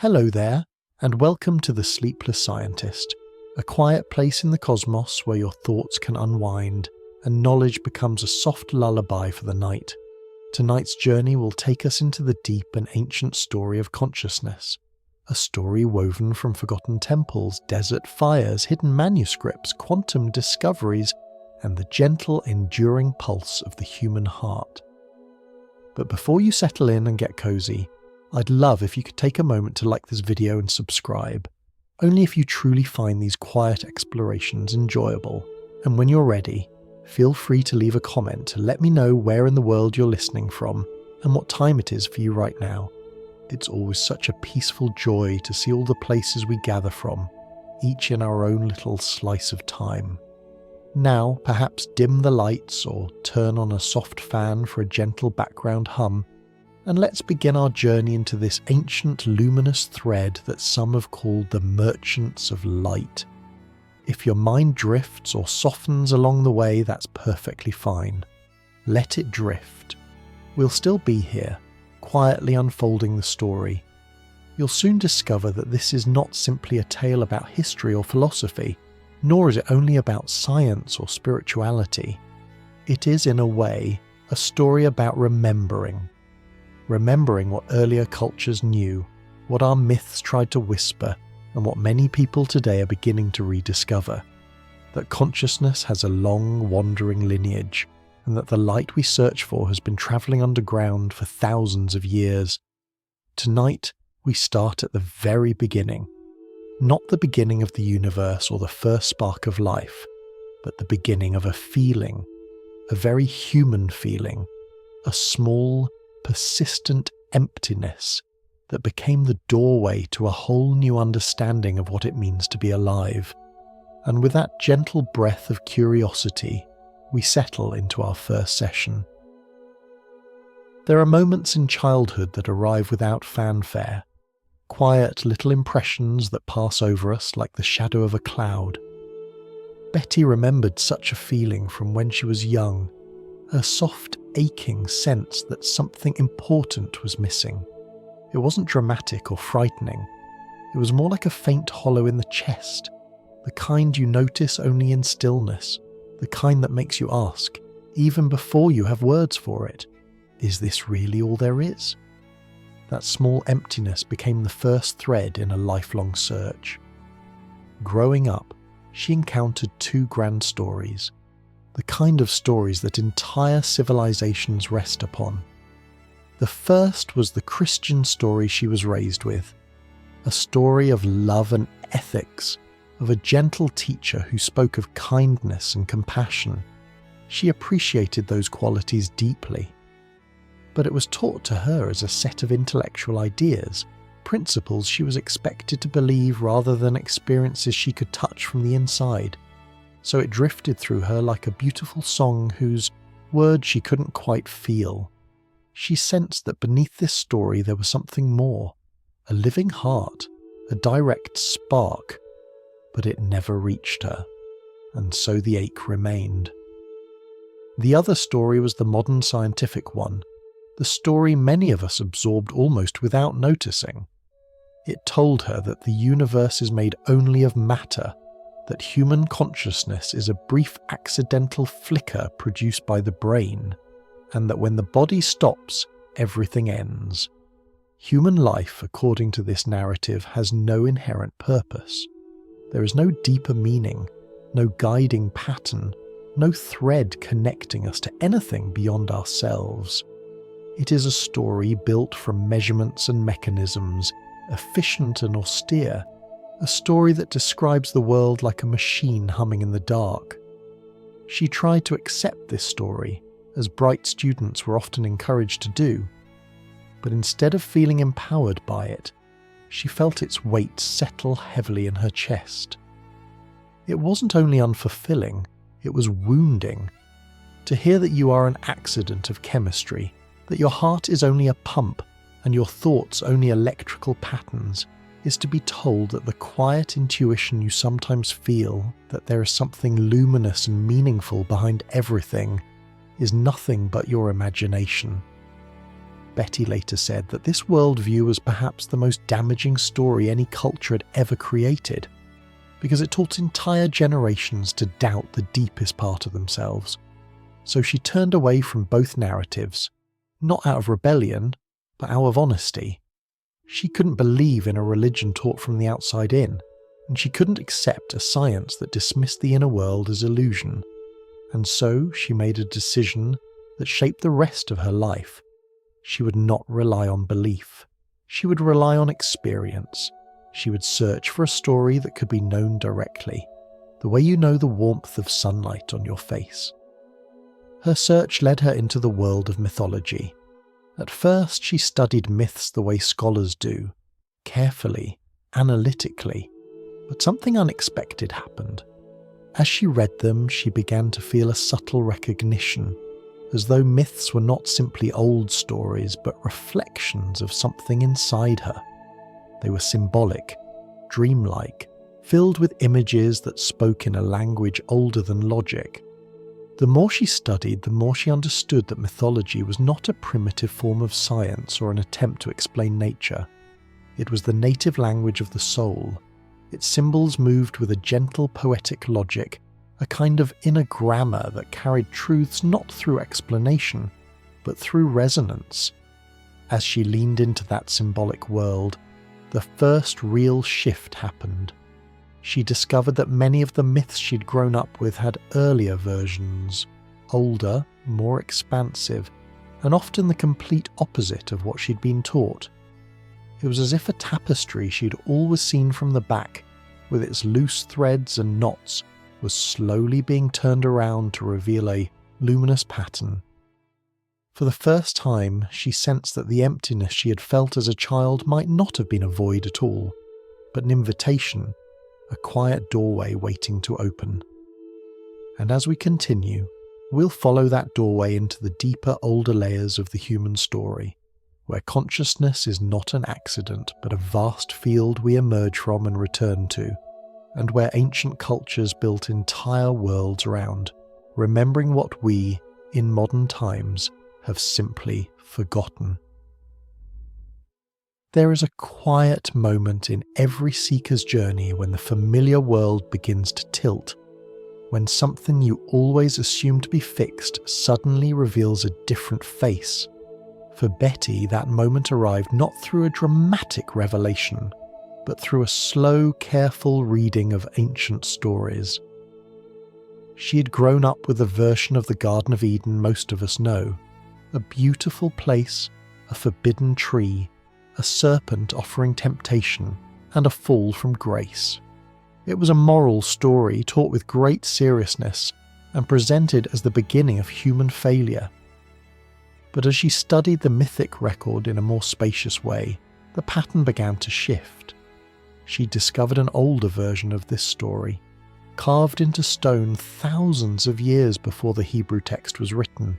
Hello there, and welcome to the Sleepless Scientist, a quiet place in the cosmos where your thoughts can unwind and knowledge becomes a soft lullaby for the night. Tonight's journey will take us into the deep and ancient story of consciousness, a story woven from forgotten temples, desert fires, hidden manuscripts, quantum discoveries, and the gentle, enduring pulse of the human heart. But before you settle in and get cozy, I'd love if you could take a moment to like this video and subscribe, only if you truly find these quiet explorations enjoyable. And when you're ready, feel free to leave a comment to let me know where in the world you're listening from and what time it is for you right now. It's always such a peaceful joy to see all the places we gather from, each in our own little slice of time. Now, perhaps dim the lights or turn on a soft fan for a gentle background hum, and let's begin our journey into this ancient luminous thread that some have called the Merchants of Light. If your mind drifts or softens along the way, that's perfectly fine. Let it drift. We'll still be here, quietly unfolding the story. You'll soon discover that this is not simply a tale about history or philosophy, nor is it only about science or spirituality. It is, in a way, a story about remembering what earlier cultures knew, what our myths tried to whisper, and what many people today are beginning to rediscover. That consciousness has a long, wandering lineage, and that the light we search for has been travelling underground for thousands of years. Tonight, we start at the very beginning. Not the beginning of the universe or the first spark of life, but the beginning of a feeling, a very human feeling, a small, persistent emptiness that became the doorway to a whole new understanding of what it means to be alive. And with that gentle breath of curiosity, we settle into our first session. There are moments in childhood that arrive without fanfare, quiet little impressions that pass over us like the shadow of a cloud. Betty remembered such a feeling from when she was young, a soft, aching sense that something important was missing. It wasn't dramatic or frightening. It was more like a faint hollow in the chest, the kind you notice only in stillness, the kind that makes you ask, even before you have words for it, is this really all there is? That small emptiness became the first thread in a lifelong search. Growing up, she encountered two grand stories, the kind of stories that entire civilizations rest upon. The first was the Christian story she was raised with, a story of love and ethics, of a gentle teacher who spoke of kindness and compassion. She appreciated those qualities deeply. But it was taught to her as a set of intellectual ideas, principles she was expected to believe rather than experiences she could touch from the inside. So it drifted through her like a beautiful song whose words she couldn't quite feel. She sensed that beneath this story there was something more, a living heart, a direct spark, but it never reached her, and so the ache remained. The other story was the modern scientific one, the story many of us absorbed almost without noticing. It told her that the universe is made only of matter, that human consciousness is a brief accidental flicker produced by the brain, and that when the body stops, everything ends. Human life, according to this narrative, has no inherent purpose. There is no deeper meaning, no guiding pattern, no thread connecting us to anything beyond ourselves. It is a story built from measurements and mechanisms, efficient and austere, a story that describes the world like a machine humming in the dark. She tried to accept this story, as bright students were often encouraged to do, but instead of feeling empowered by it, she felt its weight settle heavily in her chest. It wasn't only unfulfilling, it was wounding. To hear that you are an accident of chemistry, that your heart is only a pump and your thoughts only electrical patterns, is to be told that the quiet intuition you sometimes feel that there is something luminous and meaningful behind everything is nothing but your imagination. Betty later said that this worldview was perhaps the most damaging story any culture had ever created, because it taught entire generations to doubt the deepest part of themselves. So she turned away from both narratives, not out of rebellion, but out of honesty. She couldn't believe in a religion taught from the outside in, and she couldn't accept a science that dismissed the inner world as illusion. And so she made a decision that shaped the rest of her life. She would not rely on belief. She would rely on experience. She would search for a story that could be known directly, the way you know the warmth of sunlight on your face. Her search led her into the world of mythology. At first, she studied myths the way scholars do, carefully, analytically, but something unexpected happened. As she read them, she began to feel a subtle recognition, as though myths were not simply old stories, but reflections of something inside her. They were symbolic, dreamlike, filled with images that spoke in a language older than logic. The more she studied, the more she understood that mythology was not a primitive form of science or an attempt to explain nature. It was the native language of the soul. Its symbols moved with a gentle poetic logic, a kind of inner grammar that carried truths not through explanation, but through resonance. As she leaned into that symbolic world, the first real shift happened. She discovered that many of the myths she'd grown up with had earlier versions, older, more expansive, and often the complete opposite of what she'd been taught. It was as if a tapestry she'd always seen from the back, with its loose threads and knots, was slowly being turned around to reveal a luminous pattern. For the first time, she sensed that the emptiness she had felt as a child might not have been a void at all, but an invitation, a quiet doorway waiting to open. And as we continue, we'll follow that doorway into the deeper, older layers of the human story, where consciousness is not an accident but a vast field we emerge from and return to, and where ancient cultures built entire worlds around, remembering what we, in modern times, have simply forgotten. There is a quiet moment in every seeker's journey when the familiar world begins to tilt, when something you always assumed to be fixed suddenly reveals a different face. For Betty, that moment arrived not through a dramatic revelation, but through a slow, careful reading of ancient stories. She had grown up with a version of the Garden of Eden most of us know, a beautiful place, a forbidden tree, a serpent offering temptation, and a fall from grace. It was a moral story taught with great seriousness and presented as the beginning of human failure. But as she studied the mythic record in a more spacious way, the pattern began to shift. She discovered an older version of this story, carved into stone thousands of years before the Hebrew text was written.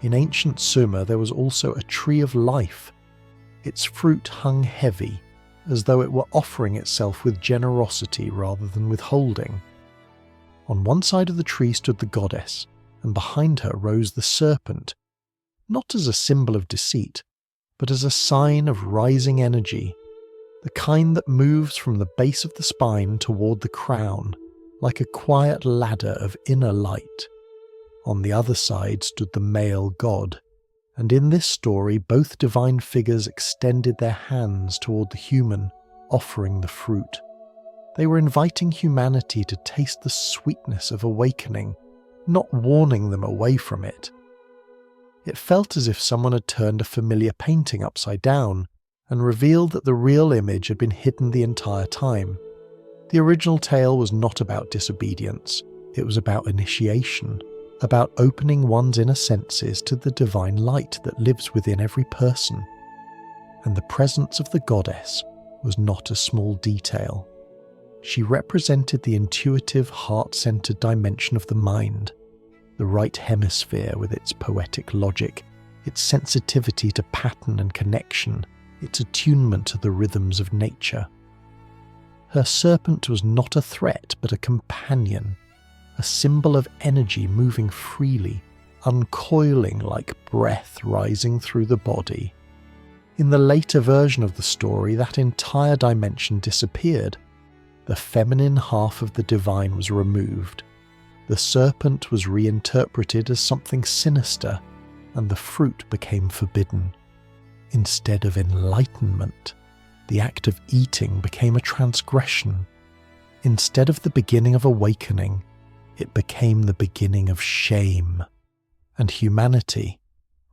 In ancient Sumer there was also a tree of life. Its fruit hung heavy, as though it were offering itself with generosity rather than withholding. On one side of the tree stood the goddess, and behind her rose the serpent, not as a symbol of deceit, but as a sign of rising energy, the kind that moves from the base of the spine toward the crown, like a quiet ladder of inner light. On the other side stood the male god, and in this story both divine figures extended their hands toward the human, offering the fruit. They were inviting humanity to taste the sweetness of awakening, not warning them away from it. It felt as if someone had turned a familiar painting upside down and revealed that the real image had been hidden the entire time. The original tale was not about disobedience, it was about initiation, about opening one's inner senses to the divine light that lives within every person. And the presence of the goddess was not a small detail. She represented the intuitive, heart-centered dimension of the mind, the right hemisphere with its poetic logic, its sensitivity to pattern and connection, its attunement to the rhythms of nature. Her serpent was not a threat but a companion, a symbol of energy moving freely, uncoiling like breath rising through the body. In the later version of the story, that entire dimension disappeared. The feminine half of the divine was removed. The serpent was reinterpreted as something sinister, and the fruit became forbidden. Instead of enlightenment, the act of eating became a transgression. Instead of the beginning of awakening, it became the beginning of shame. And humanity,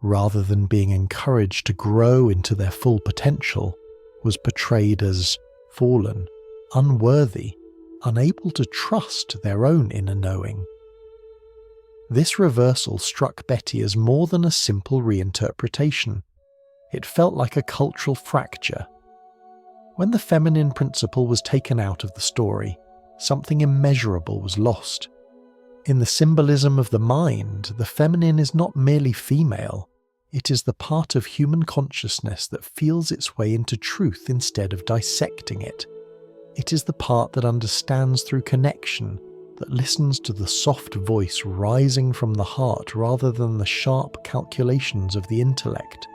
rather than being encouraged to grow into their full potential, was portrayed as fallen, unworthy, unable to trust their own inner knowing. This reversal struck Betty as more than a simple reinterpretation. It felt like a cultural fracture. When the feminine principle was taken out of the story, something immeasurable was lost. In the symbolism of the mind, the feminine is not merely female, it is the part of human consciousness that feels its way into truth instead of dissecting it. It is the part that understands through connection, that listens to the soft voice rising from the heart rather than the sharp calculations of the intellect.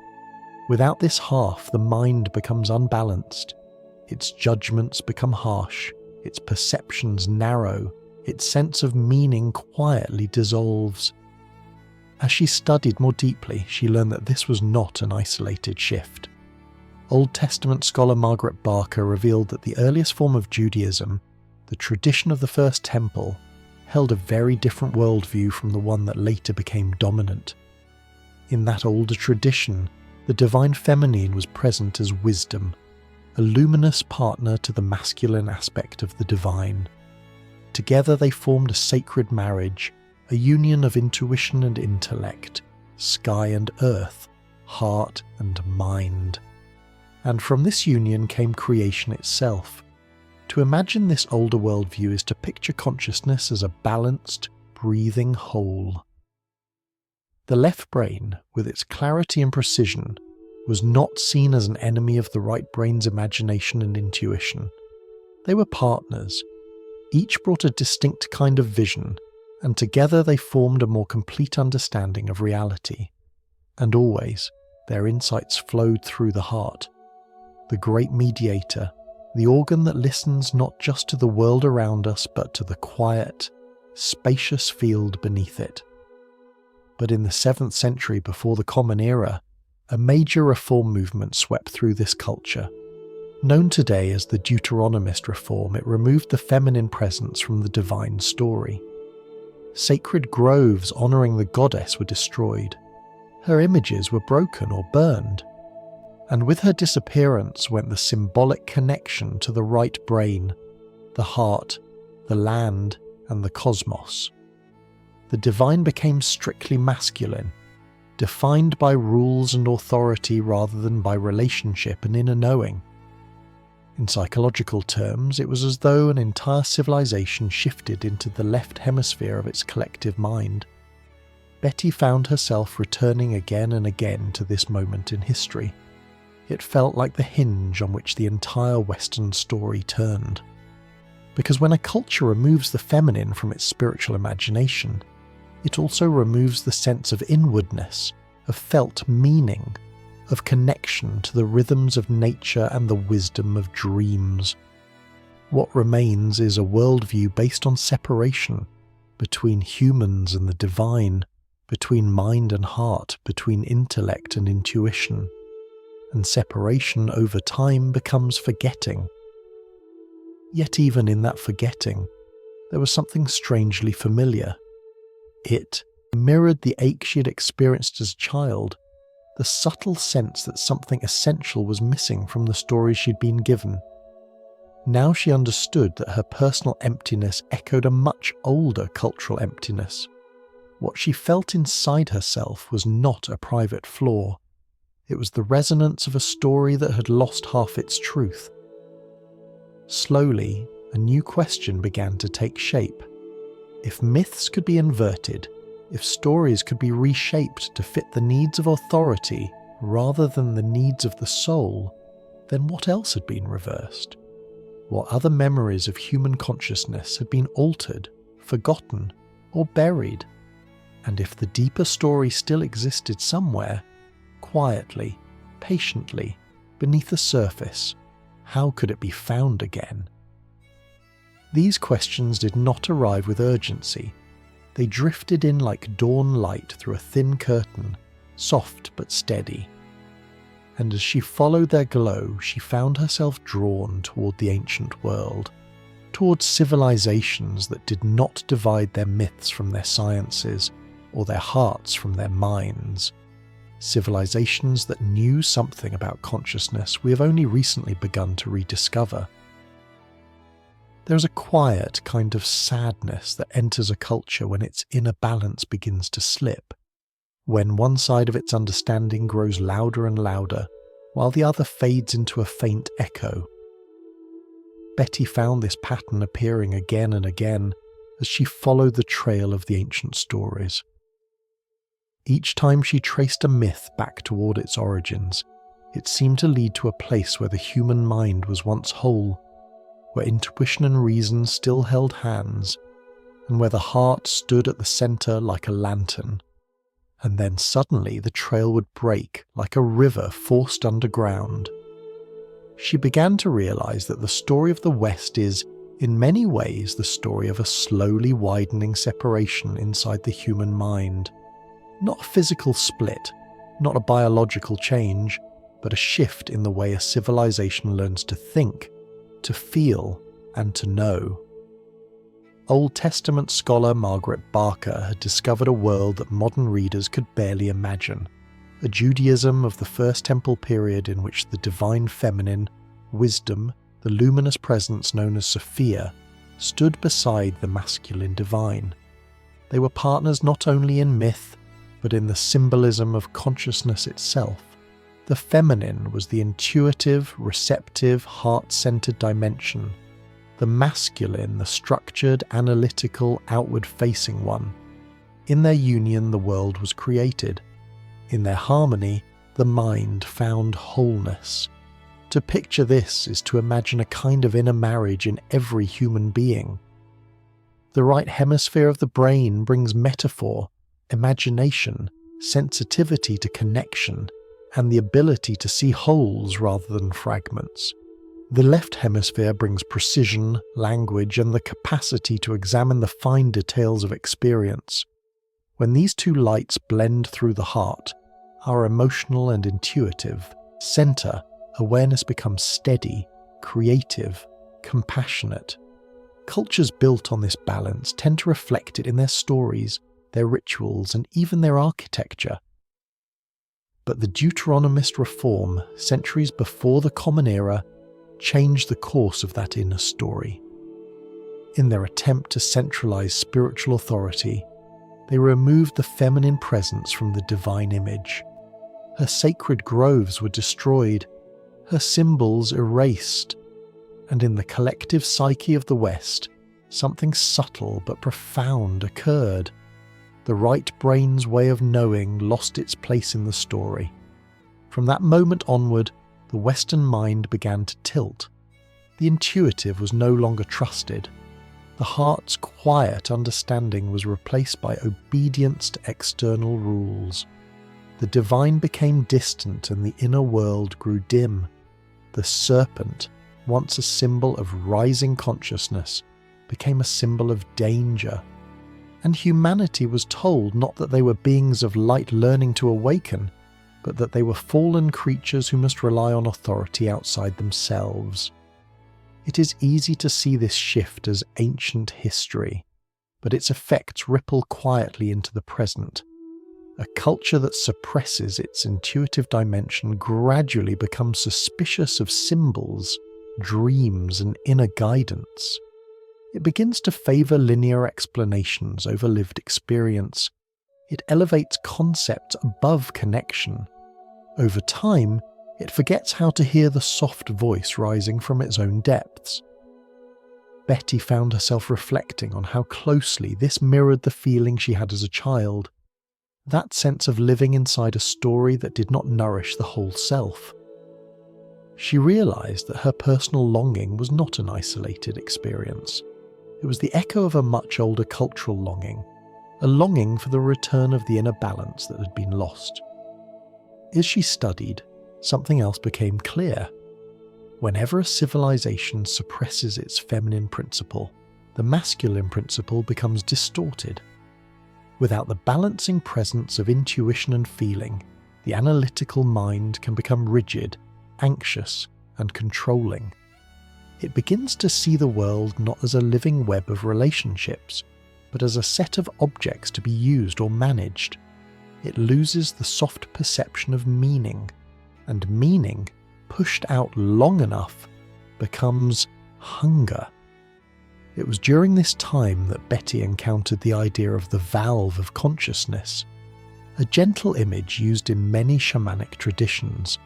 Without this half, the mind becomes unbalanced. Its judgments become harsh, its perceptions narrow, its sense of meaning quietly dissolves. As she studied more deeply, she learned that this was not an isolated shift. Old Testament scholar Margaret Barker revealed that the earliest form of Judaism, the tradition of the First Temple, held a very different worldview from the one that later became dominant. In that older tradition, the divine feminine was present as wisdom, a luminous partner to the masculine aspect of the divine. Together they formed a sacred marriage, a union of intuition and intellect, sky and earth, heart and mind. And from this union came creation itself. To imagine this older worldview is to picture consciousness as a balanced, breathing whole. The left brain, with its clarity and precision, was not seen as an enemy of the right brain's imagination and intuition. They were partners. Each brought a distinct kind of vision, and together they formed a more complete understanding of reality. And always, their insights flowed through the heart, the great mediator, the organ that listens not just to the world around us but to the quiet, spacious field beneath it. But in the 7th century before the Common Era, a major reform movement swept through this culture. Known today as the Deuteronomist reform, it removed the feminine presence from the divine story. Sacred groves honouring the goddess were destroyed. Her images were broken or burned. And with her disappearance went the symbolic connection to the right brain, the heart, the land, and the cosmos. The divine became strictly masculine, defined by rules and authority rather than by relationship and inner knowing. In psychological terms, it was as though an entire civilization shifted into the left hemisphere of its collective mind. Betty found herself returning again and again to this moment in history. It felt like the hinge on which the entire Western story turned. Because when a culture removes the feminine from its spiritual imagination, it also removes the sense of inwardness, of felt meaning, of connection to the rhythms of nature and the wisdom of dreams. What remains is a worldview based on separation, between humans and the divine, between mind and heart, between intellect and intuition. And separation over time becomes forgetting. Yet even in that forgetting, there was something strangely familiar. It mirrored the ache she had experienced as a child, the subtle sense that something essential was missing from the story she'd been given. Now she understood that her personal emptiness echoed a much older cultural emptiness. What she felt inside herself was not a private flaw. It was the resonance of a story that had lost half its truth. Slowly, a new question began to take shape. If myths could be inverted, if stories could be reshaped to fit the needs of authority rather than the needs of the soul, then what else had been reversed? What other memories of human consciousness had been altered, forgotten, or buried? And if the deeper story still existed somewhere, quietly, patiently, beneath the surface, how could it be found again? These questions did not arrive with urgency. They drifted in like dawn light through a thin curtain, soft but steady. And as she followed their glow, she found herself drawn toward the ancient world, toward civilizations that did not divide their myths from their sciences, or their hearts from their minds. Civilizations that knew something about consciousness we have only recently begun to rediscover. There is a quiet kind of sadness that enters a culture when its inner balance begins to slip, when one side of its understanding grows louder and louder, while the other fades into a faint echo. Betty found this pattern appearing again and again as she followed the trail of the ancient stories. Each time she traced a myth back toward its origins, it seemed to lead to a place where the human mind was once whole, where intuition and reason still held hands, and where the heart stood at the center like a lantern. And then suddenly the trail would break like a river forced underground. She began to realize that the story of the West is, in many ways, the story of a slowly widening separation inside the human mind. Not a physical split, not a biological change, but a shift in the way a civilization learns to think, to feel, and to know. Old Testament scholar Margaret Barker had discovered a world that modern readers could barely imagine, a Judaism of the First Temple period in which the divine feminine, wisdom, the luminous presence known as Sophia, stood beside the masculine divine. They were partners not only in myth, but in the symbolism of consciousness itself. The feminine was the intuitive, receptive, heart-centered dimension, the masculine the structured, analytical, outward-facing one. In their union the world was created. In their harmony, the mind found wholeness. To picture this is to imagine a kind of inner marriage in every human being. The right hemisphere of the brain brings metaphor, imagination, sensitivity to connection, and the ability to see wholes rather than fragments. The left hemisphere brings precision, language, and the capacity to examine the fine details of experience. When these two lights blend through the heart, our emotional and intuitive center, awareness becomes steady, creative, compassionate. Cultures built on this balance tend to reflect it in their stories, their rituals, and even their architecture. But the Deuteronomist reform, centuries before the Common Era, changed the course of that inner story. In their attempt to centralize spiritual authority, they removed the feminine presence from the divine image. Her sacred groves were destroyed, her symbols erased, and in the collective psyche of the West, something subtle but profound occurred. The right brain's way of knowing lost its place in the story. From that moment onward, the Western mind began to tilt. The intuitive was no longer trusted. The heart's quiet understanding was replaced by obedience to external rules. The divine became distant and the inner world grew dim. The serpent, once a symbol of rising consciousness, became a symbol of danger. And humanity was told not that they were beings of light learning to awaken, but that they were fallen creatures who must rely on authority outside themselves. It is easy to see this shift as ancient history, but its effects ripple quietly into the present. A culture that suppresses its intuitive dimension gradually becomes suspicious of symbols, dreams, and inner guidance. It begins to favor linear explanations over lived experience. It elevates concepts above connection. Over time, it forgets how to hear the soft voice rising from its own depths. Betty found herself reflecting on how closely this mirrored the feeling she had as a child, that sense of living inside a story that did not nourish the whole self. She realized that her personal longing was not an isolated experience. It was the echo of a much older cultural longing, a longing for the return of the inner balance that had been lost. As she studied, something else became clear. Whenever a civilization suppresses its feminine principle, the masculine principle becomes distorted. Without the balancing presence of intuition and feeling, the analytical mind can become rigid, anxious, and controlling. It begins to see the world not as a living web of relationships, but as a set of objects to be used or managed. It loses the soft perception of meaning, and meaning, pushed out long enough, becomes hunger. It was during this time that Betty encountered the idea of the valve of consciousness, a gentle image used in many shamanic traditions.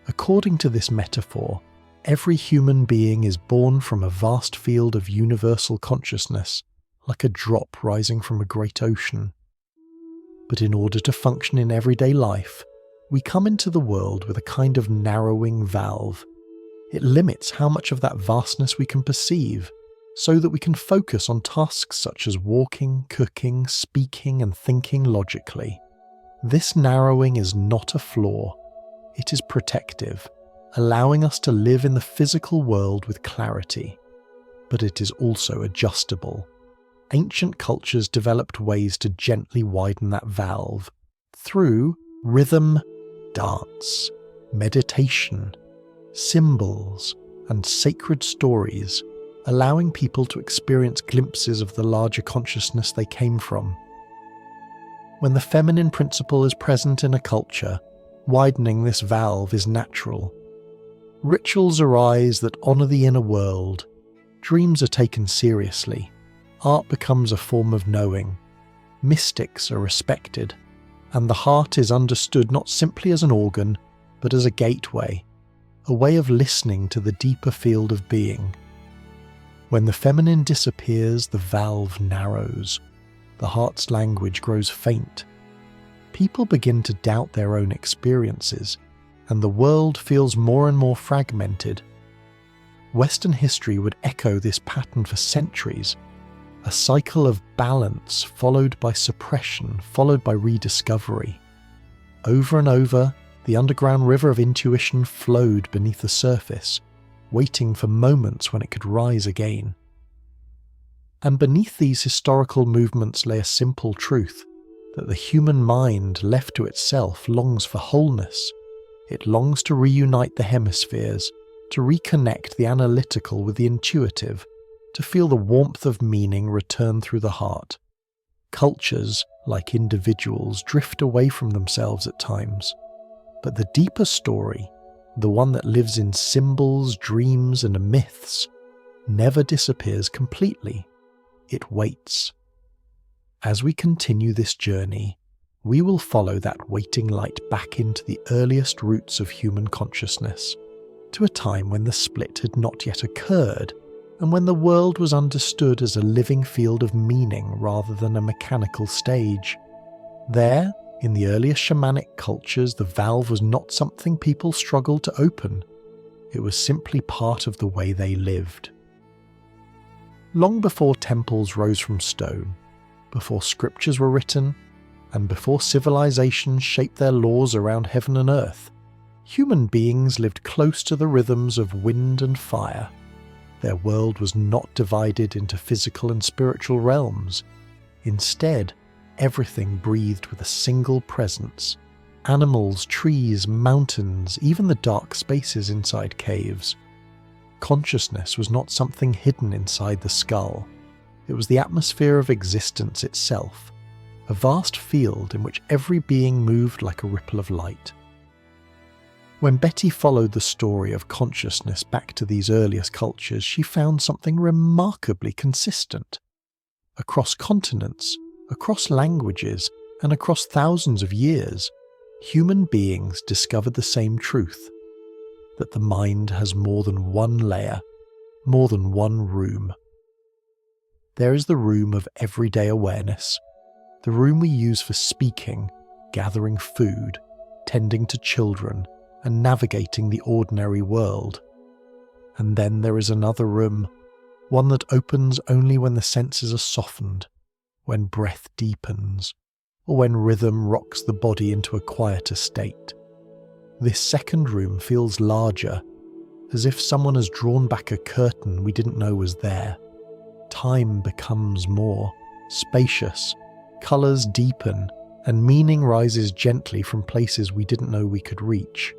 According to this metaphor, every human being is born from a vast field of universal consciousness, like a drop rising from a great ocean. But in order to function in everyday life, we come into the world with a kind of narrowing valve. It limits how much of that vastness we can perceive, so that we can focus on tasks such as walking, cooking, speaking, and thinking logically. This narrowing is not a flaw. It is protective, allowing us to live in the physical world with clarity. But it is also adjustable. Ancient cultures developed ways to gently widen that valve through rhythm, dance, meditation, symbols, and sacred stories, allowing people to experience glimpses of the larger consciousness they came from. When the feminine principle is present in a culture, widening this valve is natural. Rituals arise that honour the inner world, dreams are taken seriously, art becomes a form of knowing, mystics are respected, and the heart is understood not simply as an organ, but as a gateway, a way of listening to the deeper field of being. When the feminine disappears, the valve narrows, the heart's language grows faint. People begin to doubt their own experiences, and the world feels more and more fragmented. Western history would echo this pattern for centuries, a cycle of balance followed by suppression, followed by rediscovery. Over and over, the underground river of intuition flowed beneath the surface, waiting for moments when it could rise again. And beneath these historical movements lay a simple truth, that the human mind, left to itself, longs for wholeness. It longs to reunite the hemispheres, to reconnect the analytical with the intuitive, to feel the warmth of meaning return through the heart. Cultures, like individuals, drift away from themselves at times, but the deeper story, the one that lives in symbols, dreams, and myths, never disappears completely. It waits. As we continue this journey, we will follow that waiting light back into the earliest roots of human consciousness, to a time when the split had not yet occurred, and when the world was understood as a living field of meaning rather than a mechanical stage. There, in the earliest shamanic cultures, the valve was not something people struggled to open. It was simply part of the way they lived. Long before temples rose from stone, before scriptures were written, and before civilizations shaped their laws around heaven and earth, human beings lived close to the rhythms of wind and fire. Their world was not divided into physical and spiritual realms. Instead, everything breathed with a single presence. Animals, trees, mountains, even the dark spaces inside caves. Consciousness was not something hidden inside the skull. It was the atmosphere of existence itself, a vast field in which every being moved like a ripple of light. When Betty followed the story of consciousness back to these earliest cultures, she found something remarkably consistent. Across continents, across languages, and across thousands of years, human beings discovered the same truth, that the mind has more than one layer, more than one room. There is the room of everyday awareness, the room we use for speaking, gathering food, tending to children, and navigating the ordinary world. And then there is another room, one that opens only when the senses are softened, when breath deepens, or when rhythm rocks the body into a quieter state. This second room feels larger, as if someone has drawn back a curtain we didn't know was there. Time becomes more spacious, colours deepen, and meaning rises gently from places we didn't know we could reach.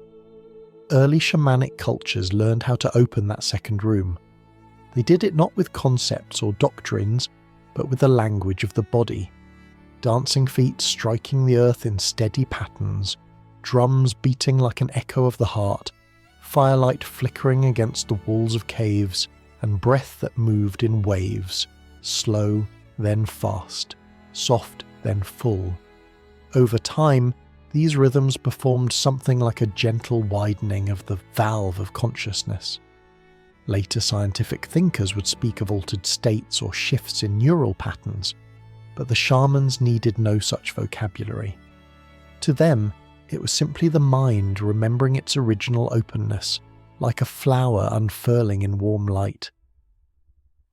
Early shamanic cultures learned how to open that second room. They did it not with concepts or doctrines, but with the language of the body. Dancing feet striking the earth in steady patterns, drums beating like an echo of the heart, firelight flickering against the walls of caves, and breath that moved in waves, slow, then fast, soft, then full. Over time, these rhythms performed something like a gentle widening of the valve of consciousness. Later scientific thinkers would speak of altered states or shifts in neural patterns, but the shamans needed no such vocabulary. To them, it was simply the mind remembering its original openness, like a flower unfurling in warm light.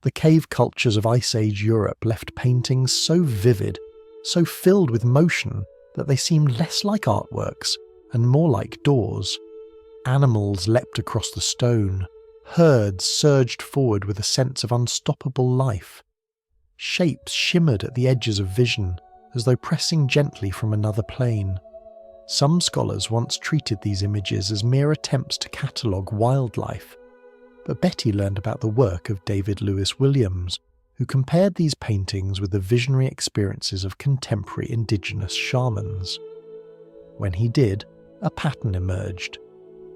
The cave cultures of Ice Age Europe left paintings so vivid, so filled with motion, that they seemed less like artworks and more like doors. Animals leapt across the stone, herds surged forward with a sense of unstoppable life. Shapes shimmered at the edges of vision, as though pressing gently from another plane. Some scholars once treated these images as mere attempts to catalogue wildlife, but Betty learned about the work of David Lewis Williams, who compared these paintings with the visionary experiences of contemporary indigenous shamans. When he did, a pattern emerged.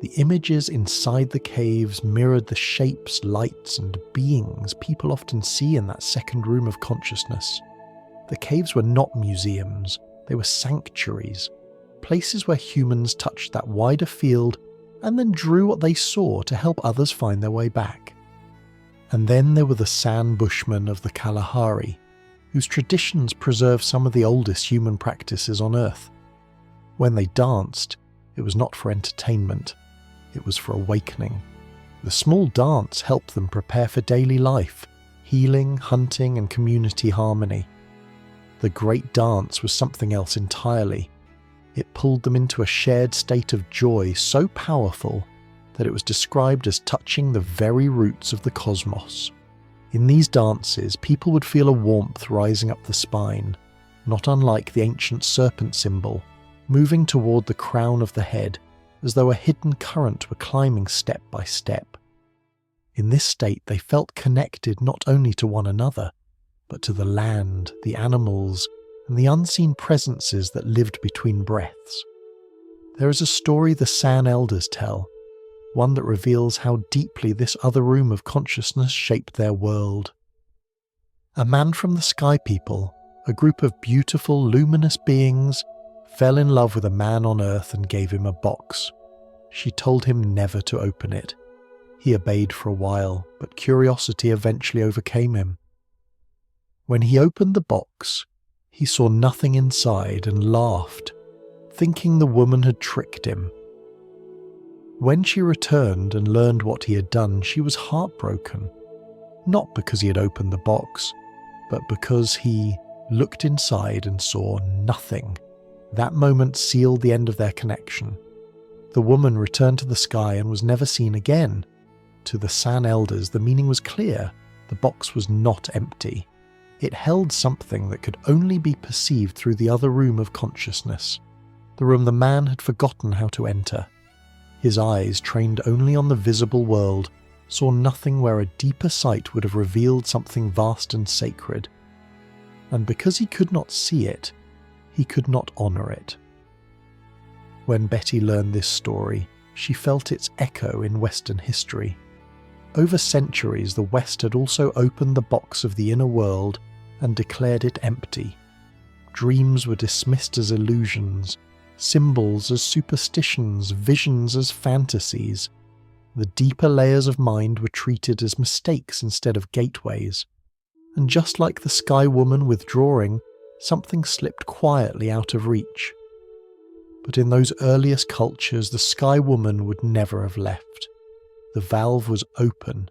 The images inside the caves mirrored the shapes, lights, and beings people often see in that second room of consciousness. The caves were not museums, they were sanctuaries, places where humans touched that wider field and then drew what they saw to help others find their way back. And then there were the San Bushmen of the Kalahari, whose traditions preserve some of the oldest human practices on Earth. When they danced, it was not for entertainment, it was for awakening. The small dance helped them prepare for daily life, healing, hunting, and community harmony. The great dance was something else entirely. It pulled them into a shared state of joy so powerful that it was described as touching the very roots of the cosmos. In these dances, people would feel a warmth rising up the spine, not unlike the ancient serpent symbol, moving toward the crown of the head, as though a hidden current were climbing step by step. In this state, they felt connected not only to one another, but to the land, the animals, and the unseen presences that lived between breaths. There is a story the San elders tell, one that reveals how deeply this other room of consciousness shaped their world. A man from the Sky People, a group of beautiful, luminous beings, fell in love with a man on Earth and gave him a box. She told him never to open it. He obeyed for a while, but curiosity eventually overcame him. When he opened the box, he saw nothing inside and laughed, thinking the woman had tricked him. When she returned and learned what he had done, she was heartbroken, not because he had opened the box, but because he looked inside and saw nothing. That moment sealed the end of their connection. The woman returned to the sky and was never seen again. To the San elders, the meaning was clear. The box was not empty. It held something that could only be perceived through the other room of consciousness, the room the man had forgotten how to enter. His eyes, trained only on the visible world, saw nothing where a deeper sight would have revealed something vast and sacred. And because he could not see it, he could not honour it. When Betty learned this story, she felt its echo in Western history. Over centuries, the West had also opened the box of the inner world and declared it empty. Dreams were dismissed as illusions, symbols as superstitions, visions as fantasies. The deeper layers of mind were treated as mistakes instead of gateways. And just like the Sky Woman withdrawing, something slipped quietly out of reach. But in those earliest cultures, the Sky Woman would never have left. The valve was open.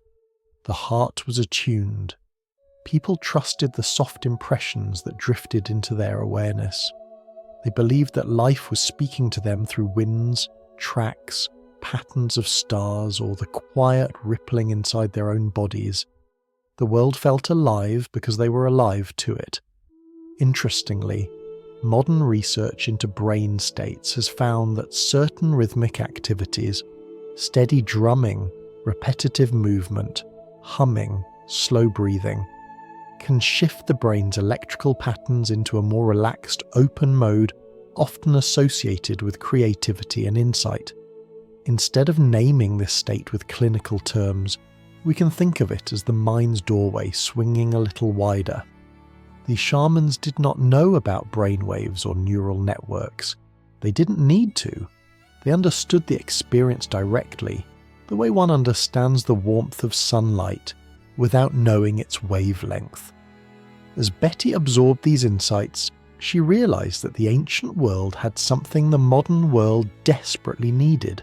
The heart was attuned. people trusted the soft impressions that drifted into their awareness. They believed that life was speaking to them through winds, tracks, patterns of stars, or the quiet rippling inside their own bodies. The world felt alive because they were alive to it. Interestingly, modern research into brain states has found that certain rhythmic activities, steady drumming, repetitive movement, humming, slow breathing, can shift the brain's electrical patterns into a more relaxed, open mode, often associated with creativity and insight. Instead of naming this state with clinical terms, we can think of it as the mind's doorway swinging a little wider. The shamans did not know about brainwaves or neural networks. They didn't need to. They understood the experience directly, the way one understands the warmth of sunlight, without knowing its wavelength. As Betty absorbed these insights, she realized that the ancient world had something the modern world desperately needed.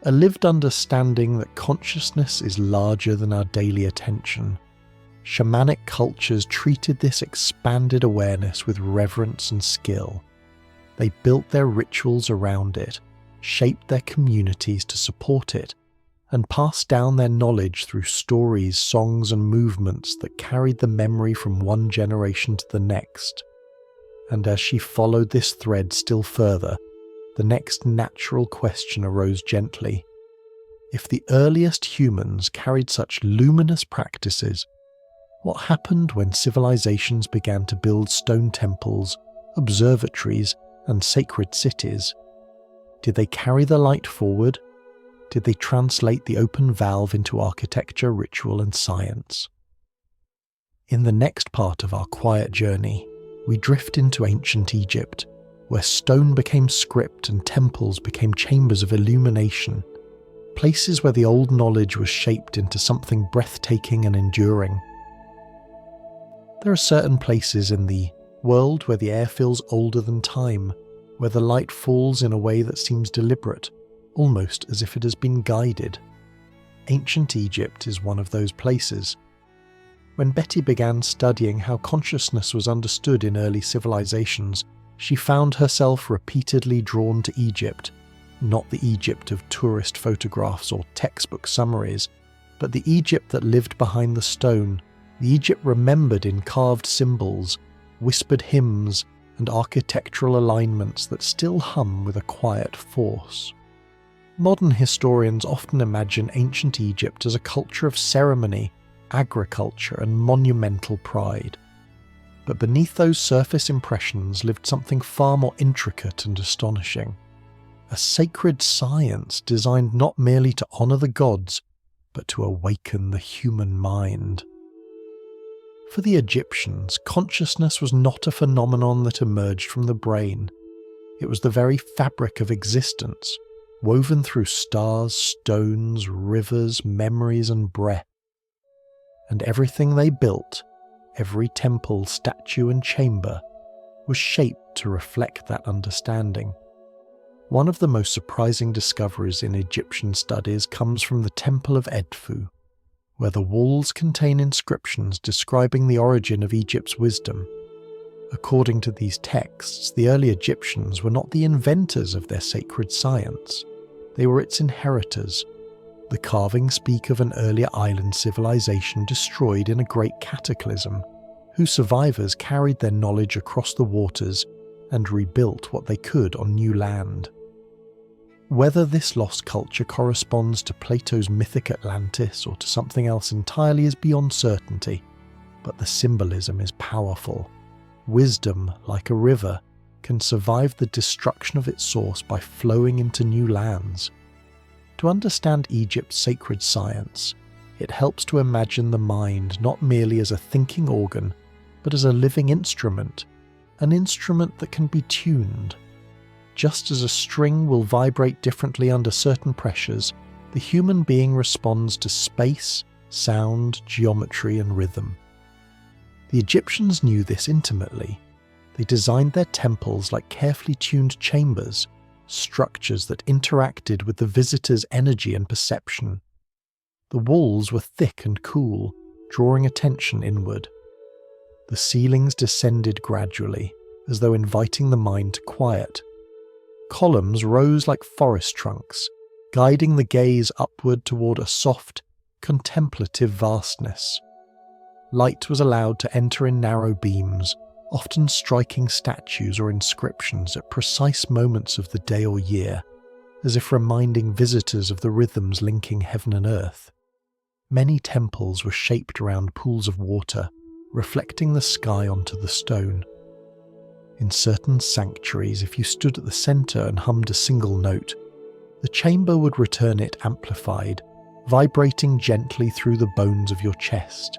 A lived understanding that consciousness is larger than our daily attention. Shamanic cultures treated this expanded awareness with reverence and skill. They built their rituals around it, shaped their communities to support it, and passed down their knowledge through stories, songs, and movements that carried the memory from one generation to the next. And as she followed this thread still further, the next natural question arose gently. If the earliest humans carried such luminous practices, what happened when civilizations began to build stone temples, observatories, and sacred cities? Did they carry the light forward? Did they translate the open valve into architecture, ritual, and science? In the next part of our quiet journey, we drift into ancient Egypt, where stone became script and temples became chambers of illumination, places where the old knowledge was shaped into something breathtaking and enduring. There are certain places in the world where the air feels older than time, where the light falls in a way that seems deliberate, almost as if it has been guided. Ancient Egypt is one of those places. When Betty began studying how consciousness was understood in early civilizations, she found herself repeatedly drawn to Egypt, not the Egypt of tourist photographs or textbook summaries, but the Egypt that lived behind the stone, the Egypt remembered in carved symbols, whispered hymns, and architectural alignments that still hum with a quiet force. Modern historians often imagine ancient Egypt as a culture of ceremony, agriculture, and monumental pride. But beneath those surface impressions lived something far more intricate and astonishing. A sacred science designed not merely to honour the gods, but to awaken the human mind. For the Egyptians, consciousness was not a phenomenon that emerged from the brain. It was the very fabric of existence, woven through stars, stones, rivers, memories, and breath. And everything they built, every temple, statue, and chamber, was shaped to reflect that understanding. One of the most surprising discoveries in Egyptian studies comes from the Temple of Edfu, where the walls contain inscriptions describing the origin of Egypt's wisdom. According to these texts, the early Egyptians were not the inventors of their sacred science. They were its inheritors. The carvings speak of an earlier island civilization destroyed in a great cataclysm, whose survivors carried their knowledge across the waters and rebuilt what they could on new land. Whether this lost culture corresponds to Plato's mythic Atlantis or to something else entirely is beyond certainty, but the symbolism is powerful. Wisdom, like a river, can survive the destruction of its source by flowing into new lands. To understand Egypt's sacred science, it helps to imagine the mind not merely as a thinking organ, but as a living instrument, an instrument that can be tuned. Just as a string will vibrate differently under certain pressures, the human being responds to space, sound, geometry, and rhythm. The Egyptians knew this intimately. They designed their temples like carefully tuned chambers, structures that interacted with the visitor's energy and perception. The walls were thick and cool, drawing attention inward. The ceilings descended gradually, as though inviting the mind to quiet. Columns rose like forest trunks, guiding the gaze upward toward a soft, contemplative vastness. Light was allowed to enter in narrow beams, often striking statues or inscriptions at precise moments of the day or year, as if reminding visitors of the rhythms linking heaven and earth. Many temples were shaped around pools of water, reflecting the sky onto the stone. In certain sanctuaries, if you stood at the centre and hummed a single note, the chamber would return it amplified, vibrating gently through the bones of your chest.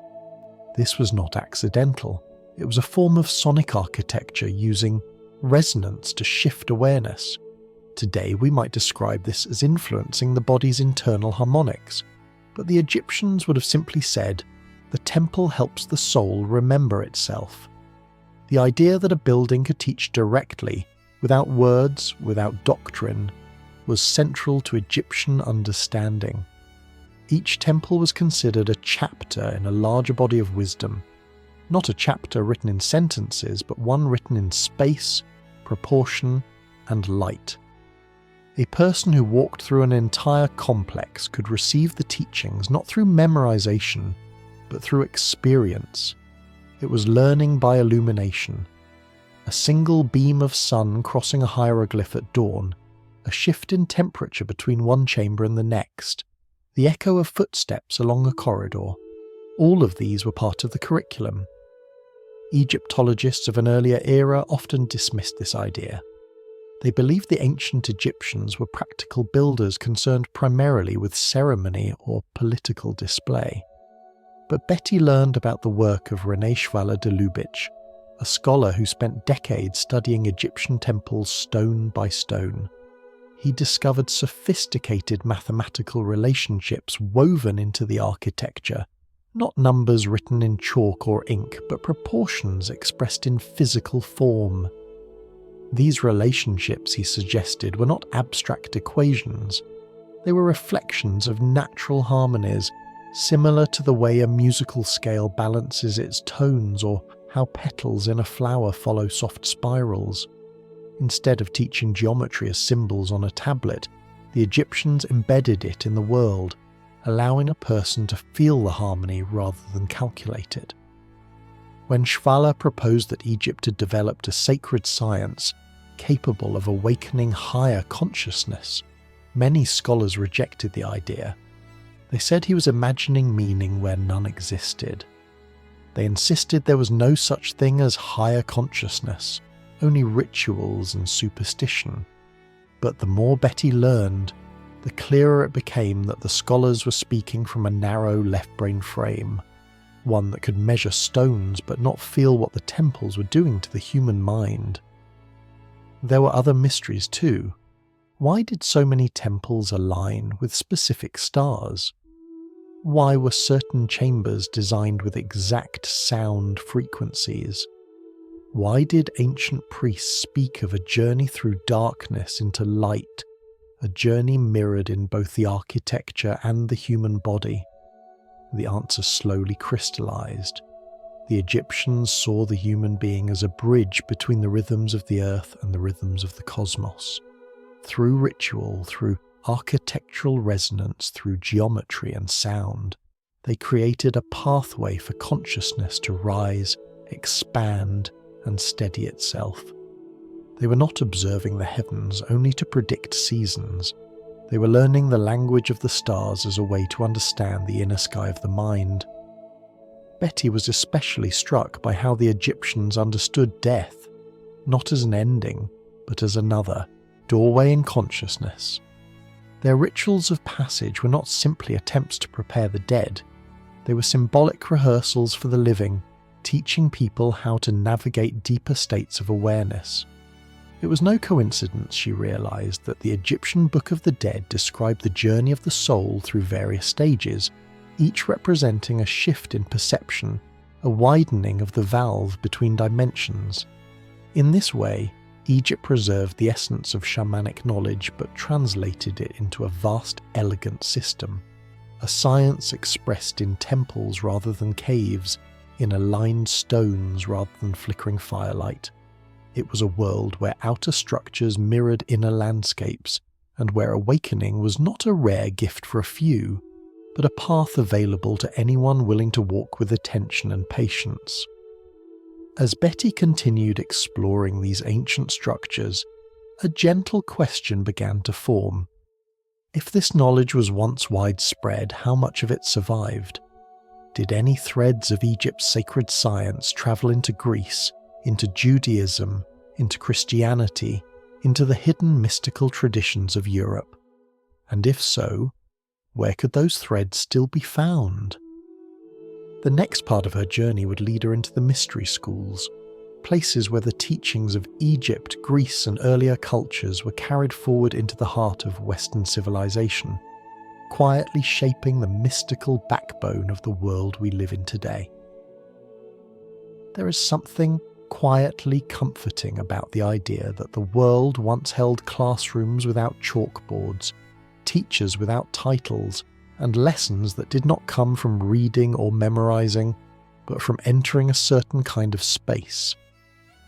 This was not accidental. It was a form of sonic architecture using resonance to shift awareness. Today we might describe this as influencing the body's internal harmonics, but the Egyptians would have simply said, the temple helps the soul remember itself. The idea that a building could teach directly, without words, without doctrine, was central to Egyptian understanding. Each temple was considered a chapter in a larger body of wisdom, not a chapter written in sentences, but one written in space, proportion, and light. A person who walked through an entire complex could receive the teachings not through memorization, but through experience. It was learning by illumination. A single beam of sun crossing a hieroglyph at dawn, a shift in temperature between one chamber and the next, the echo of footsteps along a corridor. All of these were part of the curriculum. Egyptologists of an earlier era often dismissed this idea. They believed the ancient Egyptians were practical builders concerned primarily with ceremony or political display. But Betty learned about the work of Reneshvala de Lubitsch, a scholar who spent decades studying Egyptian temples stone by stone. He discovered sophisticated mathematical relationships woven into the architecture, not numbers written in chalk or ink, but proportions expressed in physical form. These relationships, he suggested, were not abstract equations. They were reflections of natural harmonies, similar to the way a musical scale balances its tones or how petals in a flower follow soft spirals. Instead of teaching geometry as symbols on a tablet, the Egyptians embedded it in the world, allowing a person to feel the harmony rather than calculate it. When Shvala proposed that Egypt had developed a sacred science capable of awakening higher consciousness, many scholars rejected the idea. They said he was imagining meaning where none existed. They insisted there was no such thing as higher consciousness, only rituals and superstition. But the more Betty learned, the clearer it became that the scholars were speaking from a narrow left-brain frame, one that could measure stones but not feel what the temples were doing to the human mind. There were other mysteries too. Why did so many temples align with specific stars? Why were certain chambers designed with exact sound frequencies? Why did ancient priests speak of a journey through darkness into light, a journey mirrored in both the architecture and the human body? The answer slowly crystallized. The Egyptians saw the human being as a bridge between the rhythms of the earth and the rhythms of the cosmos. Through ritual, through architectural resonance, through geometry and sound, they created a pathway for consciousness to rise, expand, and steady itself. They were not observing the heavens only to predict seasons. They were learning the language of the stars as a way to understand the inner sky of the mind. Betty was especially struck by how the Egyptians understood death, not as an ending, but as another doorway in consciousness. Their rituals of passage were not simply attempts to prepare the dead. They were symbolic rehearsals for the living, teaching people how to navigate deeper states of awareness. It was no coincidence, she realized, that the Egyptian Book of the Dead described the journey of the soul through various stages, each representing a shift in perception, a widening of the valve between dimensions. In this way, Egypt preserved the essence of shamanic knowledge but translated it into a vast, elegant system, a science expressed in temples rather than caves, in aligned stones rather than flickering firelight. It was a world where outer structures mirrored inner landscapes, and where awakening was not a rare gift for a few, but a path available to anyone willing to walk with attention and patience. As Betty continued exploring these ancient structures, a gentle question began to form. If this knowledge was once widespread, how much of it survived? Did any threads of Egypt's sacred science travel into Greece, into Judaism, into Christianity, into the hidden mystical traditions of Europe? And if so, where could those threads still be found? The next part of her journey would lead her into the mystery schools, places where the teachings of Egypt, Greece, and earlier cultures were carried forward into the heart of Western civilization, quietly shaping the mystical backbone of the world we live in today. There is something quietly comforting about the idea that the world once held classrooms without chalkboards, teachers without titles, and lessons that did not come from reading or memorizing, but from entering a certain kind of space.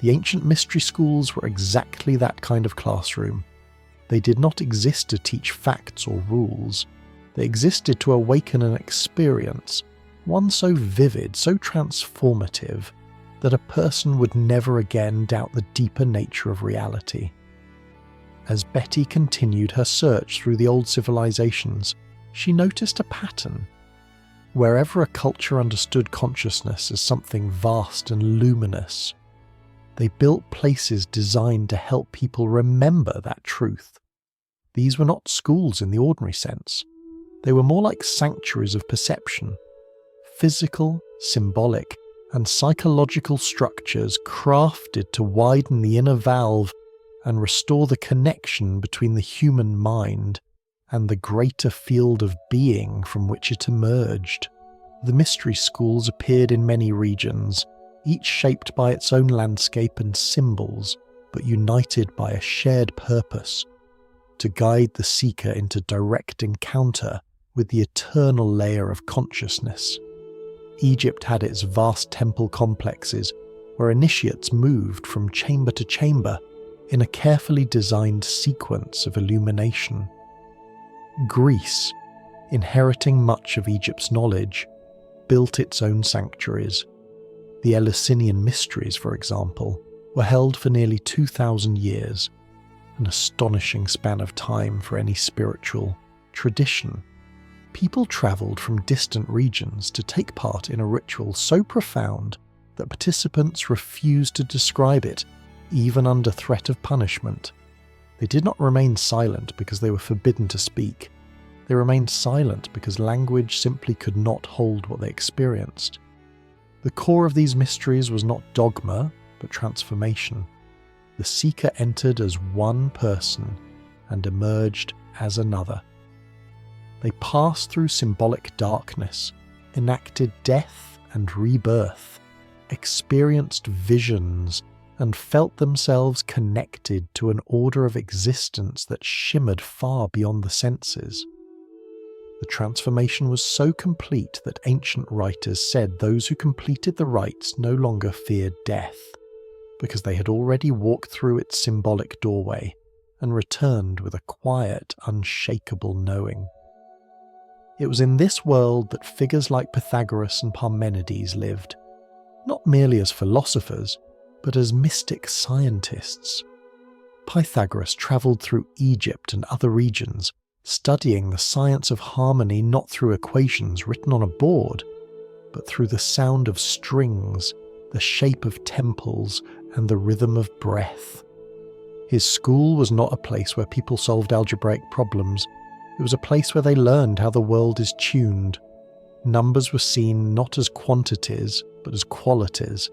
The ancient mystery schools were exactly that kind of classroom. They did not exist to teach facts or rules. They existed to awaken an experience, one so vivid, so transformative, that a person would never again doubt the deeper nature of reality. As Betty continued her search through the old civilizations, she noticed a pattern. Wherever a culture understood consciousness as something vast and luminous, they built places designed to help people remember that truth. These were not schools in the ordinary sense. They were more like sanctuaries of perception, physical, symbolic, and psychological structures crafted to widen the inner valve and restore the connection between the human mind and the greater field of being from which it emerged. The mystery schools appeared in many regions, each shaped by its own landscape and symbols, but united by a shared purpose: to guide the seeker into direct encounter with the eternal layer of consciousness. Egypt had its vast temple complexes, where initiates moved from chamber to chamber in a carefully designed sequence of illumination. Greece, inheriting much of Egypt's knowledge, built its own sanctuaries. The Eleusinian mysteries, for example, were held for nearly 2,000 years, an astonishing span of time for any spiritual tradition. People travelled from distant regions to take part in a ritual so profound that participants refused to describe it, even under threat of punishment. They did not remain silent because they were forbidden to speak. They remained silent because language simply could not hold what they experienced. The core of these mysteries was not dogma, but transformation. The seeker entered as one person and emerged as another. They passed through symbolic darkness, enacted death and rebirth, experienced visions, and felt themselves connected to an order of existence that shimmered far beyond the senses. The transformation was so complete that ancient writers said those who completed the rites no longer feared death, because they had already walked through its symbolic doorway and returned with a quiet, unshakable knowing. It was in this world that figures like Pythagoras and Parmenides lived, not merely as philosophers, but as mystic scientists. Pythagoras travelled through Egypt and other regions, studying the science of harmony not through equations written on a board, but through the sound of strings, the shape of temples, and the rhythm of breath. His school was not a place where people solved algebraic problems. It was a place where they learned how the world is tuned. Numbers were seen not as quantities, but as qualities,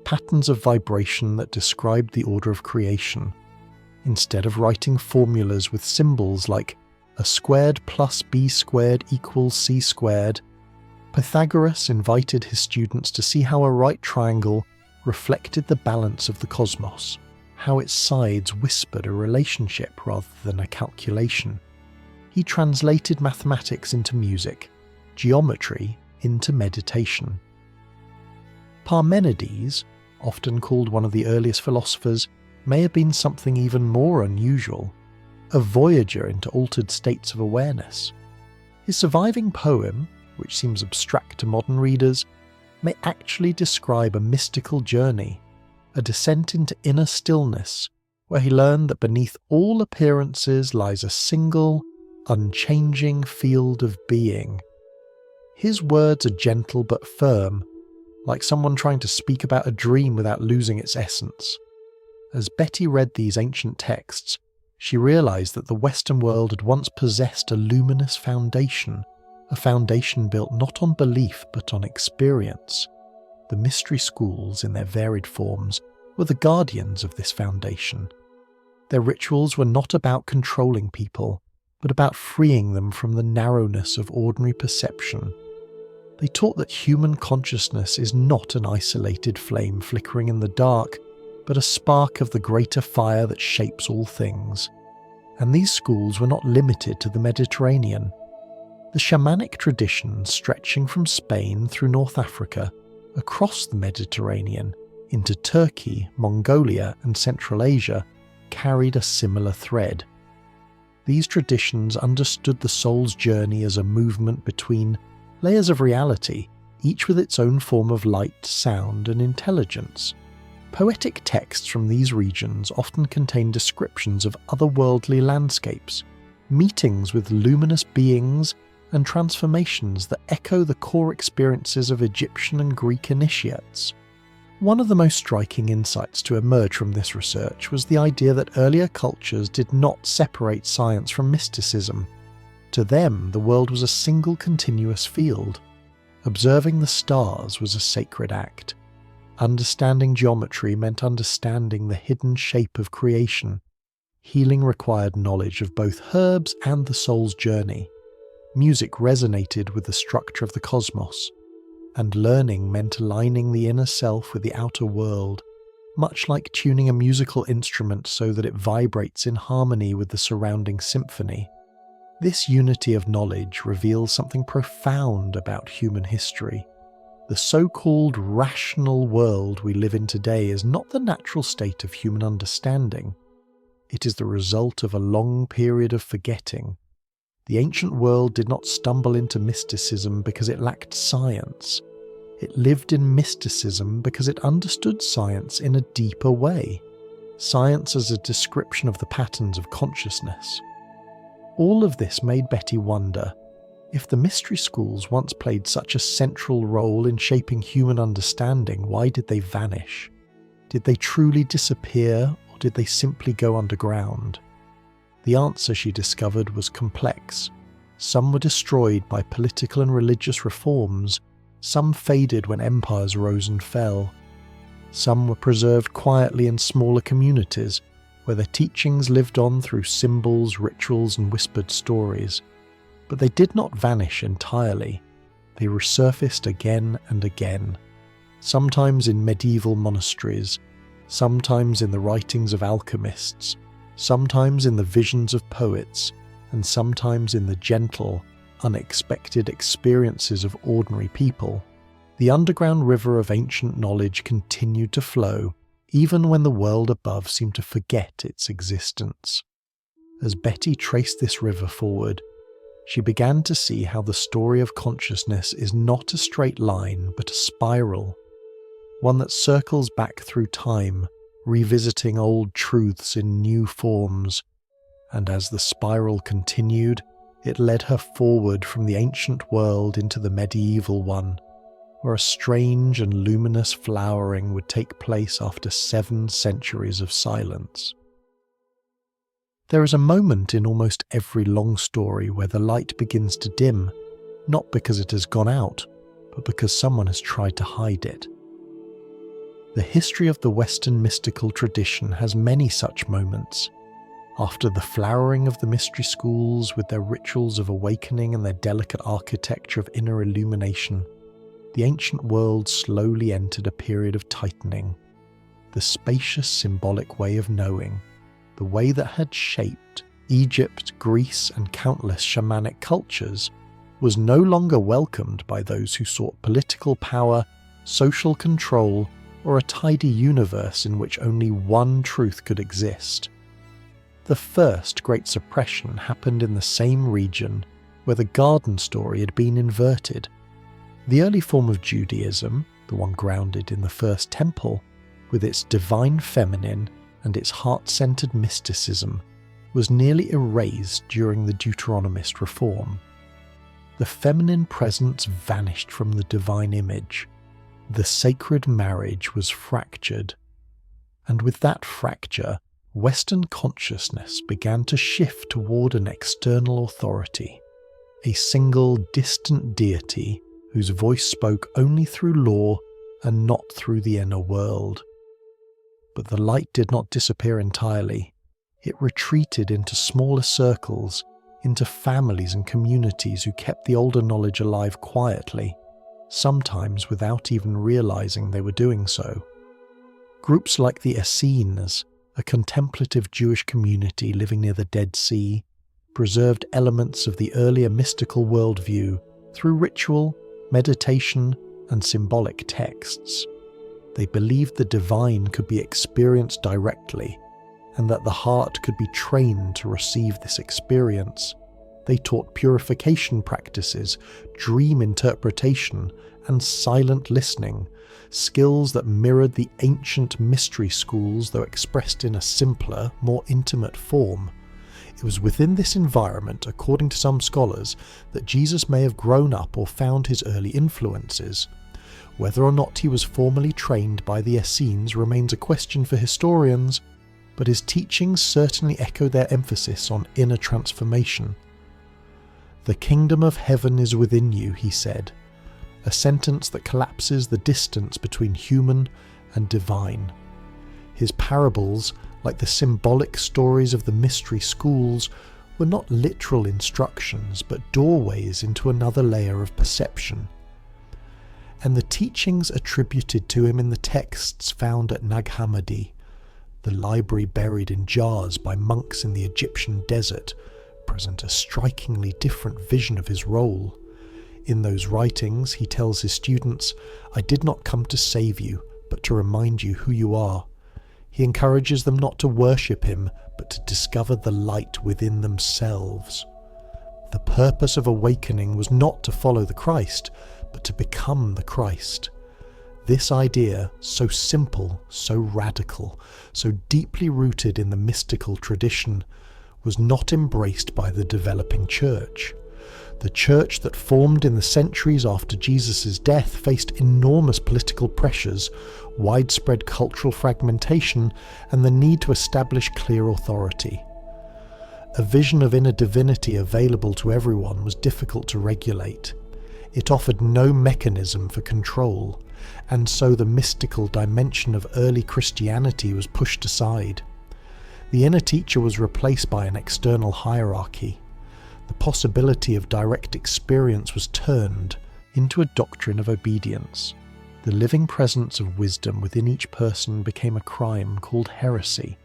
patterns of vibration that described the order of creation. Instead of writing formulas with symbols like a squared plus b squared equals c squared, Pythagoras invited his students to see how a right triangle reflected the balance of the cosmos, how its sides whispered a relationship rather than a calculation. He translated mathematics into music, geometry into meditation. Parmenides, often called one of the earliest philosophers, may have been something even more unusual, a voyager into altered states of awareness. His surviving poem, which seems abstract to modern readers, may actually describe a mystical journey, a descent into inner stillness, where he learned that beneath all appearances lies a single, unchanging field of being. His words are gentle but firm, like someone trying to speak about a dream without losing its essence. As Betty read these ancient texts, she realised that the Western world had once possessed a luminous foundation, a foundation built not on belief but on experience. The mystery schools, in their varied forms, were the guardians of this foundation. Their rituals were not about controlling people, but about freeing them from the narrowness of ordinary perception. They taught that human consciousness is not an isolated flame flickering in the dark, but a spark of the greater fire that shapes all things. And these schools were not limited to the Mediterranean. The shamanic traditions stretching from Spain through North Africa, across the Mediterranean, into Turkey, Mongolia and Central Asia, carried a similar thread. These traditions understood the soul's journey as a movement between layers of reality, each with its own form of light, sound and intelligence. Poetic texts from these regions often contain descriptions of otherworldly landscapes, meetings with luminous beings and transformations that echo the core experiences of Egyptian and Greek initiates. One of the most striking insights to emerge from this research was the idea that earlier cultures did not separate science from mysticism. To them, the world was a single continuous field. Observing the stars was a sacred act. Understanding geometry meant understanding the hidden shape of creation. Healing required knowledge of both herbs and the soul's journey. Music resonated with the structure of the cosmos. And learning meant aligning the inner self with the outer world, much like tuning a musical instrument so that it vibrates in harmony with the surrounding symphony. This unity of knowledge reveals something profound about human history. The so-called rational world we live in today is not the natural state of human understanding. It is the result of a long period of forgetting. The ancient world did not stumble into mysticism because it lacked science. It lived in mysticism because it understood science in a deeper way. Science as a description of the patterns of consciousness. All of this made Betty wonder, if the mystery schools once played such a central role in shaping human understanding, why did they vanish? Did they truly disappear, or did they simply go underground? The answer, she discovered, was complex. Some were destroyed by political and religious reforms, some faded when empires rose and fell. Some were preserved quietly in smaller communities, where their teachings lived on through symbols, rituals and whispered stories. But they did not vanish entirely. They resurfaced again and again, sometimes in medieval monasteries, sometimes in the writings of alchemists, sometimes in the visions of poets, and sometimes in the gentle, unexpected experiences of ordinary people. The underground river of ancient knowledge continued to flow, even when the world above seemed to forget its existence. As Betty traced this river forward, she began to see how the story of consciousness is not a straight line, but a spiral, one that circles back through time, revisiting old truths in new forms. And as the spiral continued, it led her forward from the ancient world into the medieval one, where a strange and luminous flowering would take place after 7 centuries of silence. There is a moment in almost every long story where the light begins to dim, not because it has gone out, but because someone has tried to hide it. The history of the Western mystical tradition has many such moments. After the flowering of the mystery schools with their rituals of awakening and their delicate architecture of inner illumination, the ancient world slowly entered a period of tightening. The spacious symbolic way of knowing, the way that had shaped Egypt, Greece, and countless shamanic cultures, was no longer welcomed by those who sought political power, social control, or a tidy universe in which only one truth could exist. The first great suppression happened in the same region where the garden story had been inverted. The early form of Judaism, the one grounded in the first temple, with its divine feminine and its heart-centered mysticism, was nearly erased during the Deuteronomist reform. The feminine presence vanished from the divine image. The sacred marriage was fractured. And with that fracture, Western consciousness began to shift toward an external authority, a single distant deity whose voice spoke only through law and not through the inner world. But the light did not disappear entirely. It retreated into smaller circles, into families and communities who kept the older knowledge alive quietly, sometimes without even realizing they were doing so. Groups like the Essenes, a contemplative Jewish community living near the Dead Sea, preserved elements of the earlier mystical worldview through ritual, meditation, and symbolic texts. They believed the divine could be experienced directly, and that the heart could be trained to receive this experience. They taught purification practices, dream interpretation, and silent listening, skills that mirrored the ancient mystery schools though expressed in a simpler, more intimate form. It was within this environment, according to some scholars, that Jesus may have grown up or found his early influences. Whether or not he was formally trained by the Essenes remains a question for historians, but his teachings certainly echo their emphasis on inner transformation. "The kingdom of heaven is within you," he said, a sentence that collapses the distance between human and divine. His parables, like the symbolic stories of the mystery schools, were not literal instructions, but doorways into another layer of perception. And the teachings attributed to him in the texts found at Nag Hammadi, the library buried in jars by monks in the Egyptian desert, present a strikingly different vision of his role. In those writings, he tells his students, "I did not come to save you, but to remind you who you are." He encourages them not to worship him, but to discover the light within themselves. The purpose of awakening was not to follow the Christ, but to become the Christ. This idea, so simple, so radical, so deeply rooted in the mystical tradition, was not embraced by the developing church. The church that formed in the centuries after Jesus' death faced enormous political pressures, widespread cultural fragmentation, and the need to establish clear authority. A vision of inner divinity available to everyone was difficult to regulate. It offered no mechanism for control, and so the mystical dimension of early Christianity was pushed aside. The inner teacher was replaced by an external hierarchy. The possibility of direct experience was turned into a doctrine of obedience. The living presence of wisdom within each person became a crime called heresy,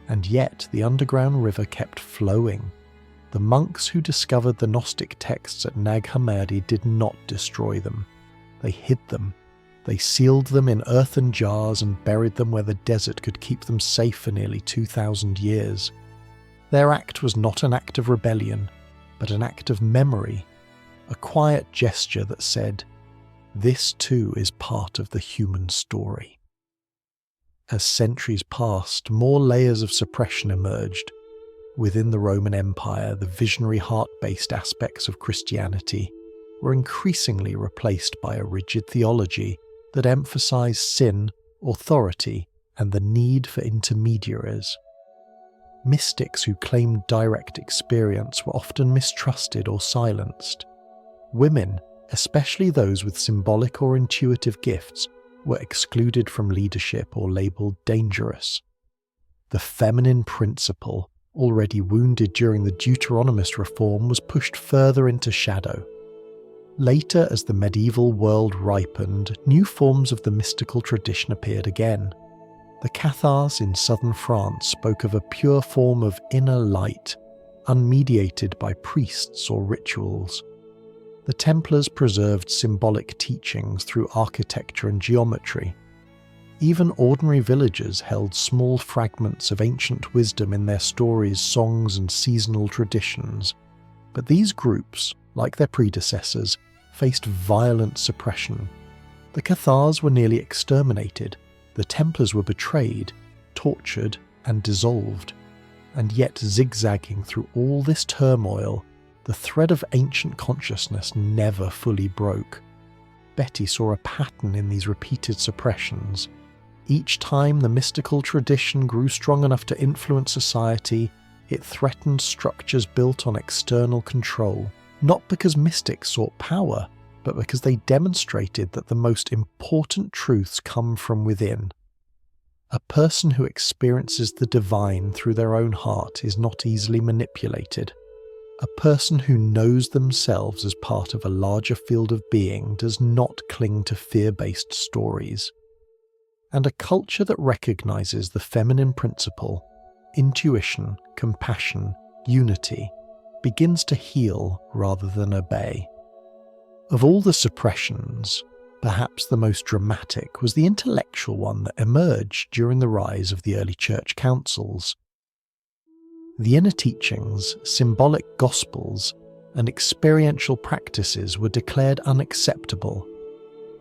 and yet the underground river kept flowing. The monks who discovered the Gnostic texts at Nag Hammadi did not destroy them. They hid them. They sealed them in earthen jars and buried them where the desert could keep them safe for nearly 2,000 years. Their act was not an act of rebellion, but an act of memory, a quiet gesture that said, "This too is part of the human story." As centuries passed, more layers of suppression emerged. Within the Roman Empire, the visionary heart-based aspects of Christianity were increasingly replaced by a rigid theology that emphasized sin, authority, and the need for intermediaries. Mystics who claimed direct experience were often mistrusted or silenced. Women, especially those with symbolic or intuitive gifts, were excluded from leadership or labelled dangerous. The feminine principle, already wounded during the Deuteronomist reform, was pushed further into shadow. Later, as the medieval world ripened, new forms of the mystical tradition appeared again. The Cathars in southern France spoke of a pure form of inner light, unmediated by priests or rituals. the Templars preserved symbolic teachings through architecture and geometry. Even ordinary villagers held small fragments of ancient wisdom in their stories, songs, and seasonal traditions. But these groups, like their predecessors, faced violent suppression. The Cathars were nearly exterminated, the Templars were betrayed, tortured, and dissolved. And yet, zigzagging through all this turmoil, the thread of ancient consciousness never fully broke. Betty saw a pattern in these repeated suppressions. Each time the mystical tradition grew strong enough to influence society, it threatened structures built on external control, not because mystics sought power, but because they demonstrated that the most important truths come from within. A person who experiences the divine through their own heart is not easily manipulated. A person who knows themselves as part of a larger field of being does not cling to fear-based stories. And a culture that recognizes the feminine principle, intuition, compassion, unity, begins to heal rather than obey. Of all the suppressions, perhaps the most dramatic was the intellectual one that emerged during the rise of the early church councils. The inner teachings, symbolic gospels, and experiential practices were declared unacceptable.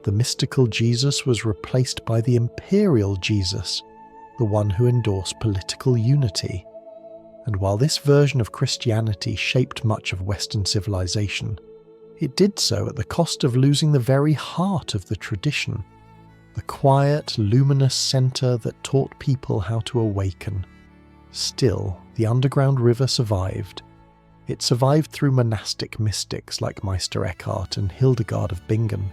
The mystical Jesus was replaced by the imperial Jesus, the one who endorsed political unity. And while this version of Christianity shaped much of Western civilization, it did so at the cost of losing the very heart of the tradition, the quiet, luminous center that taught people how to awaken. Still, the underground river survived. It survived through monastic mystics like Meister Eckhart and Hildegard of Bingen.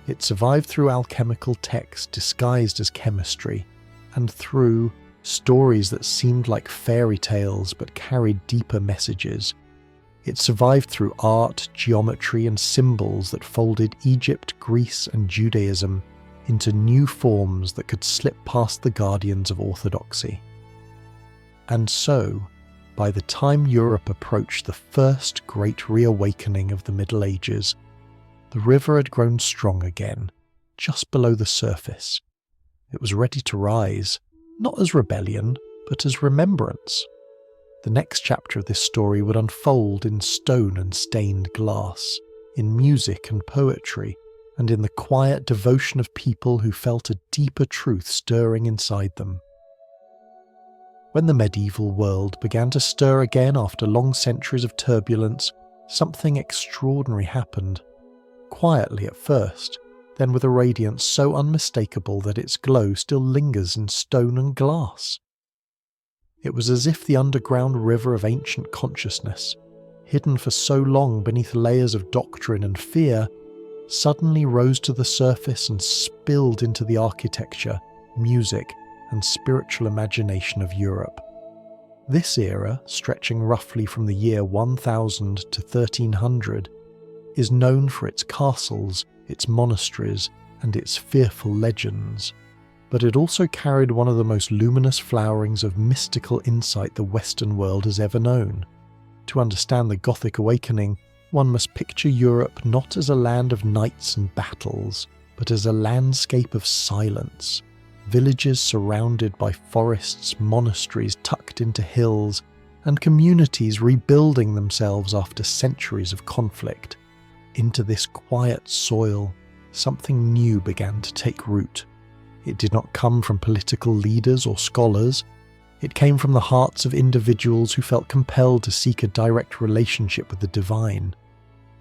It survived through alchemical texts disguised as chemistry, and through stories that seemed like fairy tales but carried deeper messages. It survived through art, geometry, and symbols that folded Egypt, Greece, and Judaism into new forms that could slip past the guardians of orthodoxy. And so, by the time Europe approached the first great reawakening of the Middle Ages, the river had grown strong again, just below the surface. It was ready to rise, not as rebellion, but as remembrance. The next chapter of this story would unfold in stone and stained glass, in music and poetry, and in the quiet devotion of people who felt a deeper truth stirring inside them. When the medieval world began to stir again after long centuries of turbulence, something extraordinary happened. Quietly at first, then with a radiance so unmistakable that its glow still lingers in stone and glass. It was as if the underground river of ancient consciousness, hidden for so long beneath layers of doctrine and fear, suddenly rose to the surface and spilled into the architecture, music, and spiritual imagination of Europe. This era, stretching roughly from the year 1000 to 1300, is known for its castles, its monasteries, and its fearful legends, but it also carried one of the most luminous flowerings of mystical insight the Western world has ever known. To understand the Gothic awakening, one must picture Europe not as a land of knights and battles, but as a landscape of silence, villages surrounded by forests, monasteries tucked into hills, and communities rebuilding themselves after centuries of conflict. Into this quiet soil, something new began to take root. It did not come from political leaders or scholars. It came from the hearts of individuals who felt compelled to seek a direct relationship with the divine.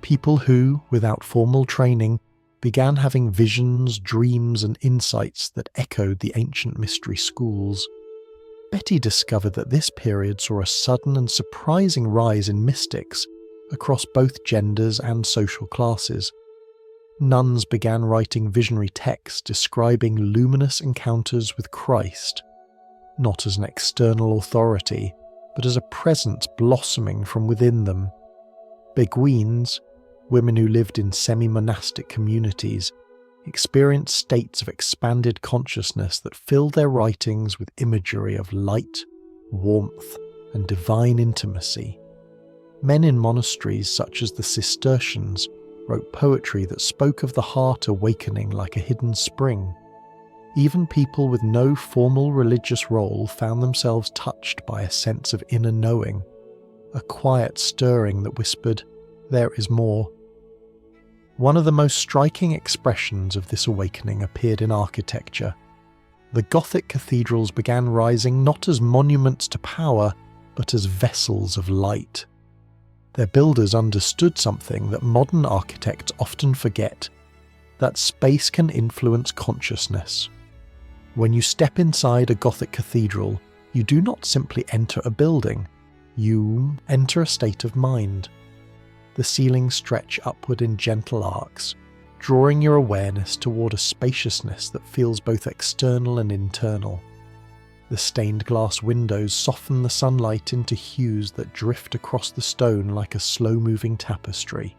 People who, without formal training, began having visions, dreams, and insights that echoed the ancient mystery schools. Betty discovered that this period saw a sudden and surprising rise in mystics across both genders and social classes. Nuns began writing visionary texts describing luminous encounters with Christ, not as an external authority, but as a presence blossoming from within them. Beguines, women who lived in semi-monastic communities, experienced states of expanded consciousness that filled their writings with imagery of light, warmth, and divine intimacy. Men in monasteries such as the Cistercians wrote poetry that spoke of the heart awakening like a hidden spring. Even people with no formal religious role found themselves touched by a sense of inner knowing, a quiet stirring that whispered, "There is more." One of the most striking expressions of this awakening appeared in architecture. The Gothic cathedrals began rising not as monuments to power, but as vessels of light. Their builders understood something that modern architects often forget, that space can influence consciousness. When you step inside a Gothic cathedral, you do not simply enter a building, you enter a state of mind. The ceilings stretch upward in gentle arcs, drawing your awareness toward a spaciousness that feels both external and internal. The stained glass windows soften the sunlight into hues that drift across the stone like a slow-moving tapestry.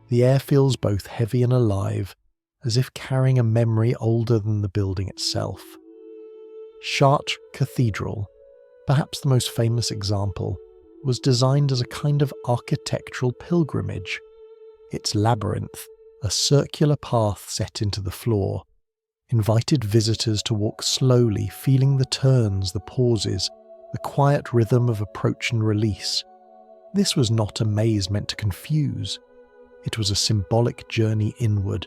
The air feels both heavy and alive, as if carrying a memory older than the building itself. Chartres Cathedral, perhaps the most famous example, was designed as a kind of architectural pilgrimage. Its labyrinth, a circular path set into the floor, invited visitors to walk slowly, feeling the turns, the pauses, the quiet rhythm of approach and release. This was not a maze meant to confuse. It was a symbolic journey inward,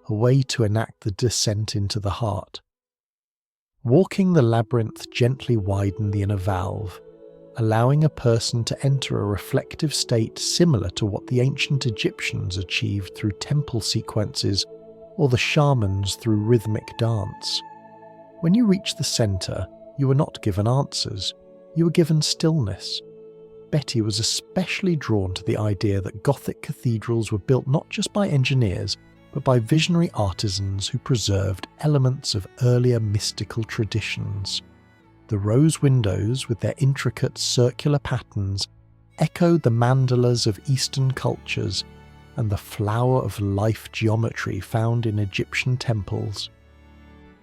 a way to enact the descent into the heart. Walking the labyrinth gently widened the inner valve, allowing a person to enter a reflective state similar to what the ancient Egyptians achieved through temple sequences or the shamans through rhythmic dance. When you reached the centre, you were not given answers, you were given stillness. Betty was especially drawn to the idea that Gothic cathedrals were built not just by engineers, but by visionary artisans who preserved elements of earlier mystical traditions. The rose windows, with their intricate circular patterns, echoed the mandalas of Eastern cultures and the flower of life geometry found in Egyptian temples.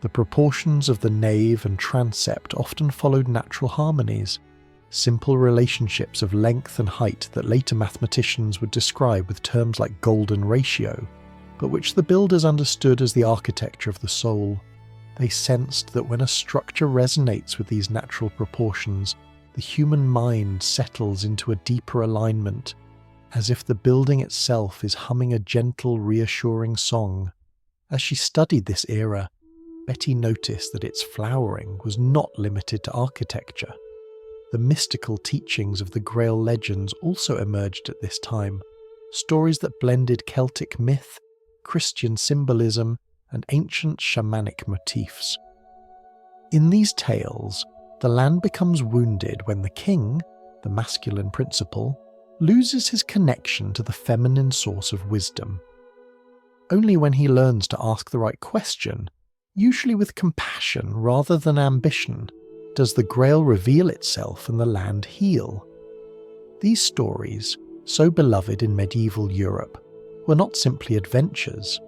The proportions of the nave and transept often followed natural harmonies, simple relationships of length and height that later mathematicians would describe with terms like golden ratio, but which the builders understood as the architecture of the soul. They sensed that when a structure resonates with these natural proportions, the human mind settles into a deeper alignment, as if the building itself is humming a gentle, reassuring song. As she studied this era, Betty noticed that its flowering was not limited to architecture. The mystical teachings of the Grail legends also emerged at this time, stories that blended Celtic myth, Christian symbolism, and ancient shamanic motifs. In these tales, the land becomes wounded when the king, the masculine principle, loses his connection to the feminine source of wisdom. Only when he learns to ask the right question, usually with compassion rather than ambition, does the Grail reveal itself and the land heal. These stories, so beloved in medieval Europe, were not simply adventures.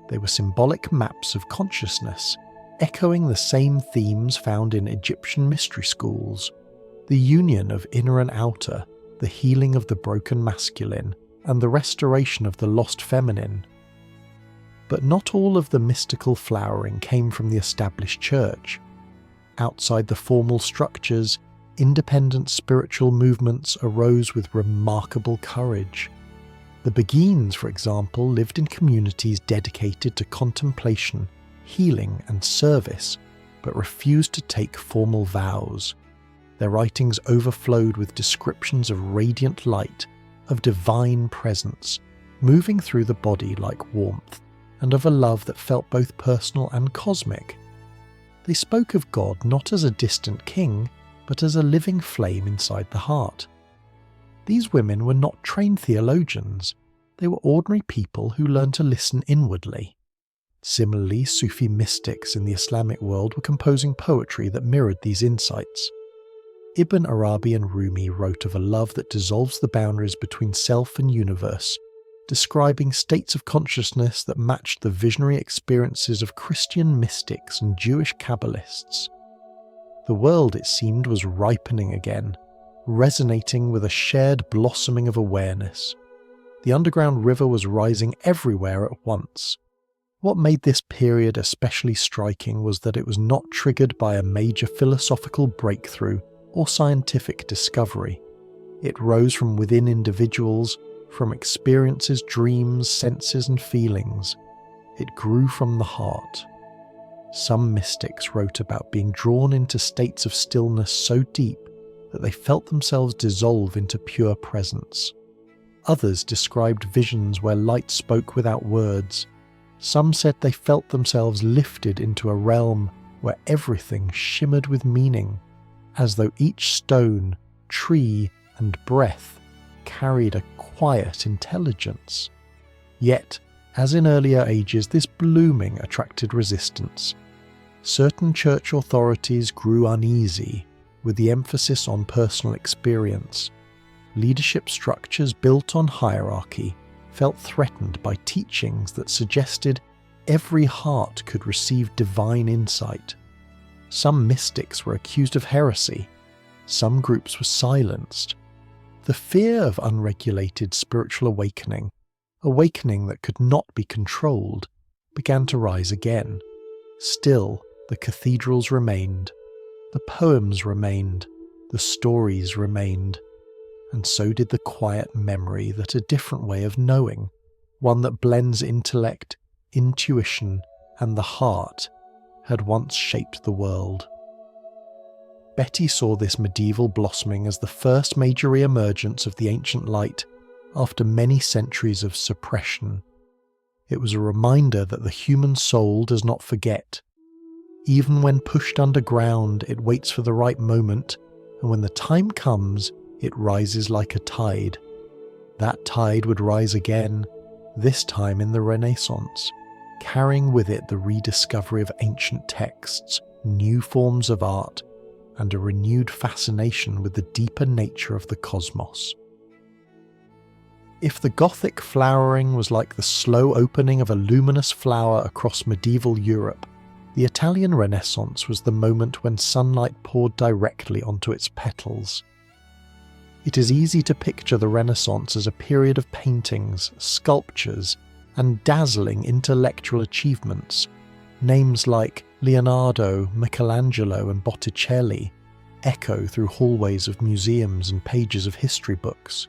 They were symbolic maps of consciousness, echoing the same themes found in Egyptian mystery schools: the union of inner and outer, the healing of the broken masculine, and the restoration of the lost feminine. But not all of the mystical flowering came from the established church. Outside the formal structures, independent spiritual movements arose with remarkable courage. The Beguines, for example, lived in communities dedicated to contemplation, healing, and service, but refused to take formal vows. Their writings overflowed with descriptions of radiant light, of divine presence, moving through the body like warmth, and of a love that felt both personal and cosmic. They spoke of God not as a distant king, but as a living flame inside the heart. These women were not trained theologians. They were ordinary people who learned to listen inwardly. Similarly, Sufi mystics in the Islamic world were composing poetry that mirrored these insights. Ibn Arabi and Rumi wrote of a love that dissolves the boundaries between self and universe, describing states of consciousness that matched the visionary experiences of Christian mystics and Jewish Kabbalists. The world, it seemed, was ripening again, resonating with a shared blossoming of awareness. The underground river was rising everywhere at once. What made this period especially striking was that it was not triggered by a major philosophical breakthrough or scientific discovery. It rose from within individuals, from experiences, dreams, senses, and feelings. It grew from the heart. Some mystics wrote about being drawn into states of stillness so deep that they felt themselves dissolve into pure presence. Others described visions where light spoke without words. Some said they felt themselves lifted into a realm where everything shimmered with meaning, as though each stone, tree, and breath carried a quiet intelligence. Yet, as in earlier ages, this blooming attracted resistance. Certain church authorities grew uneasy with the emphasis on personal experience. Leadership structures built on hierarchy felt threatened by teachings that suggested every heart could receive divine insight. Some mystics were accused of heresy. Some groups were silenced. The fear of unregulated spiritual awakening that could not be controlled, began to rise again. Still, the cathedrals remained, the poems remained, the stories remained, and so did the quiet memory that a different way of knowing, one that blends intellect, intuition, and the heart, had once shaped the world. Betty saw this medieval blossoming as the first major re-emergence of the ancient light after many centuries of suppression. It was a reminder that the human soul does not forget. Even when pushed underground, it waits for the right moment, and when the time comes, it rises like a tide. That tide would rise again, this time in the Renaissance, carrying with it the rediscovery of ancient texts, new forms of art, and a renewed fascination with the deeper nature of the cosmos. If the Gothic flowering was like the slow opening of a luminous flower across medieval Europe, the Italian Renaissance was the moment when sunlight poured directly onto its petals. It is easy to picture the Renaissance as a period of paintings, sculptures, and dazzling intellectual achievements. Names like Leonardo, Michelangelo, and Botticelli echo through hallways of museums and pages of history books.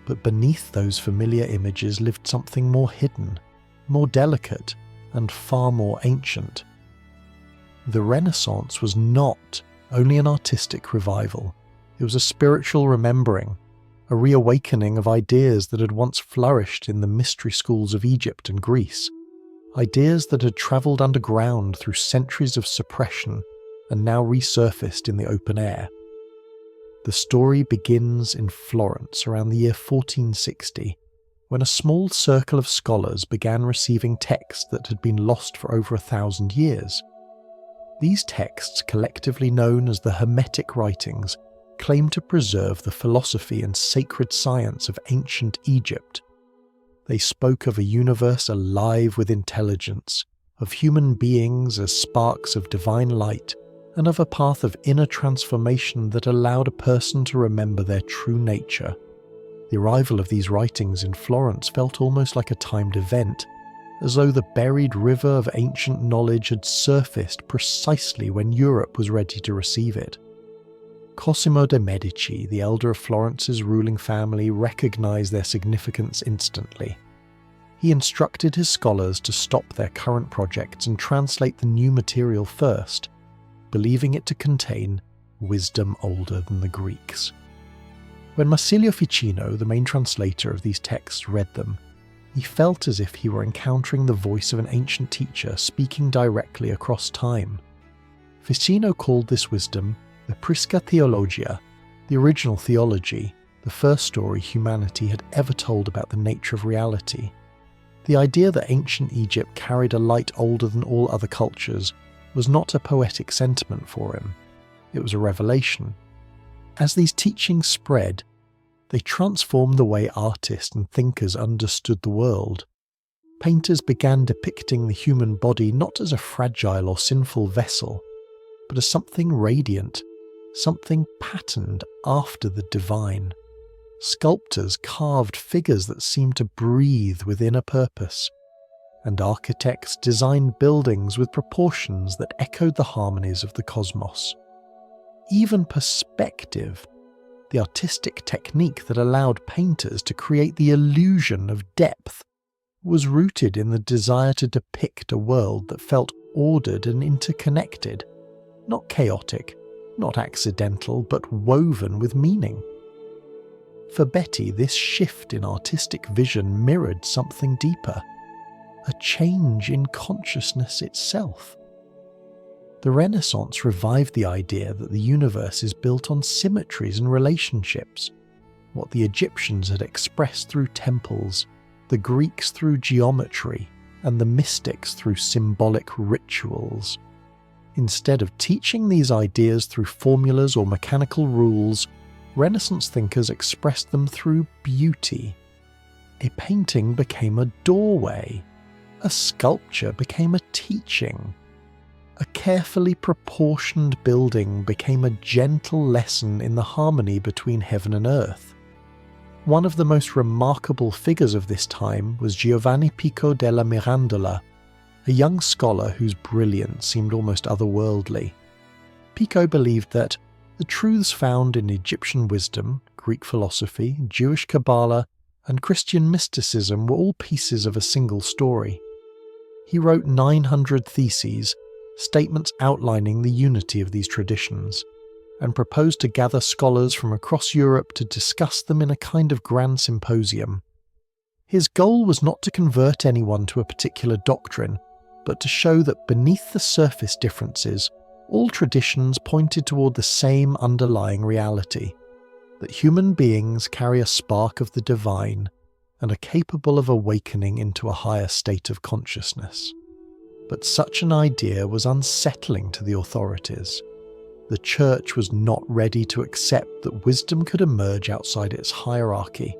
But beneath those familiar images lived something more hidden, more delicate, and far more ancient. The Renaissance was not only an artistic revival, it was a spiritual remembering, a reawakening of ideas that had once flourished in the mystery schools of Egypt and Greece, ideas that had travelled underground through centuries of suppression and now resurfaced in the open air. The story begins in Florence around the year 1460, when a small circle of scholars began receiving texts that had been lost for over 1,000 years. These texts, collectively known as the Hermetic writings, claim to preserve the philosophy and sacred science of ancient Egypt. They spoke of a universe alive with intelligence, of human beings as sparks of divine light, and of a path of inner transformation that allowed a person to remember their true nature. The arrival of these writings in Florence felt almost like a timed event, as though the buried river of ancient knowledge had surfaced precisely when Europe was ready to receive it. Cosimo de' Medici, the elder of Florence's ruling family, recognized their significance instantly. He instructed his scholars to stop their current projects and translate the new material first, believing it to contain wisdom older than the Greeks. When Marsilio Ficino, the main translator of these texts, read them, he felt as if he were encountering the voice of an ancient teacher speaking directly across time. Ficino called this wisdom the Prisca Theologia, the original theology, the first story humanity had ever told about the nature of reality. The idea that ancient Egypt carried a light older than all other cultures was not a poetic sentiment for him. It was a revelation. As these teachings spread, they transformed the way artists and thinkers understood the world. Painters began depicting the human body not as a fragile or sinful vessel, but as something radiant, something patterned after the divine. Sculptors carved figures that seemed to breathe within a purpose, and architects designed buildings with proportions that echoed the harmonies of the cosmos. Even perspective, the artistic technique that allowed painters to create the illusion of depth, was rooted in the desire to depict a world that felt ordered and interconnected, not chaotic, not accidental, but woven with meaning. For Betty, this shift in artistic vision mirrored something deeper, a change in consciousness itself. The Renaissance revived the idea that the universe is built on symmetries and relationships, what the Egyptians had expressed through temples, the Greeks through geometry, and the mystics through symbolic rituals. Instead of teaching these ideas through formulas or mechanical rules, Renaissance thinkers expressed them through beauty. A painting became a doorway. A sculpture became a teaching. A carefully proportioned building became a gentle lesson in the harmony between heaven and earth. One of the most remarkable figures of this time was Giovanni Pico della Mirandola, a young scholar whose brilliance seemed almost otherworldly. Pico believed that the truths found in Egyptian wisdom, Greek philosophy, Jewish Kabbalah, and Christian mysticism were all pieces of a single story. He wrote 900 theses, statements outlining the unity of these traditions, and proposed to gather scholars from across Europe to discuss them in a kind of grand symposium. His goal was not to convert anyone to a particular doctrine, but to show that beneath the surface differences, all traditions pointed toward the same underlying reality, that human beings carry a spark of the divine and are capable of awakening into a higher state of consciousness. But such an idea was unsettling to the authorities. The Church was not ready to accept that wisdom could emerge outside its hierarchy,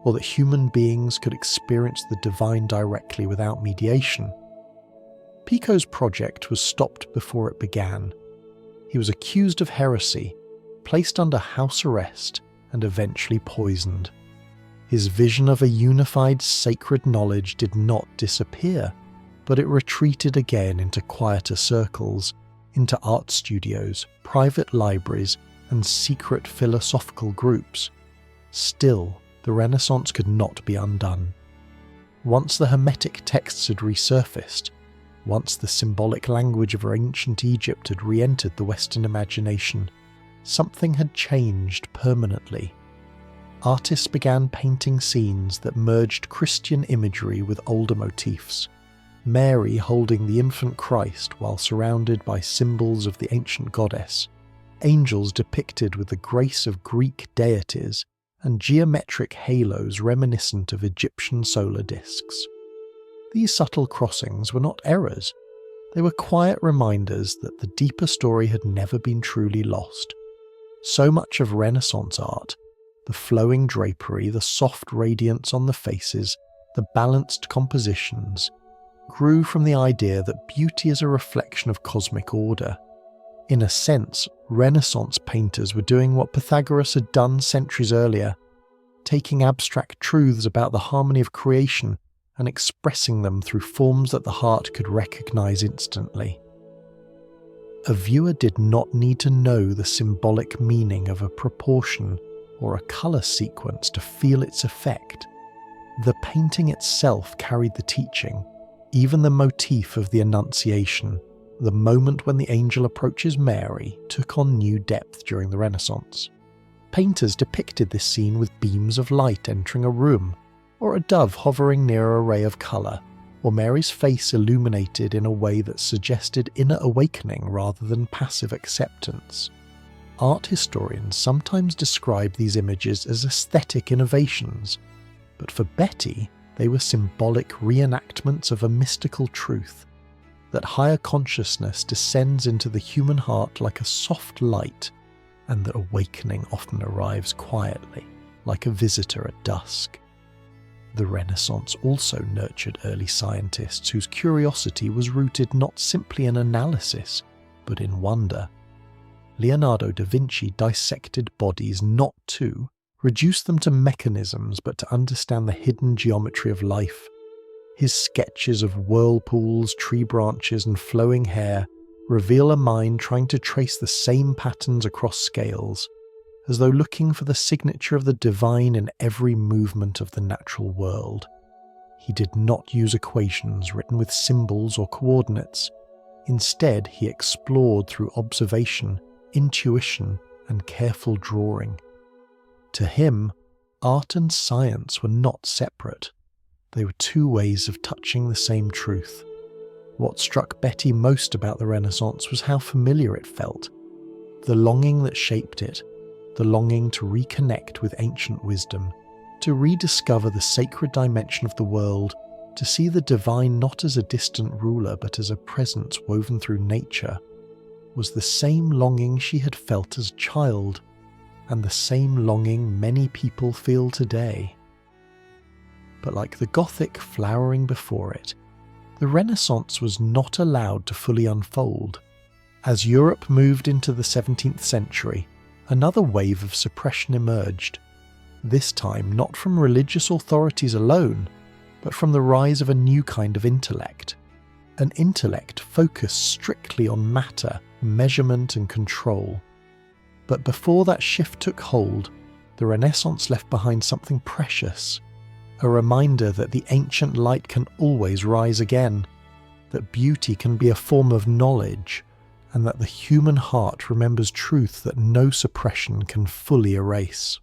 or that human beings could experience the divine directly without mediation. Pico's project was stopped before it began. He was accused of heresy, placed under house arrest, and eventually poisoned. His vision of a unified sacred knowledge did not disappear, but it retreated again into quieter circles, into art studios, private libraries, and secret philosophical groups. Still, the Renaissance could not be undone. Once the Hermetic texts had resurfaced, once the symbolic language of ancient Egypt had re-entered the Western imagination, something had changed permanently. Artists began painting scenes that merged Christian imagery with older motifs. Mary holding the infant Christ while surrounded by symbols of the ancient goddess, angels depicted with the grace of Greek deities, and geometric halos reminiscent of Egyptian solar discs. These subtle crossings were not errors. They were quiet reminders that the deeper story had never been truly lost. So much of Renaissance art, the flowing drapery, the soft radiance on the faces, the balanced compositions, grew from the idea that beauty is a reflection of cosmic order. In a sense, Renaissance painters were doing what Pythagoras had done centuries earlier, taking abstract truths about the harmony of creation and expressing them through forms that the heart could recognize instantly. A viewer did not need to know the symbolic meaning of a proportion or a color sequence to feel its effect. The painting itself carried the teaching, even the motif of the Annunciation, the moment when the angel approaches Mary, took on new depth during the Renaissance. Painters depicted this scene with beams of light entering a room, or a dove hovering near a ray of colour, or Mary's face illuminated in a way that suggested inner awakening rather than passive acceptance. Art historians sometimes describe these images as aesthetic innovations, but for Betty, they were symbolic reenactments of a mystical truth, that higher consciousness descends into the human heart like a soft light, and that awakening often arrives quietly, like a visitor at dusk. The Renaissance also nurtured early scientists whose curiosity was rooted not simply in analysis, but in wonder. Leonardo da Vinci dissected bodies not to, reduce them to mechanisms, but to understand the hidden geometry of life. His sketches of whirlpools, tree branches, and flowing hair reveal a mind trying to trace the same patterns across scales, as though looking for the signature of the divine in every movement of the natural world. He did not use equations written with symbols or coordinates. Instead, he explored through observation, intuition, and careful drawing. To him, art and science were not separate. They were two ways of touching the same truth. What struck Betty most about the Renaissance was how familiar it felt. The longing that shaped it, the longing to reconnect with ancient wisdom, to rediscover the sacred dimension of the world, to see the divine not as a distant ruler but as a presence woven through nature, was the same longing she had felt as a child, and the same longing many people feel today. But like the Gothic flowering before it, the Renaissance was not allowed to fully unfold. As Europe moved into the 17th century, another wave of suppression emerged, this time not from religious authorities alone, but from the rise of a new kind of intellect. An intellect focused strictly on matter, measurement and control. But before that shift took hold, the Renaissance left behind something precious, a reminder that the ancient light can always rise again, that beauty can be a form of knowledge, and that the human heart remembers truth that no suppression can fully erase.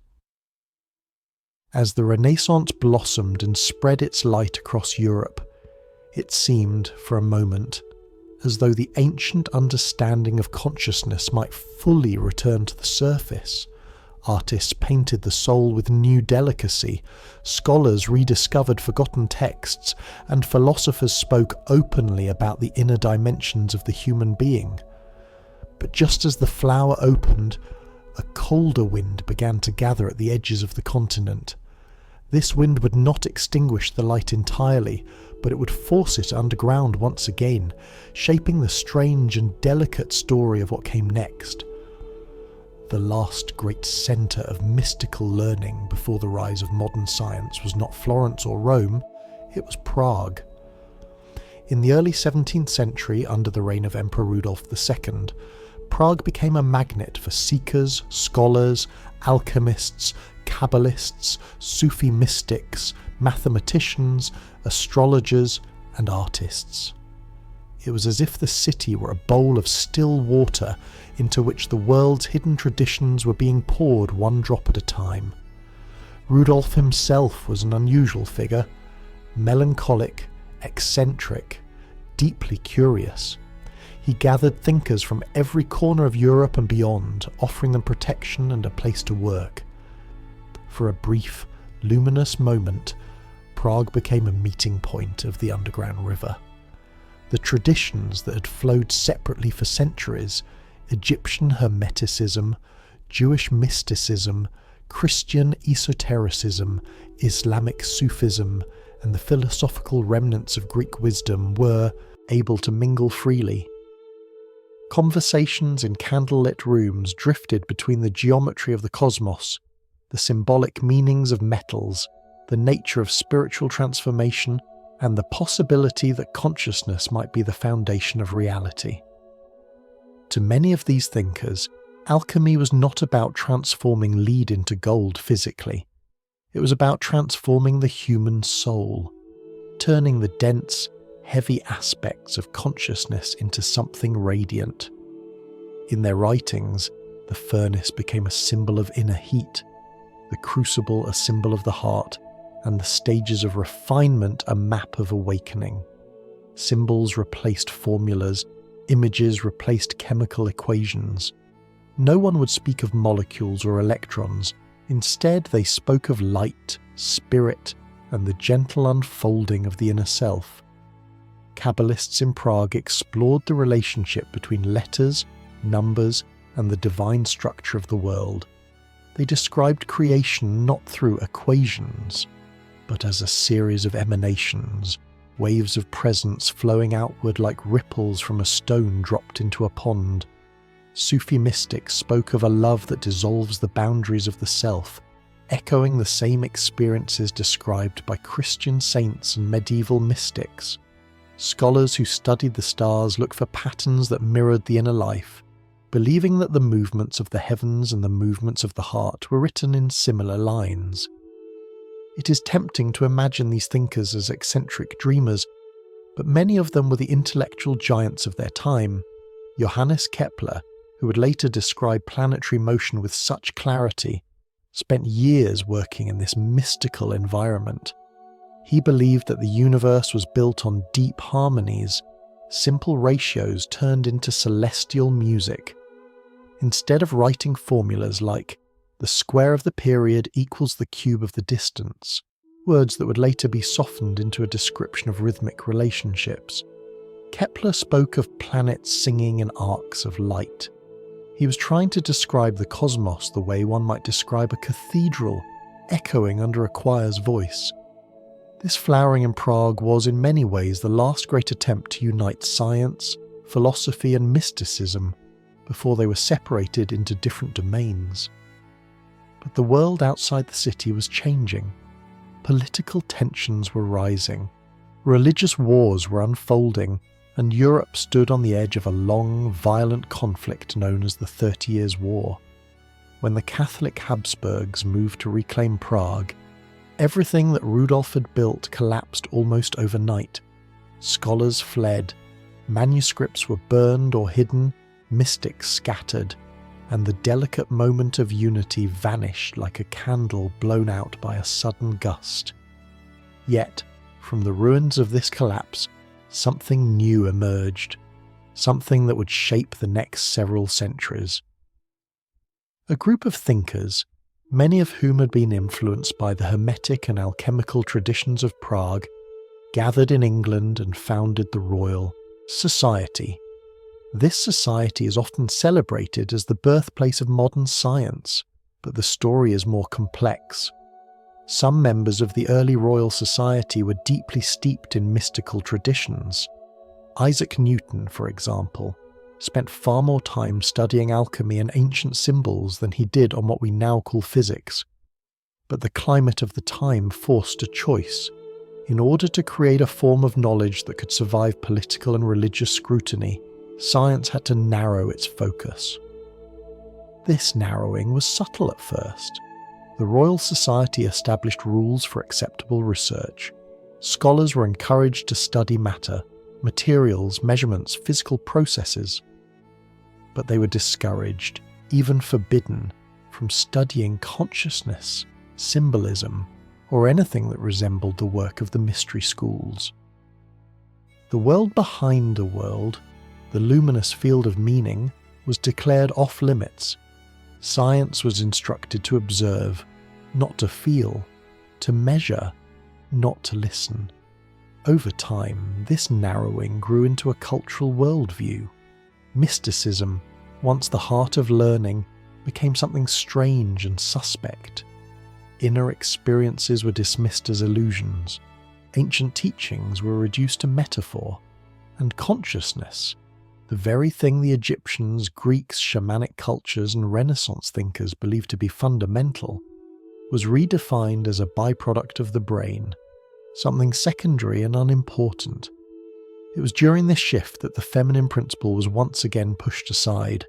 As the Renaissance blossomed and spread its light across Europe, it seemed, for a moment, as though the ancient understanding of consciousness might fully return to the surface. Artists painted the soul with new delicacy, scholars rediscovered forgotten texts, and philosophers spoke openly about the inner dimensions of the human being. But just as the flower opened, a colder wind began to gather at the edges of the continent. This wind would not extinguish the light entirely, but it would force it underground once again, shaping the strange and delicate story of what came next. The last great centre of mystical learning before the rise of modern science was not Florence or Rome, it was Prague. In the early 17th century, under the reign of Emperor Rudolf II, Prague became a magnet for seekers, scholars, alchemists, Kabbalists, Sufi mystics, mathematicians, astrologers, and artists. It was as if the city were a bowl of still water into which the world's hidden traditions were being poured one drop at a time. Rudolf himself was an unusual figure, melancholic, eccentric, deeply curious. He gathered thinkers from every corner of Europe and beyond, offering them protection and a place to work. For a brief, luminous moment, Prague became a meeting point of the underground river. The traditions that had flowed separately for centuries, Egyptian Hermeticism, Jewish mysticism, Christian esotericism, Islamic Sufism, and the philosophical remnants of Greek wisdom were able to mingle freely. Conversations in candlelit rooms drifted between the geometry of the cosmos, the symbolic meanings of metals, the nature of spiritual transformation, and the possibility that consciousness might be the foundation of reality. To many of these thinkers, alchemy was not about transforming lead into gold physically. It was about transforming the human soul, turning the dense, heavy aspects of consciousness into something radiant. In their writings, the furnace became a symbol of inner heat, the crucible a symbol of the heart, and the stages of refinement a map of awakening. Symbols replaced formulas, images replaced chemical equations. No one would speak of molecules or electrons. Instead, they spoke of light, spirit, and the gentle unfolding of the inner self. Kabbalists in Prague explored the relationship between letters, numbers, and the divine structure of the world. They described creation not through equations, but as a series of emanations, waves of presence flowing outward like ripples from a stone dropped into a pond. Sufi mystics spoke of a love that dissolves the boundaries of the self, echoing the same experiences described by Christian saints and medieval mystics. Scholars who studied the stars looked for patterns that mirrored the inner life, believing that the movements of the heavens and the movements of the heart were written in similar lines. It is tempting to imagine these thinkers as eccentric dreamers, but many of them were the intellectual giants of their time. Johannes Kepler, who would later describe planetary motion with such clarity, spent years working in this mystical environment. He believed that the universe was built on deep harmonies, simple ratios turned into celestial music. Instead of writing formulas like the square of the period equals the cube of the distance, words that would later be softened into a description of rhythmic relationships, Kepler spoke of planets singing in arcs of light. He was trying to describe the cosmos the way one might describe a cathedral echoing under a choir's voice. This flowering in Prague was in many ways the last great attempt to unite science, philosophy and mysticism before they were separated into different domains. But the world outside the city was changing. Political tensions were rising, religious wars were unfolding, and Europe stood on the edge of a long, violent conflict known as the 30 Years' War. When the Catholic Habsburgs moved to reclaim Prague, everything that Rudolf had built collapsed almost overnight. Scholars fled, manuscripts were burned or hidden, mystics scattered, and the delicate moment of unity vanished like a candle blown out by a sudden gust. Yet, from the ruins of this collapse, something new emerged, something that would shape the next several centuries. A group of thinkers, many of whom had been influenced by the Hermetic and alchemical traditions of Prague, gathered in England and founded the Royal Society. This society is often celebrated as the birthplace of modern science, but the story is more complex. Some members of the early Royal Society were deeply steeped in mystical traditions. Isaac Newton, for example, spent far more time studying alchemy and ancient symbols than he did on what we now call physics. But the climate of the time forced a choice. In order to create a form of knowledge that could survive political and religious scrutiny, science had to narrow its focus. This narrowing was subtle at first. The Royal Society established rules for acceptable research. Scholars were encouraged to study matter, materials, measurements, physical processes. But they were discouraged, even forbidden, from studying consciousness, symbolism, or anything that resembled the work of the mystery schools. The world behind the world, the luminous field of meaning, was declared off-limits. Science was instructed to observe, not to feel, to measure, not to listen. Over time, this narrowing grew into a cultural worldview. Mysticism, once the heart of learning, became something strange and suspect. Inner experiences were dismissed as illusions. Ancient teachings were reduced to metaphor. And consciousness, the very thing the Egyptians, Greeks, shamanic cultures and Renaissance thinkers believed to be fundamental, was redefined as a byproduct of the brain, something secondary and unimportant. It was during this shift that the feminine principle was once again pushed aside.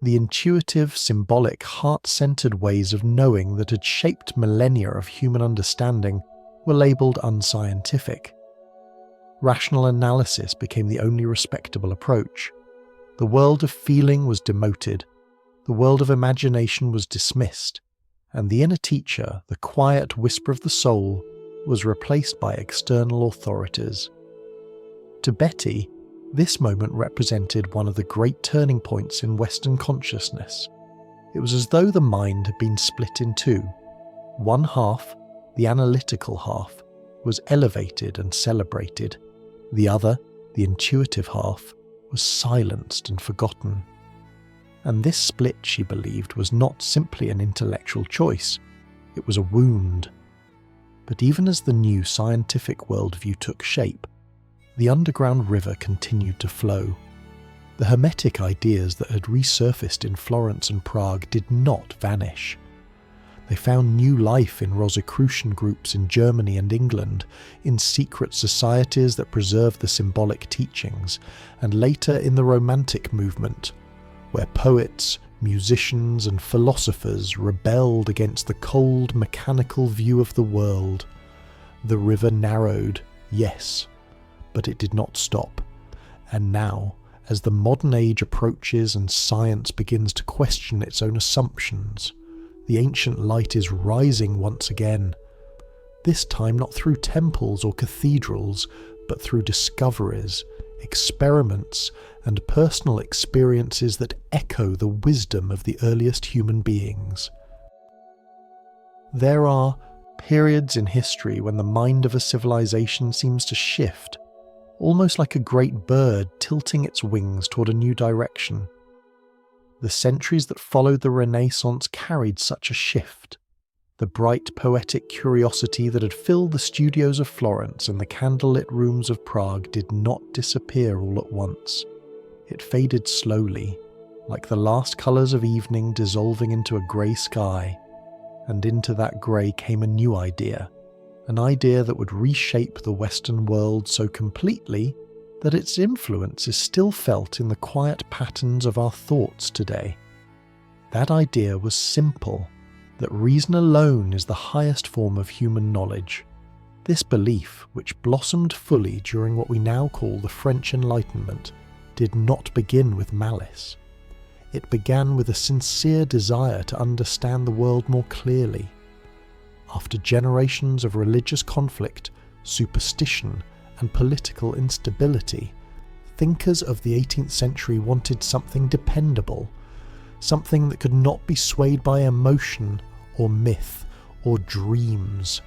The intuitive, symbolic, heart-centered ways of knowing that had shaped millennia of human understanding were labelled unscientific. Rational analysis became the only respectable approach. The world of feeling was demoted. The world of imagination was dismissed. And the inner teacher, the quiet whisper of the soul, was replaced by external authorities. To Betty, this moment represented one of the great turning points in Western consciousness. It was as though the mind had been split in two. One half, the analytical half, was elevated and celebrated. The other, the intuitive half, was silenced and forgotten. And this split, she believed, was not simply an intellectual choice, it was a wound. But even as the new scientific worldview took shape, the underground river continued to flow. The Hermetic ideas that had resurfaced in Florence and Prague did not vanish. They found new life in Rosicrucian groups in Germany and England, in secret societies that preserved the symbolic teachings, and later in the Romantic movement, where poets, musicians and philosophers rebelled against the cold, mechanical view of the world. The river narrowed, yes, but it did not stop. And now, as the modern age approaches and science begins to question its own assumptions, the ancient light is rising once again. This time not through temples or cathedrals, but through discoveries, experiments, and personal experiences that echo the wisdom of the earliest human beings. There are periods in history when the mind of a civilization seems to shift, almost like a great bird tilting its wings toward a new direction. The centuries that followed the Renaissance carried such a shift. The bright poetic curiosity that had filled the studios of Florence and the candlelit rooms of Prague did not disappear all at once. It faded slowly, like the last colours of evening dissolving into a grey sky, and into that grey came a new idea, an idea that would reshape the Western world so completely that its influence is still felt in the quiet patterns of our thoughts today. That idea was simple, that reason alone is the highest form of human knowledge. This belief, which blossomed fully during what we now call the French Enlightenment, did not begin with malice. It began with a sincere desire to understand the world more clearly. After generations of religious conflict, superstition, and political instability, thinkers of the 18th century wanted something dependable, something that could not be swayed by emotion or myth or dreams.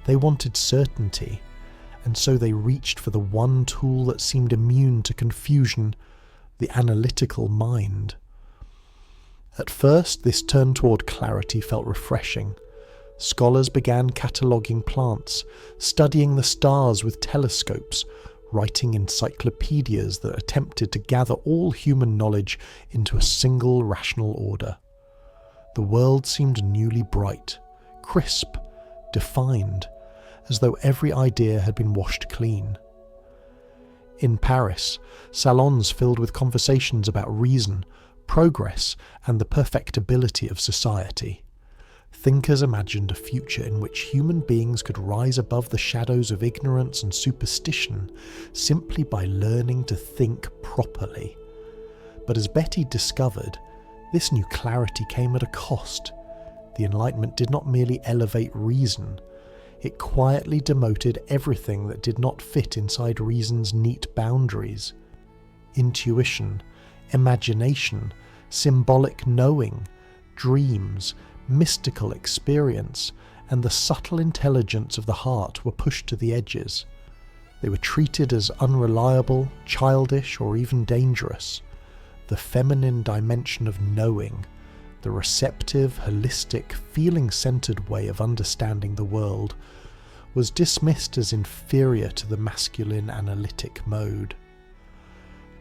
They wanted certainty, and so they reached for the one tool that seemed immune to confusion, the analytical mind. At first, this turn toward clarity felt refreshing. Scholars began cataloguing plants, studying the stars with telescopes, writing encyclopedias that attempted to gather all human knowledge into a single rational order. The world seemed newly bright, crisp, defined, as though every idea had been washed clean. In Paris, salons filled with conversations about reason, progress, and the perfectibility of society. Thinkers imagined a future in which human beings could rise above the shadows of ignorance and superstition simply by learning to think properly. But as Betty discovered, this new clarity came at a cost. The Enlightenment did not merely elevate reason, it quietly demoted everything that did not fit inside reason's neat boundaries. Intuition, imagination, symbolic knowing, dreams, mystical experience, and the subtle intelligence of the heart were pushed to the edges. They were treated as unreliable, childish, or even dangerous. The feminine dimension of knowing, the receptive, holistic, feeling-centered way of understanding the world, was dismissed as inferior to the masculine analytic mode.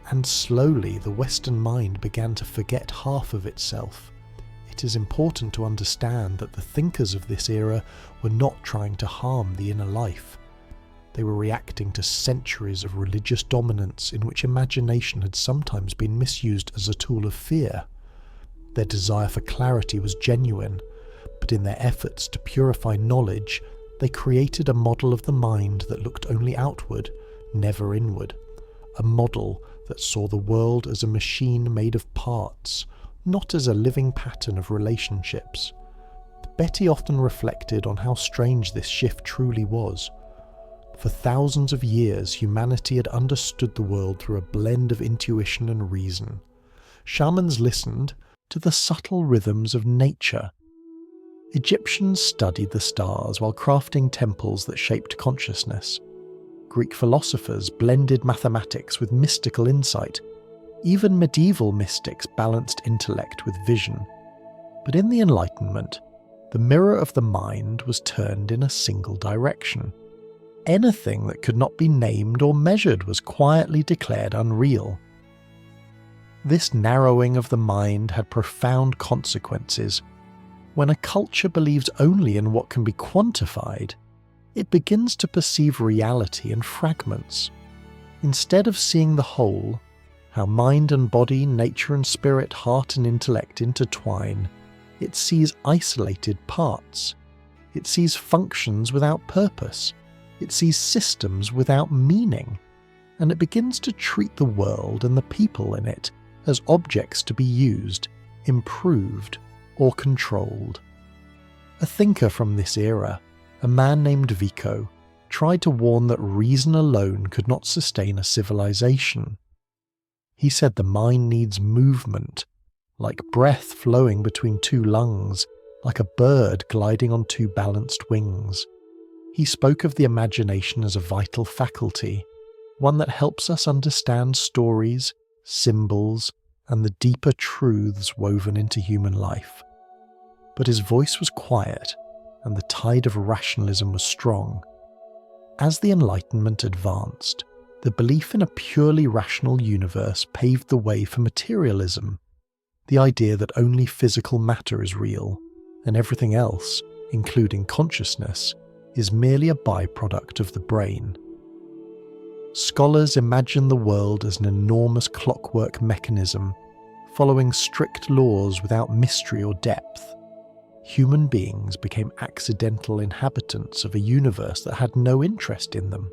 And slowly the Western mind began to forget half of itself. It is important to understand that the thinkers of this era were not trying to harm the inner life. They were reacting to centuries of religious dominance in which imagination had sometimes been misused as a tool of fear. Their desire for clarity was genuine, but in their efforts to purify knowledge, they created a model of the mind that looked only outward, never inward. A model that saw the world as a machine made of parts, not as a living pattern of relationships. Betty often reflected on how strange this shift truly was. For thousands of years, humanity had understood the world through a blend of intuition and reason. Shamans listened to the subtle rhythms of nature. Egyptians studied the stars while crafting temples that shaped consciousness. Greek philosophers blended mathematics with mystical insight. Even medieval mystics balanced intellect with vision. But in the Enlightenment, the mirror of the mind was turned in a single direction. Anything that could not be named or measured was quietly declared unreal. This narrowing of the mind had profound consequences. When a culture believes only in what can be quantified, it begins to perceive reality in fragments. Instead of seeing the whole, how mind and body, nature and spirit, heart and intellect intertwine, it sees isolated parts. It sees functions without purpose. It sees systems without meaning. And it begins to treat the world and the people in it as objects to be used, improved, or controlled. A thinker from this era, a man named Vico, tried to warn that reason alone could not sustain a civilization. He said the mind needs movement, like breath flowing between two lungs, like a bird gliding on two balanced wings. He spoke of the imagination as a vital faculty, one that helps us understand stories, symbols, and the deeper truths woven into human life. But his voice was quiet, and the tide of rationalism was strong. As the Enlightenment advanced, the belief in a purely rational universe paved the way for materialism, the idea that only physical matter is real, and everything else, including consciousness, is merely a byproduct of the brain. Scholars imagine the world as an enormous clockwork mechanism, following strict laws without mystery or depth. Human beings became accidental inhabitants of a universe that had no interest in them.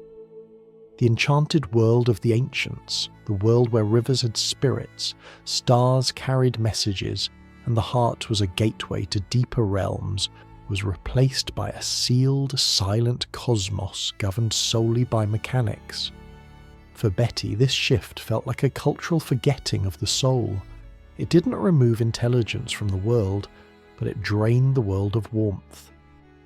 The enchanted world of the ancients, the world where rivers had spirits, stars carried messages, and the heart was a gateway to deeper realms, was replaced by a sealed, silent cosmos governed solely by mechanics. For Betty, this shift felt like a cultural forgetting of the soul. It didn't remove intelligence from the world, but it drained the world of warmth.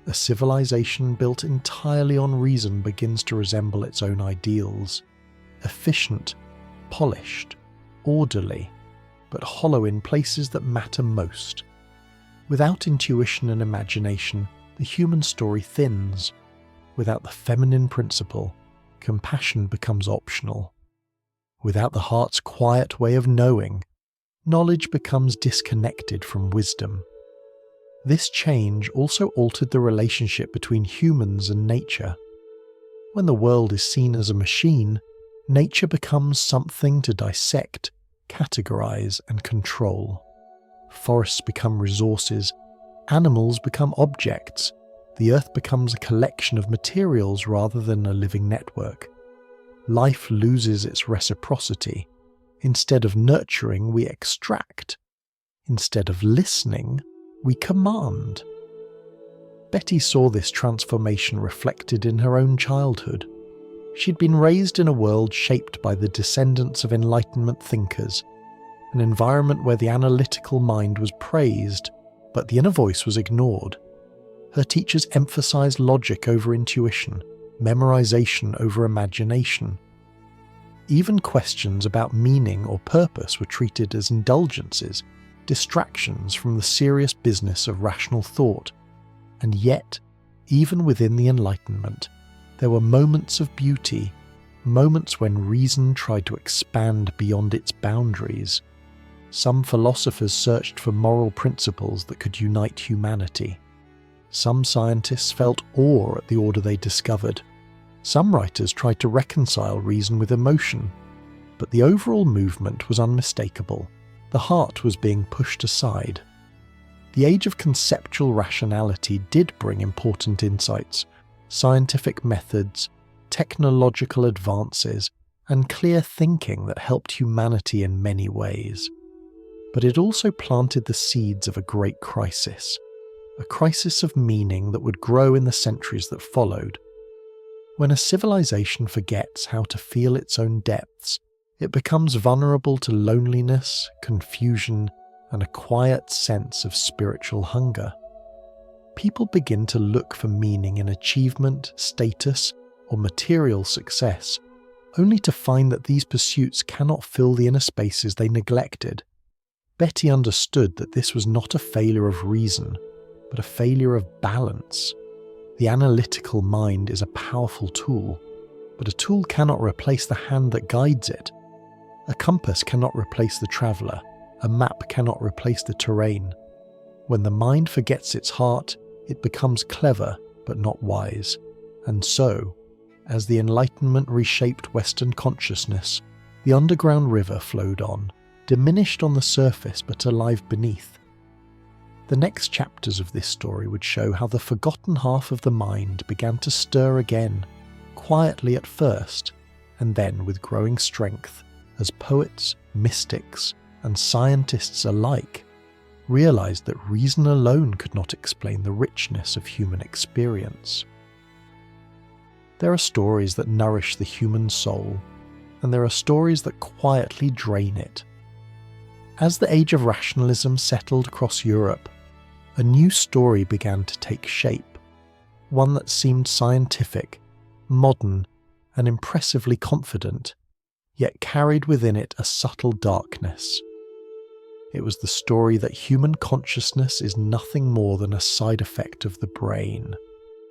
A civilization built entirely on reason begins to resemble its own ideals. Efficient, polished, orderly, but hollow in places that matter most. Without intuition and imagination, the human story thins. Without the feminine principle, compassion becomes optional. Without the heart's quiet way of knowing, knowledge becomes disconnected from wisdom. This change also altered the relationship between humans and nature. When the world is seen as a machine, nature becomes something to dissect, categorize, and control. Forests become resources, animals become objects, the earth becomes a collection of materials rather than a living network. Life loses its reciprocity. Instead of nurturing, we extract. Instead of listening, we command. Betty saw this transformation reflected in her own childhood. She'd been raised in a world shaped by the descendants of Enlightenment thinkers, an environment where the analytical mind was praised, but the inner voice was ignored. Her teachers emphasized logic over intuition, memorization over imagination. Even questions about meaning or purpose were treated as indulgences, distractions from the serious business of rational thought. And yet, even within the Enlightenment, there were moments of beauty, moments when reason tried to expand beyond its boundaries. Some philosophers searched for moral principles that could unite humanity. Some scientists felt awe at the order they discovered. Some writers tried to reconcile reason with emotion. But the overall movement was unmistakable. The heart was being pushed aside. The age of conceptual rationality did bring important insights, scientific methods, technological advances, and clear thinking that helped humanity in many ways. But it also planted the seeds of a great crisis, a crisis of meaning that would grow in the centuries that followed. When a civilization forgets how to feel its own depths, it becomes vulnerable to loneliness, confusion, and a quiet sense of spiritual hunger. People begin to look for meaning in achievement, status, or material success, only to find that these pursuits cannot fill the inner spaces they neglected. Betty understood that this was not a failure of reason, but a failure of balance. The analytical mind is a powerful tool, but a tool cannot replace the hand that guides it. A compass cannot replace the traveller. A map cannot replace the terrain. When the mind forgets its heart, it becomes clever but not wise. And so, as the Enlightenment reshaped Western consciousness, the underground river flowed on, diminished on the surface but alive beneath. The next chapters of this story would show how the forgotten half of the mind began to stir again, quietly at first, and then with growing strength, as poets, mystics, and scientists alike realized that reason alone could not explain the richness of human experience. There are stories that nourish the human soul, and there are stories that quietly drain it. As the age of rationalism settled across Europe, a new story began to take shape, one that seemed scientific, modern, and impressively confident, yet carried within it a subtle darkness. It was the story that human consciousness is nothing more than a side effect of the brain,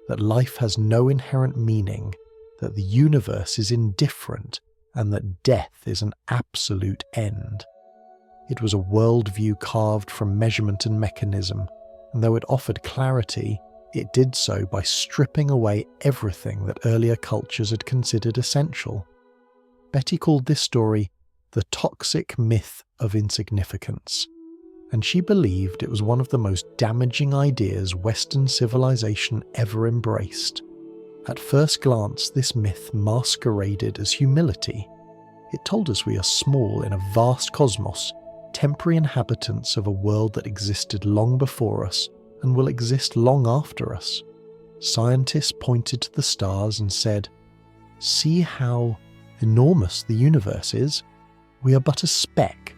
that life has no inherent meaning, that the universe is indifferent, and that death is an absolute end. It was a worldview carved from measurement and mechanism, and though it offered clarity, it did so by stripping away everything that earlier cultures had considered essential. Betty called this story the toxic myth of insignificance, and she believed it was one of the most damaging ideas Western civilization ever embraced. At first glance, this myth masqueraded as humility. It told us we are small in a vast cosmos, temporary inhabitants of a world that existed long before us and will exist long after us. Scientists pointed to the stars and said, "See how enormous the universe is. We are but a speck."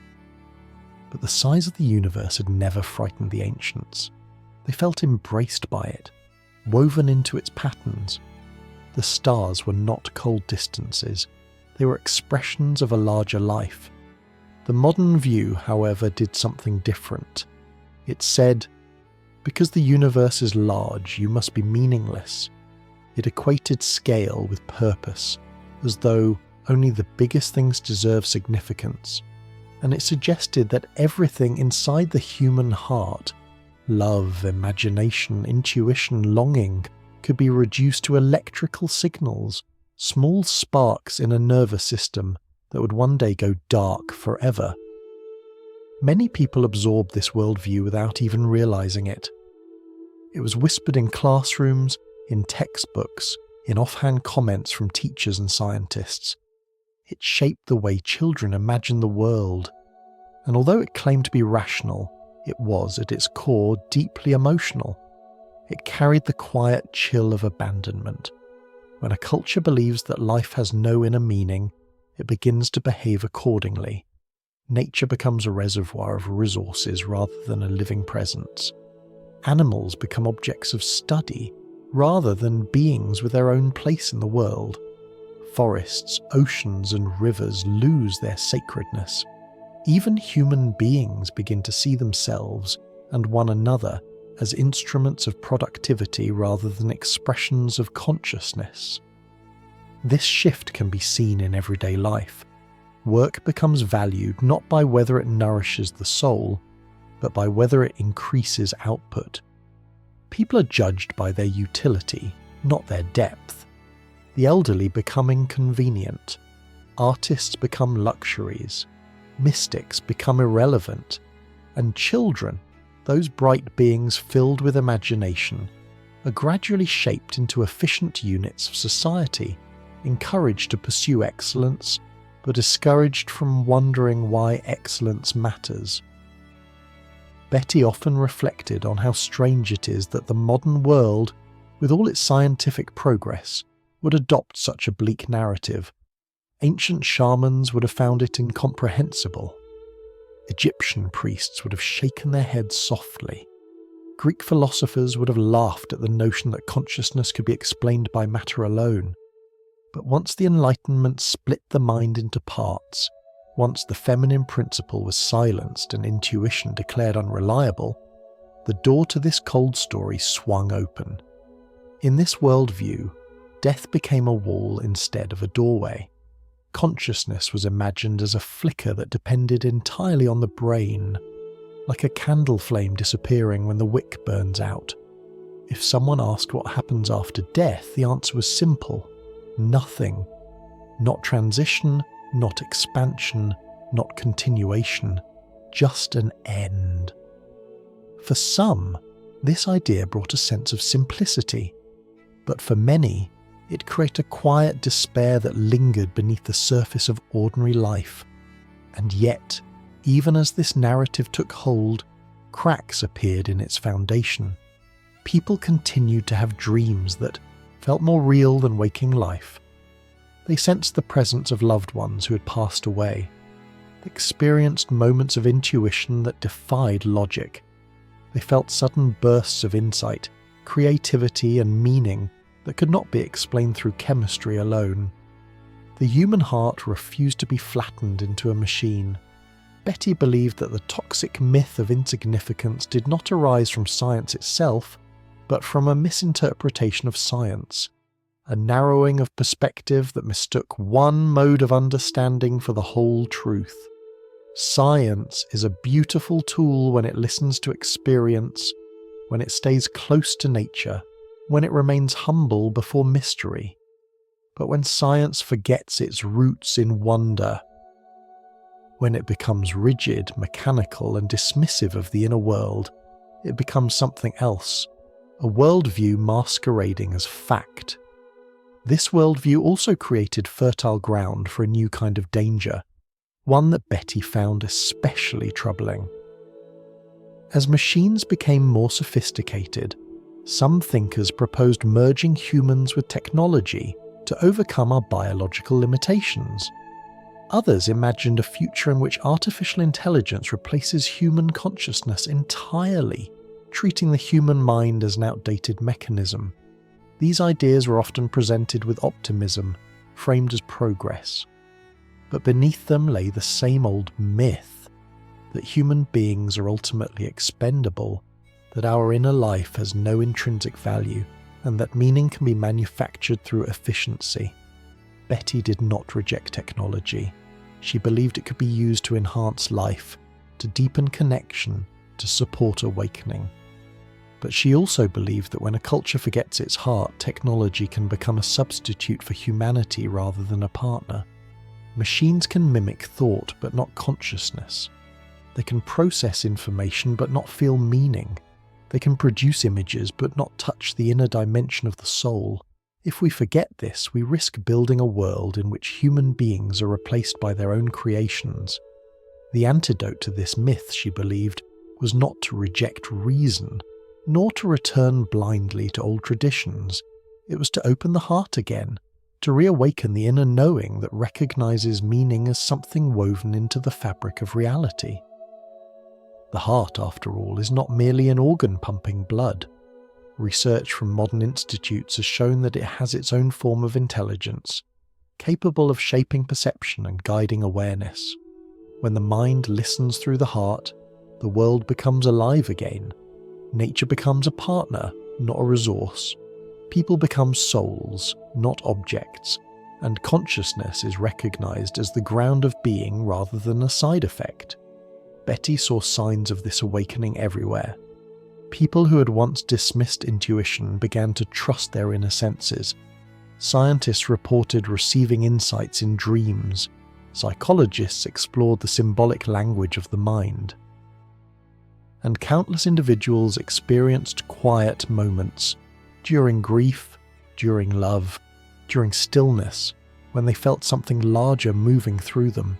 But the size of the universe had never frightened the ancients. They felt embraced by it, woven into its patterns. The stars were not cold distances. They were expressions of a larger life. The modern view, however, did something different. It said, because the universe is large, you must be meaningless. It equated scale with purpose, as though only the biggest things deserve significance. And it suggested that everything inside the human heart, love, imagination, intuition, longing, could be reduced to electrical signals, small sparks in a nervous system that would one day go dark forever. Many people absorbed this worldview without even realizing it. It was whispered in classrooms, in textbooks, in offhand comments from teachers and scientists. It shaped the way children imagined the world, and although it claimed to be rational, it was, at its core, deeply emotional. It carried the quiet chill of abandonment. When a culture believes that life has no inner meaning, it begins to behave accordingly. Nature becomes a reservoir of resources rather than a living presence. Animals become objects of study rather than beings with their own place in the world. Forests, oceans, and rivers lose their sacredness. Even human beings begin to see themselves and one another as instruments of productivity rather than expressions of consciousness. This shift can be seen in everyday life. Work becomes valued not by whether it nourishes the soul, but by whether it increases output. People are judged by their utility, not their depth. The elderly become inconvenient. Artists become luxuries. Mystics become irrelevant. And children, those bright beings filled with imagination, are gradually shaped into efficient units of society, encouraged to pursue excellence, but discouraged from wondering why excellence matters. Betty often reflected on how strange it is that the modern world, with all its scientific progress, would adopt such a bleak narrative. Ancient shamans would have found it incomprehensible. Egyptian priests would have shaken their heads softly. Greek philosophers would have laughed at the notion that consciousness could be explained by matter alone. But once the Enlightenment split the mind into parts, once the feminine principle was silenced and intuition declared unreliable, the door to this cold story swung open. In this worldview, death became a wall instead of a doorway. Consciousness was imagined as a flicker that depended entirely on the brain. like a candle flame disappearing when the wick burns out. If someone asked what happens after death, the answer was simple: nothing. Not transition, not expansion, not continuation, just an end. For some, this idea brought a sense of simplicity, but for many, it created a quiet despair that lingered beneath the surface of ordinary life. And yet, even as this narrative took hold, cracks appeared in its foundation. People continued to have dreams that felt more real than waking life. They sensed the presence of loved ones who had passed away. They experienced moments of intuition that defied logic. They felt sudden bursts of insight, creativity and meaning that could not be explained through chemistry alone. The human heart refused to be flattened into a machine. Betty believed that the toxic myth of insignificance did not arise from science itself, but from a misinterpretation of science, a narrowing of perspective that mistook one mode of understanding for the whole truth. Science is a beautiful tool when it listens to experience, when it stays close to nature, when it remains humble before mystery. But when science forgets its roots in wonder, when it becomes rigid, mechanical, and dismissive of the inner world, it becomes something else, a worldview masquerading as fact. This worldview also created fertile ground for a new kind of danger, one that Betty found especially troubling. As machines became more sophisticated, some thinkers proposed merging humans with technology to overcome our biological limitations. Others imagined a future in which artificial intelligence replaces human consciousness entirely, treating the human mind as an outdated mechanism. These ideas were often presented with optimism, framed as progress. But beneath them lay the same old myth that human beings are ultimately expendable, that our inner life has no intrinsic value, and that meaning can be manufactured through efficiency. Betty did not reject technology. She believed it could be used to enhance life, to deepen connection, to support awakening. But she also believed that when a culture forgets its heart, technology can become a substitute for humanity rather than a partner. Machines can mimic thought but not consciousness. They can process information but not feel meaning. They can produce images but not touch the inner dimension of the soul. If we forget this, we risk building a world in which human beings are replaced by their own creations. The antidote to this myth, she believed, was not to reject reason, nor to return blindly to old traditions. It was to open the heart again, to reawaken the inner knowing that recognizes meaning as something woven into the fabric of reality. The heart, after all, is not merely an organ pumping blood. Research from modern institutes has shown that it has its own form of intelligence, capable of shaping perception and guiding awareness. When the mind listens through the heart, the world becomes alive again. Nature becomes a partner, not a resource. People become souls, not objects, and consciousness is recognized as the ground of being rather than a side effect. Betty saw signs of this awakening everywhere. People who had once dismissed intuition began to trust their inner senses. Scientists reported receiving insights in dreams. Psychologists explored the symbolic language of the mind. And countless individuals experienced quiet moments, during grief, during love, during stillness, when they felt something larger moving through them.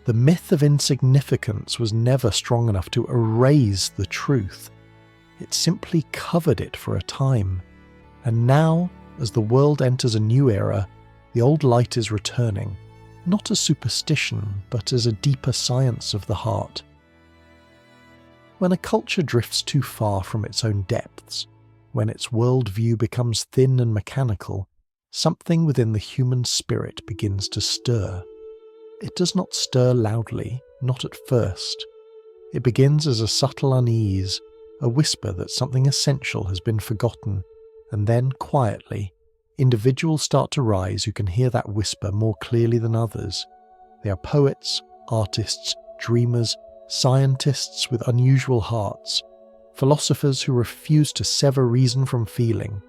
The myth of insignificance was never strong enough to erase the truth. It simply covered it for a time. And now, as the world enters a new era, the old light is returning, not as superstition, but as a deeper science of the heart. When a culture drifts too far from its own depths, when its worldview becomes thin and mechanical, something within the human spirit begins to stir. It does not stir loudly, not at first. It begins as a subtle unease, a whisper that something essential has been forgotten, and then, quietly, individuals start to rise who can hear that whisper more clearly than others. They are poets, artists, dreamers, scientists with unusual hearts, philosophers who refuse to sever reason from feeling.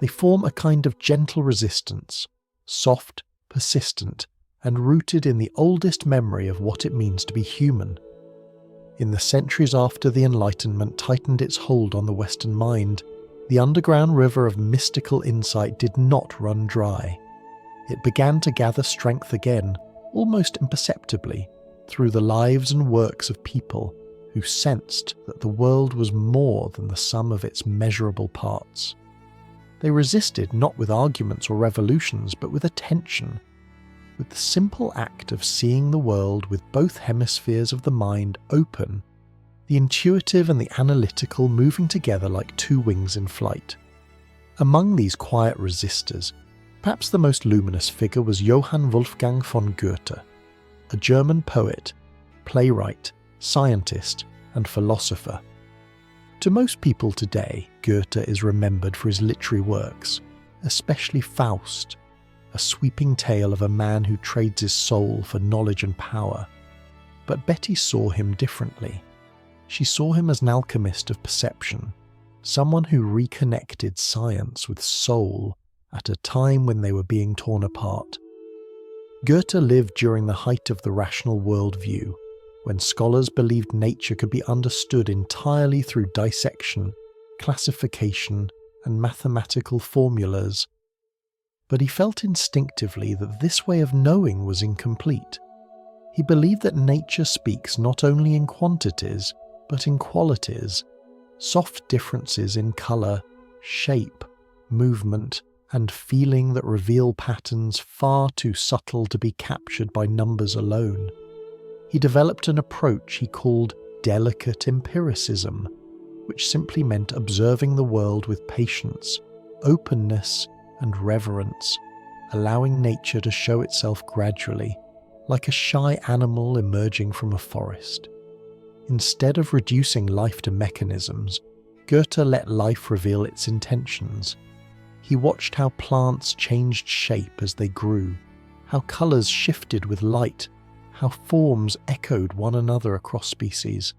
They form a kind of gentle resistance, soft, persistent, and rooted in the oldest memory of what it means to be human. In the centuries after the Enlightenment tightened its hold on the Western mind, the underground river of mystical insight did not run dry. It began to gather strength again, almost imperceptibly, through the lives and works of people who sensed that the world was more than the sum of its measurable parts. They resisted not with arguments or revolutions, but with attention, with the simple act of seeing the world with both hemispheres of the mind open, the intuitive and the analytical moving together like two wings in flight. Among these quiet resistors, perhaps the most luminous figure was Johann Wolfgang von Goethe, a German poet, playwright, scientist, and philosopher. To most people today, Goethe is remembered for his literary works, especially Faust, a sweeping tale of a man who trades his soul for knowledge and power. But Betty saw him differently. She saw him as an alchemist of perception, someone who reconnected science with soul at a time when they were being torn apart. Goethe lived during the height of the rational worldview, when scholars believed nature could be understood entirely through dissection, classification, and mathematical formulas. But he felt instinctively that this way of knowing was incomplete. He believed that nature speaks not only in quantities, but in qualities, soft differences in colour, shape, movement, and feeling that reveal patterns far too subtle to be captured by numbers alone. He developed an approach he called delicate empiricism, which simply meant observing the world with patience, openness, and reverence, allowing nature to show itself gradually, like a shy animal emerging from a forest. Instead of reducing life to mechanisms, Goethe let life reveal its intentions. He watched how plants changed shape as they grew, how colours shifted with light, how forms echoed one another across species.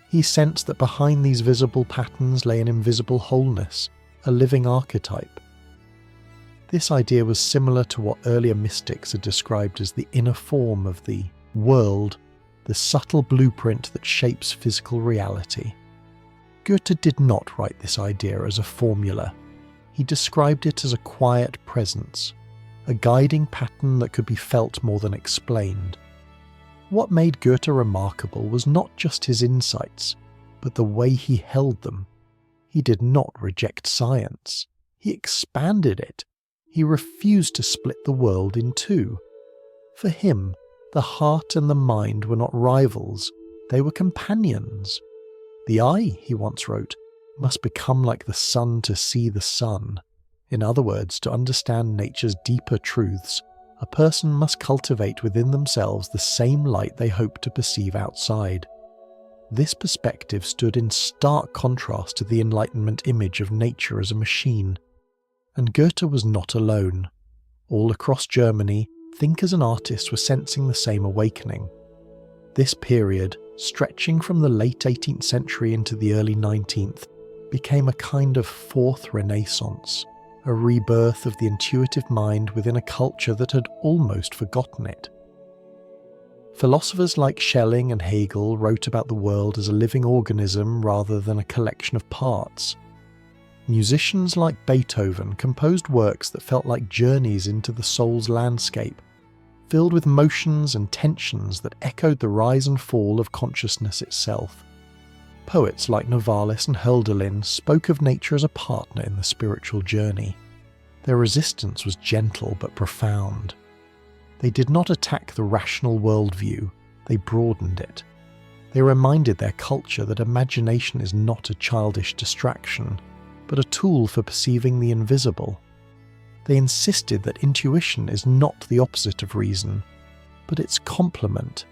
He sensed that behind these visible patterns lay an invisible wholeness, a living archetype. This idea was similar to what earlier mystics had described as the inner form of the world, the subtle blueprint that shapes physical reality. Goethe did not write this idea as a formula. He described it as a quiet presence, a guiding pattern that could be felt more than explained. What made Goethe remarkable was not just his insights, but the way he held them. He did not reject science. He expanded it. He refused to split the world in two. For him, the heart and the mind were not rivals, they were companions. The eye, he once wrote, must become like the sun to see the sun. In other words, to understand nature's deeper truths, a person must cultivate within themselves the same light they hope to perceive outside. This perspective stood in stark contrast to the Enlightenment image of nature as a machine. And Goethe was not alone. All across Germany, thinkers and artists were sensing the same awakening. This period, stretching from the late 18th century into the early 19th, became a kind of fourth renaissance, a rebirth of the intuitive mind within a culture that had almost forgotten it. Philosophers like Schelling and Hegel wrote about the world as a living organism rather than a collection of parts. Musicians like Beethoven composed works that felt like journeys into the soul's landscape, filled with motions and tensions that echoed the rise and fall of consciousness itself. Poets like Novalis and Hölderlin spoke of nature as a partner in the spiritual journey. Their resistance was gentle but profound. They did not attack the rational worldview, they broadened it. They reminded their culture that imagination is not a childish distraction, but a tool for perceiving the invisible. They insisted that intuition is not the opposite of reason, but its complement,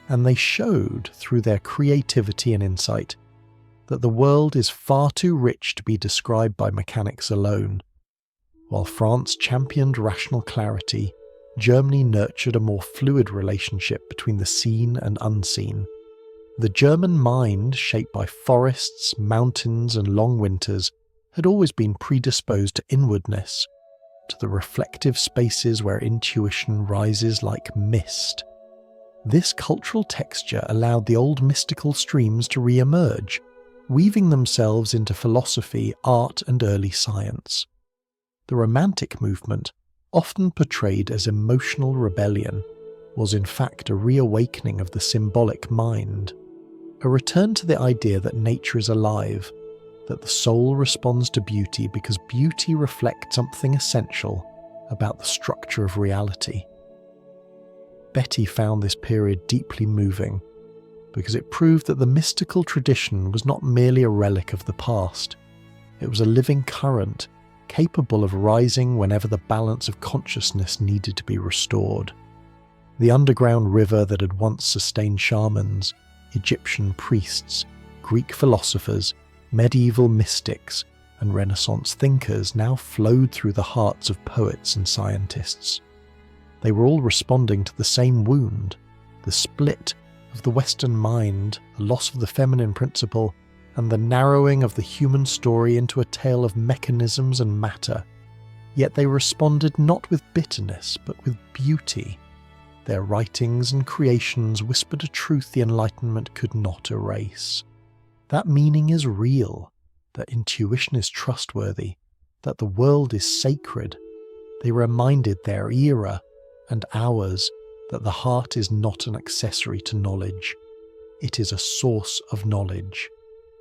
and they showed, through their creativity and insight, that the world is far too rich to be described by mechanics alone. While France championed rational clarity, Germany nurtured a more fluid relationship between the seen and unseen. The German mind, shaped by forests, mountains, and long winters, had always been predisposed to inwardness, to the reflective spaces where intuition rises like mist. This cultural texture allowed the old mystical streams to re-emerge, weaving themselves into philosophy, art, and early science. The Romantic movement, often portrayed as emotional rebellion, was in fact a reawakening of the symbolic mind, a return to the idea that nature is alive, that the soul responds to beauty because beauty reflects something essential about the structure of reality. Betty found this period deeply moving because it proved that the mystical tradition was not merely a relic of the past. It was a living current, capable of rising whenever the balance of consciousness needed to be restored. The underground river that had once sustained shamans, Egyptian priests, Greek philosophers, medieval mystics, and Renaissance thinkers now flowed through the hearts of poets and scientists. They were all responding to the same wound, the split of the Western mind, the loss of the feminine principle, and the narrowing of the human story into a tale of mechanisms and matter. Yet they responded not with bitterness, but with beauty. Their writings and creations whispered a truth the Enlightenment could not erase. That meaning is real, that intuition is trustworthy, that the world is sacred. They reminded their era and ours that the heart is not an accessory to knowledge. It is a source of knowledge.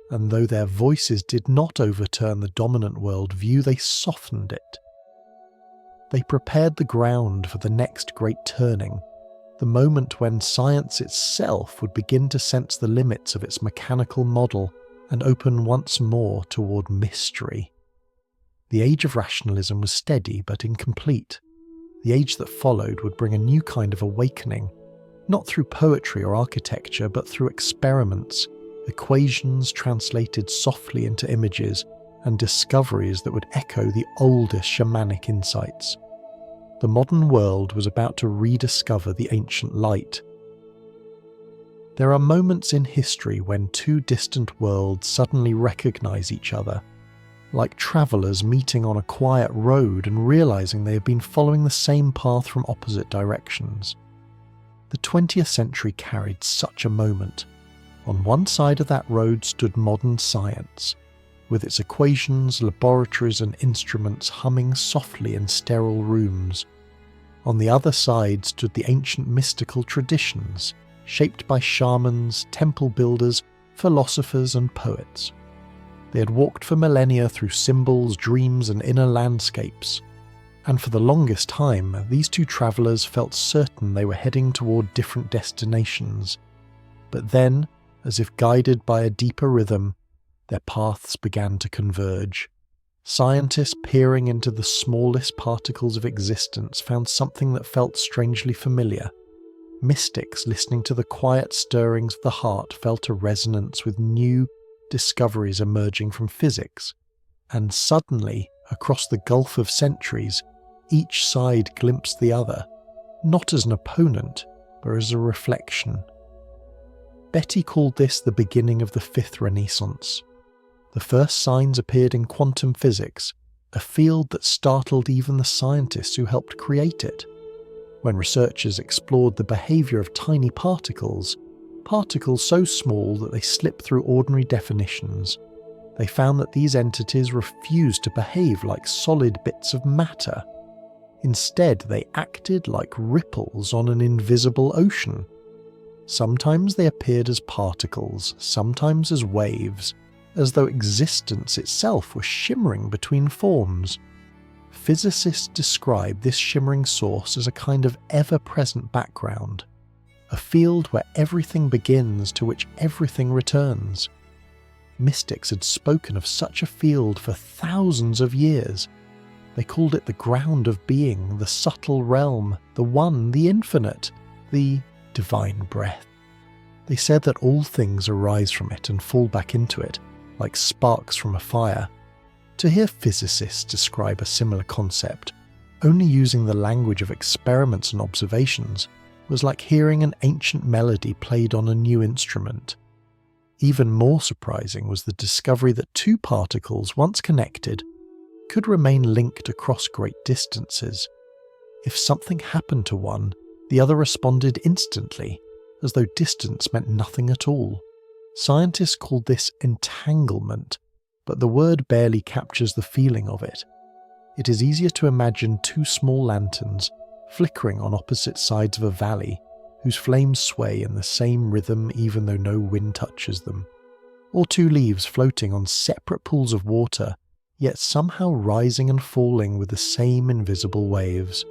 And though their voices did not overturn the dominant world view, they softened it. They prepared the ground for the next great turning, the moment when science itself would begin to sense the limits of its mechanical model and open once more toward mystery. The age of rationalism was steady but incomplete. The age that followed would bring a new kind of awakening, not through poetry or architecture, but through experiments, equations translated softly into images, and discoveries that would echo the oldest shamanic insights. The modern world was about to rediscover the ancient light. There are moments in history when two distant worlds suddenly recognize each other, like travellers meeting on a quiet road and realizing they have been following the same path from opposite directions. The 20th century carried such a moment. On one side of that road stood modern science, with its equations, laboratories, and instruments humming softly in sterile rooms. On the other side stood the ancient mystical traditions, shaped by shamans, temple builders, philosophers, and poets. They had walked for millennia through symbols, dreams, and inner landscapes, and for the longest time, these two travellers felt certain they were heading toward different destinations. But then, as if guided by a deeper rhythm, their paths began to converge. Scientists peering into the smallest particles of existence found something that felt strangely familiar. Mystics listening to the quiet stirrings of the heart felt a resonance with new discoveries emerging from physics. And suddenly, across the gulf of centuries, each side glimpsed the other, not as an opponent, but as a reflection. Betty called this the beginning of the Fifth Renaissance. The first signs appeared in quantum physics, a field that startled even the scientists who helped create it. When researchers explored the behaviour of tiny particles so small that they slip through ordinary definitions, they found that these entities refused to behave like solid bits of matter. Instead, they acted like ripples on an invisible ocean. Sometimes they appeared as particles, sometimes as waves, as though existence itself were shimmering between forms. Physicists describe this shimmering source as a kind of ever-present background, a field where everything begins to which everything returns. Mystics had spoken of such a field for thousands of years. They called it the ground of being, the subtle realm, the one, the infinite, the divine breath. They said that all things arise from it and fall back into it, like sparks from a fire. To hear physicists describe a similar concept, only using the language of experiments and observations, was like hearing an ancient melody played on a new instrument. Even more surprising was the discovery that two particles, once connected, could remain linked across great distances. If something happened to one, the other responded instantly, as though distance meant nothing at all. Scientists called this entanglement, but the word barely captures the feeling of it. It is easier to imagine two small lanterns flickering on opposite sides of a valley, whose flames sway in the same rhythm even though no wind touches them, or two leaves floating on separate pools of water, yet somehow rising and falling with the same invisible waves.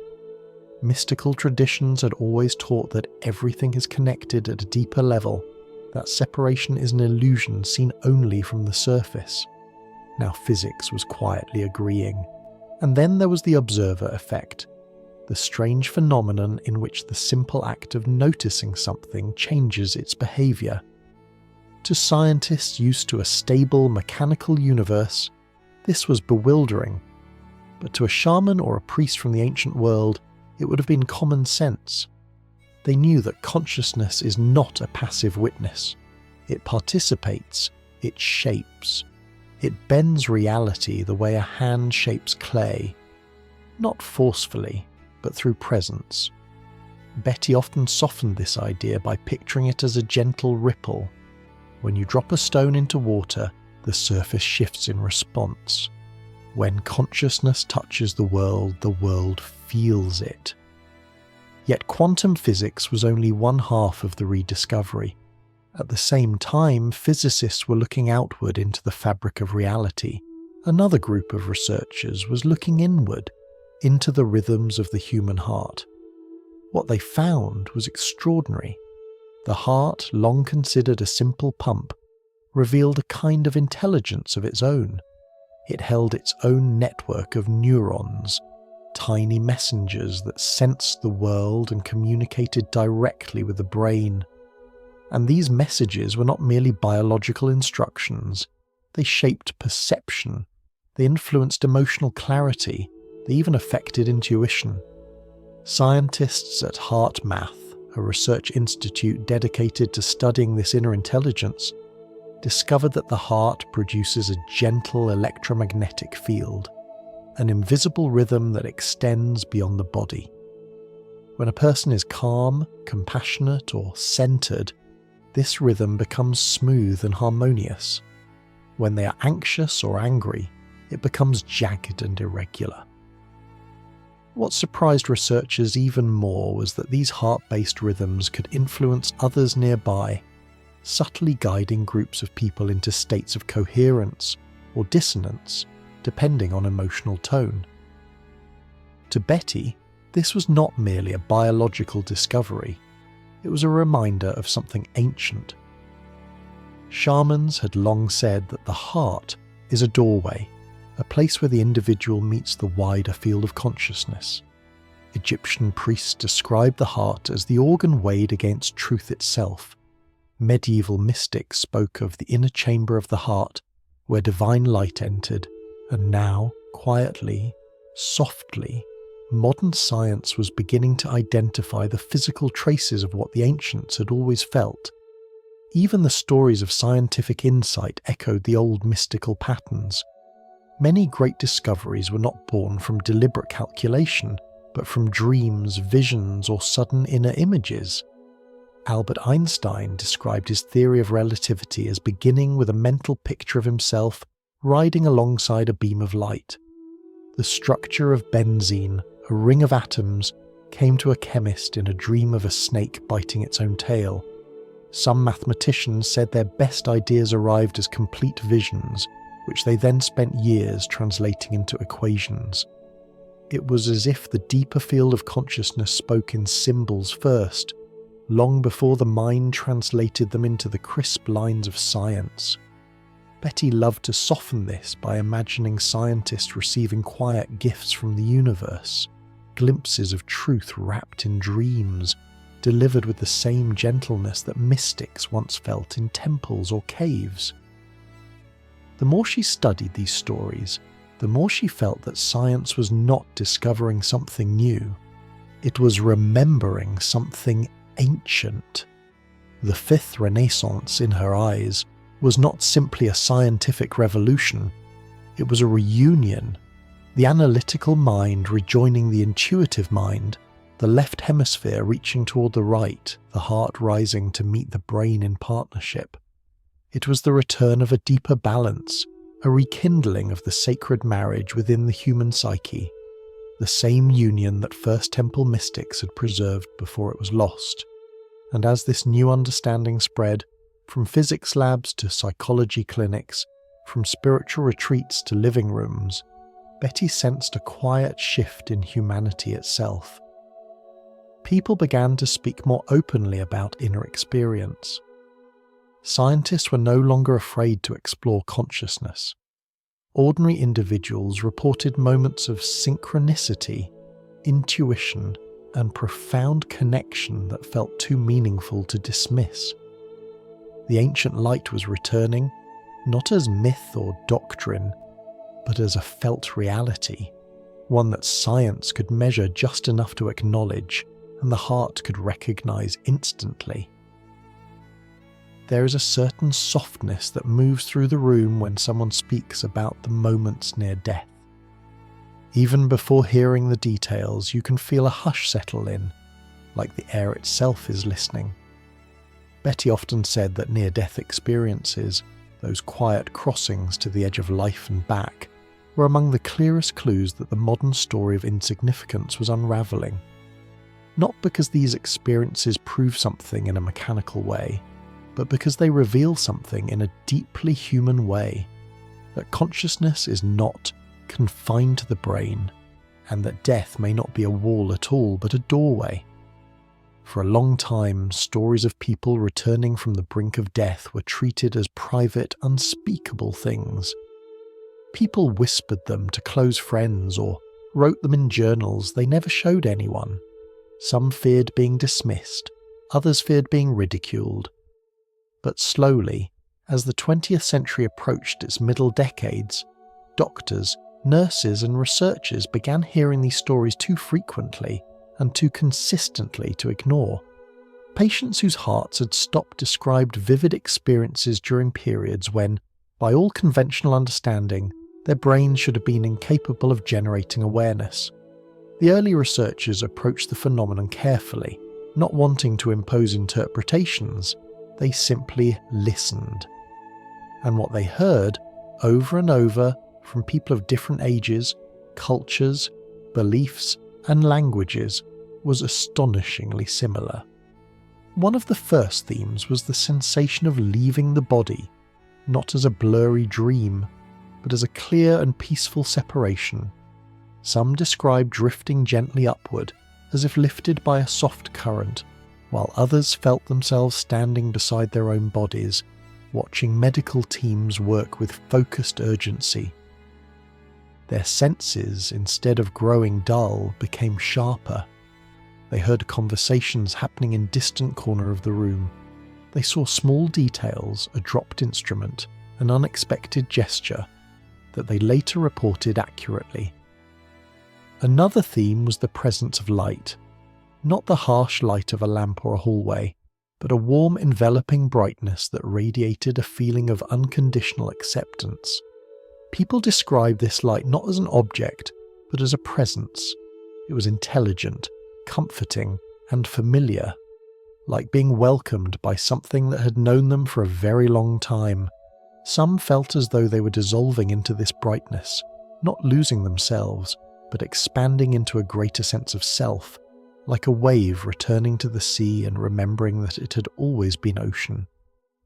Mystical traditions had always taught that everything is connected at a deeper level, that separation is an illusion seen only from the surface. Now physics was quietly agreeing. And then there was the observer effect, the strange phenomenon in which the simple act of noticing something changes its behaviour. To scientists used to a stable, mechanical universe, this was bewildering. But to a shaman or a priest from the ancient world, it would have been common sense. They knew that consciousness is not a passive witness. It participates, it shapes. It bends reality the way a hand shapes clay, not forcefully, but through presence. Betty often softened this idea by picturing it as a gentle ripple. When you drop a stone into water, the surface shifts in response. When consciousness touches the world feels it. Yet quantum physics was only one half of the rediscovery. At the same time, physicists were looking outward into the fabric of reality. Another group of researchers was looking inward, into the rhythms of the human heart. What they found was extraordinary. The heart, long considered a simple pump, revealed a kind of intelligence of its own. It held its own network of neurons, tiny messengers that sensed the world and communicated directly with the brain. And these messages were not merely biological instructions. They shaped perception. They influenced emotional clarity. They even affected intuition. Scientists at Heart Math, a research institute dedicated to studying this inner intelligence, discovered that the heart produces a gentle electromagnetic field, an invisible rhythm that extends beyond the body. When a person is calm, compassionate, or centered, this rhythm becomes smooth and harmonious. When they are anxious or angry, it becomes jagged and irregular. What surprised researchers even more was that these heart-based rhythms could influence others nearby, subtly guiding groups of people into states of coherence or dissonance, depending on emotional tone. To Betty, this was not merely a biological discovery. It was a reminder of something ancient. Shamans had long said that the heart is a doorway, a place where the individual meets the wider field of consciousness. Egyptian priests described the heart as the organ weighed against truth itself. Medieval mystics spoke of the inner chamber of the heart, where divine light entered, and now, quietly, softly, modern science was beginning to identify the physical traces of what the ancients had always felt. Even the stories of scientific insight echoed the old mystical patterns. Many great discoveries were not born from deliberate calculation, but from dreams, visions, or sudden inner images. Albert Einstein described his theory of relativity as beginning with a mental picture of himself riding alongside a beam of light. The structure of benzene, a ring of atoms, came to a chemist in a dream of a snake biting its own tail. Some mathematicians said their best ideas arrived as complete visions, which they then spent years translating into equations. It was as if the deeper field of consciousness spoke in symbols first, long before the mind translated them into the crisp lines of science. Betty loved to soften this by imagining scientists receiving quiet gifts from the universe, glimpses of truth wrapped in dreams, delivered with the same gentleness that mystics once felt in temples or caves. The more she studied these stories, the more she felt that science was not discovering something new. It was remembering something ancient. The fifth Renaissance, in her eyes, was not simply a scientific revolution, it was a reunion, the analytical mind rejoining the intuitive mind, the left hemisphere reaching toward the right, the heart rising to meet the brain in partnership. It was the return of a deeper balance, a rekindling of the sacred marriage within the human psyche, the same union that First Temple mystics had preserved before it was lost. And as this new understanding spread, from physics labs to psychology clinics, from spiritual retreats to living rooms, Betty sensed a quiet shift in humanity itself. People began to speak more openly about inner experience. Scientists were no longer afraid to explore consciousness. Ordinary individuals reported moments of synchronicity, intuition, and profound connection that felt too meaningful to dismiss. The ancient light was returning, not as myth or doctrine, but as a felt reality, one that science could measure just enough to acknowledge and the heart could recognize instantly. There is a certain softness that moves through the room when someone speaks about the moments near death. Even before hearing the details, you can feel a hush settle in, like the air itself is listening. Betty often said that near-death experiences, those quiet crossings to the edge of life and back, were among the clearest clues that the modern story of insignificance was unravelling. Not because these experiences prove something in a mechanical way, but because they reveal something in a deeply human way, that consciousness is not confined to the brain, and that death may not be a wall at all, but a doorway. For a long time, stories of people returning from the brink of death were treated as private, unspeakable things. People whispered them to close friends or wrote them in journals they never showed anyone. Some feared being dismissed, others feared being ridiculed. But slowly, as the 20th century approached its middle decades, doctors, nurses and researchers began hearing these stories too frequently and too consistently to ignore. Patients whose hearts had stopped described vivid experiences during periods when, by all conventional understanding, their brains should have been incapable of generating awareness. The early researchers approached the phenomenon carefully, not wanting to impose interpretations. They simply listened. And what they heard, over and over, from people of different ages, cultures, beliefs, and languages, was astonishingly similar. One of the first themes was the sensation of leaving the body, not as a blurry dream, but as a clear and peaceful separation. Some described drifting gently upward, as if lifted by a soft current, while others felt themselves standing beside their own bodies, watching medical teams work with focused urgency. Their senses, instead of growing dull, became sharper. They heard conversations happening in a distant corner of the room. They saw small details, a dropped instrument, an unexpected gesture, that they later reported accurately. Another theme was the presence of light. Not the harsh light of a lamp or a hallway, but a warm enveloping brightness that radiated a feeling of unconditional acceptance. People described this light not as an object, but as a presence. It was intelligent, comforting, and familiar, like being welcomed by something that had known them for a very long time. Some felt as though they were dissolving into this brightness, not losing themselves, but expanding into a greater sense of self, like a wave returning to the sea and remembering that it had always been ocean.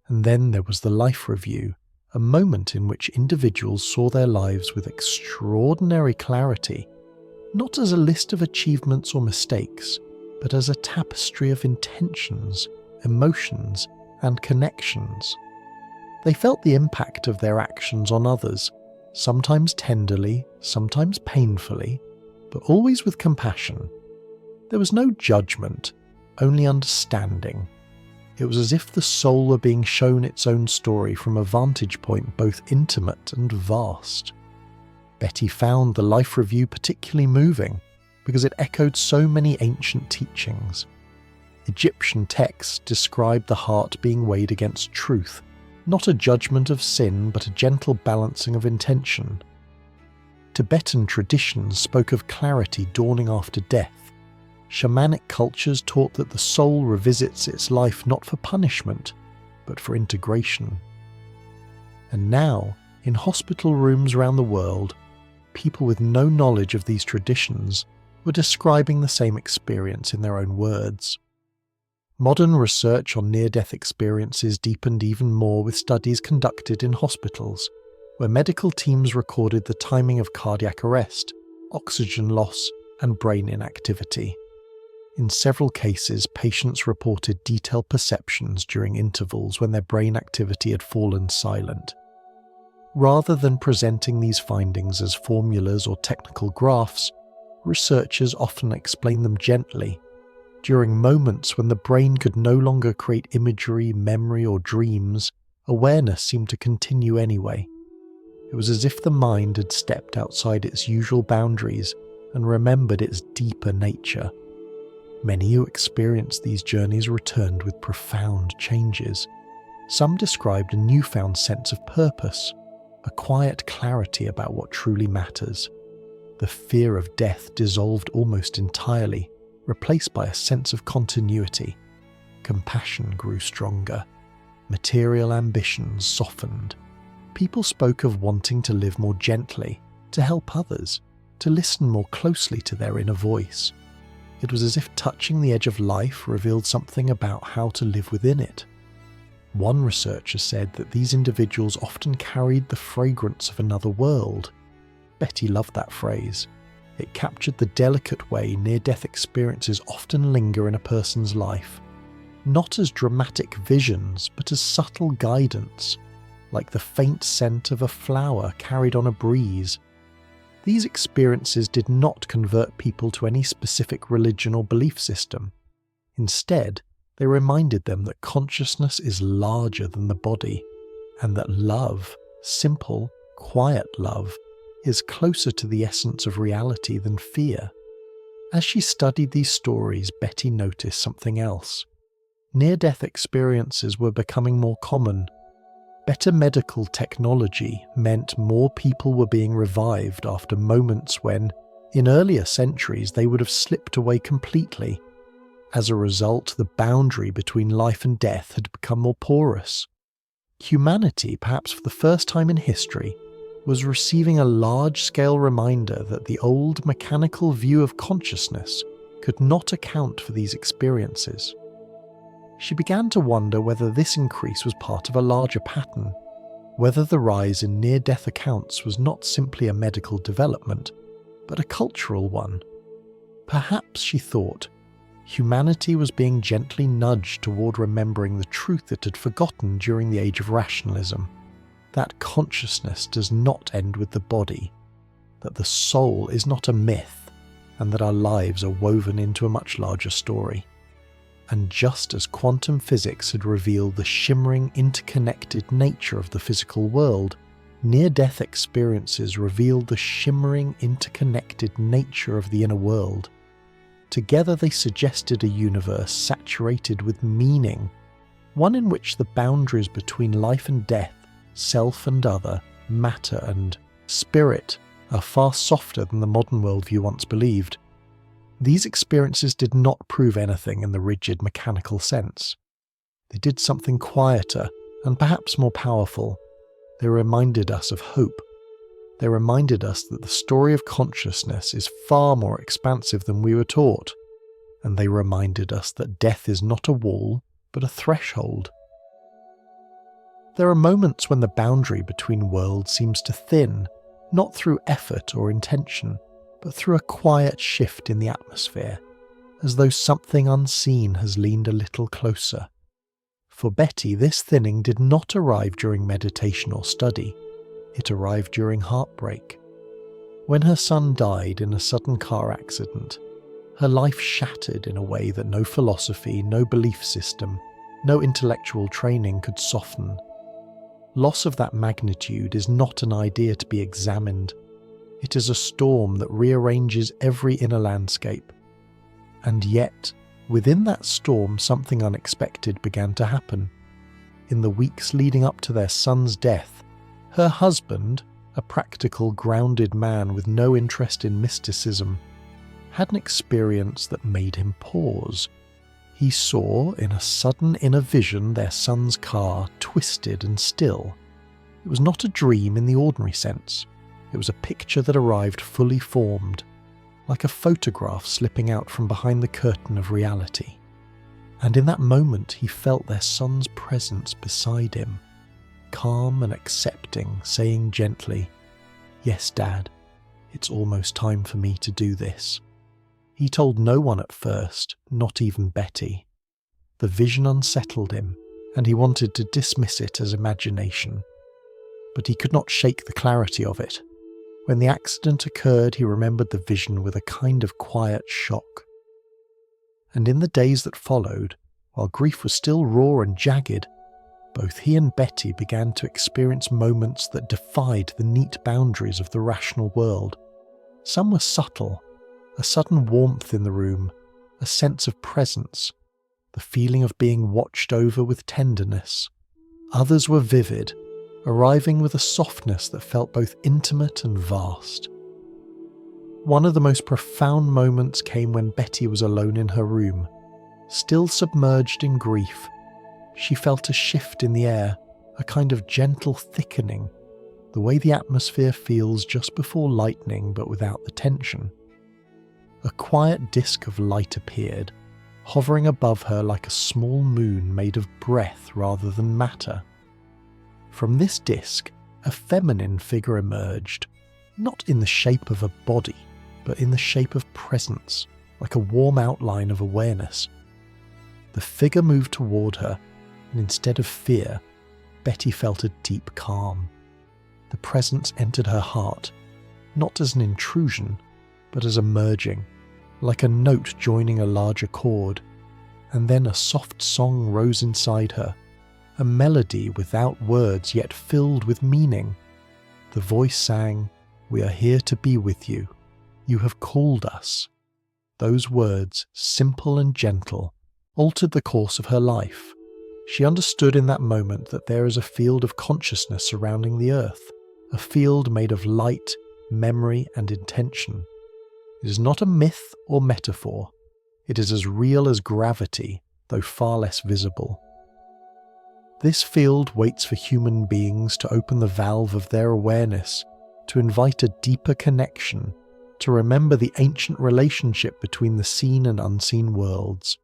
And then there was the life review, a moment in which individuals saw their lives with extraordinary clarity, not as a list of achievements or mistakes, but as a tapestry of intentions, emotions, and connections. They felt the impact of their actions on others, sometimes tenderly, sometimes painfully, but always with compassion. There was no judgment, only understanding. It was as if the soul were being shown its own story from a vantage point both intimate and vast. Betty found the life review particularly moving because it echoed so many ancient teachings. Egyptian texts described the heart being weighed against truth, not a judgment of sin but a gentle balancing of intention. Tibetan traditions spoke of clarity dawning after death. Shamanic cultures taught that the soul revisits its life not for punishment, but for integration. And now, in hospital rooms around the world, people with no knowledge of these traditions were describing the same experience in their own words. Modern research on near-death experiences deepened even more with studies conducted in hospitals, where medical teams recorded the timing of cardiac arrest, oxygen loss, and brain inactivity. In several cases, patients reported detailed perceptions during intervals when their brain activity had fallen silent. Rather than presenting these findings as formulas or technical graphs, researchers often explain them gently. During moments when the brain could no longer create imagery, memory, or dreams, awareness seemed to continue anyway. It was as if the mind had stepped outside its usual boundaries and remembered its deeper nature. Many who experienced these journeys returned with profound changes. Some described a newfound sense of purpose, a quiet clarity about what truly matters. The fear of death dissolved almost entirely, replaced by a sense of continuity. Compassion grew stronger. Material ambitions softened. People spoke of wanting to live more gently, to help others, to listen more closely to their inner voice. It was as if touching the edge of life revealed something about how to live within it. One researcher said that these individuals often carried the fragrance of another world. Betty loved that phrase. It captured the delicate way near-death experiences often linger in a person's life, not as dramatic visions, but as subtle guidance, like the faint scent of a flower carried on a breeze. These experiences did not convert people to any specific religion or belief system. Instead, they reminded them that consciousness is larger than the body, and that love, simple, quiet love, is closer to the essence of reality than fear. As she studied these stories, Betty noticed something else. Near-death experiences were becoming more common. Better medical technology meant more people were being revived after moments when, in earlier centuries, they would have slipped away completely. As a result, the boundary between life and death had become more porous. Humanity, perhaps for the first time in history, was receiving a large-scale reminder that the old mechanical view of consciousness could not account for these experiences. She began to wonder whether this increase was part of a larger pattern, whether the rise in near-death accounts was not simply a medical development, but a cultural one. Perhaps, she thought, humanity was being gently nudged toward remembering the truth it had forgotten during the age of rationalism, that consciousness does not end with the body, that the soul is not a myth, and that our lives are woven into a much larger story. And just as quantum physics had revealed the shimmering, interconnected nature of the physical world, near-death experiences revealed the shimmering, interconnected nature of the inner world. Together they suggested a universe saturated with meaning, one in which the boundaries between life and death, self and other, matter and spirit are far softer than the modern worldview once believed. These experiences did not prove anything in the rigid mechanical sense. They did something quieter and perhaps more powerful. They reminded us of hope. They reminded us that the story of consciousness is far more expansive than we were taught. And they reminded us that death is not a wall, but a threshold. There are moments when the boundary between worlds seems to thin, not through effort or intention, but through a quiet shift in the atmosphere, as though something unseen has leaned a little closer. For Betty, this thinning did not arrive during meditation or study. It arrived during heartbreak. When her son died in a sudden car accident, her life shattered in a way that no philosophy, no belief system, no intellectual training could soften. Loss of that magnitude is not an idea to be examined. It is a storm that rearranges every inner landscape. And yet, within that storm, something unexpected began to happen. in the weeks leading up to their son's death, her husband, a practical, grounded man with no interest in mysticism, had an experience that made him pause. He saw, in a sudden inner vision, their son's car twisted and still. It was not a dream in the ordinary sense. It was a picture that arrived fully formed, like a photograph slipping out from behind the curtain of reality. And in that moment he felt their son's presence beside him, calm and accepting, saying gently, "Yes, Dad, it's almost time for me to do this." He told no one at first, not even Betty. The vision unsettled him, and he wanted to dismiss it as imagination. But he could not shake the clarity of it. When the accident occurred, he remembered the vision with a kind of quiet shock. And in the days that followed, while grief was still raw and jagged, both he and Betty began to experience moments that defied the neat boundaries of the rational world. Some were subtle, a sudden warmth in the room, a sense of presence, the feeling of being watched over with tenderness. Others were vivid, arriving with a softness that felt both intimate and vast. One of the most profound moments came when Betty was alone in her room, still submerged in grief. She felt a shift in the air, a kind of gentle thickening, the way the atmosphere feels just before lightning but without the tension. A quiet disk of light appeared, hovering above her like a small moon made of breath rather than matter. From this disk, a feminine figure emerged, not in the shape of a body, but in the shape of presence, like a warm outline of awareness. The figure moved toward her, and instead of fear, Betty felt a deep calm. The presence entered her heart, not as an intrusion, but as a merging, like a note joining a larger chord, and then a soft song rose inside her, a melody without words yet filled with meaning. The voice sang, "We are here to be with you. You have called us." Those words, simple and gentle, altered the course of her life. She understood in that moment that there is a field of consciousness surrounding the earth, a field made of light, memory, and intention. It is not a myth or metaphor. It is as real as gravity, though far less visible. This field waits for human beings to open the valve of their awareness, to invite a deeper connection, to remember the ancient relationship between the seen and unseen worlds.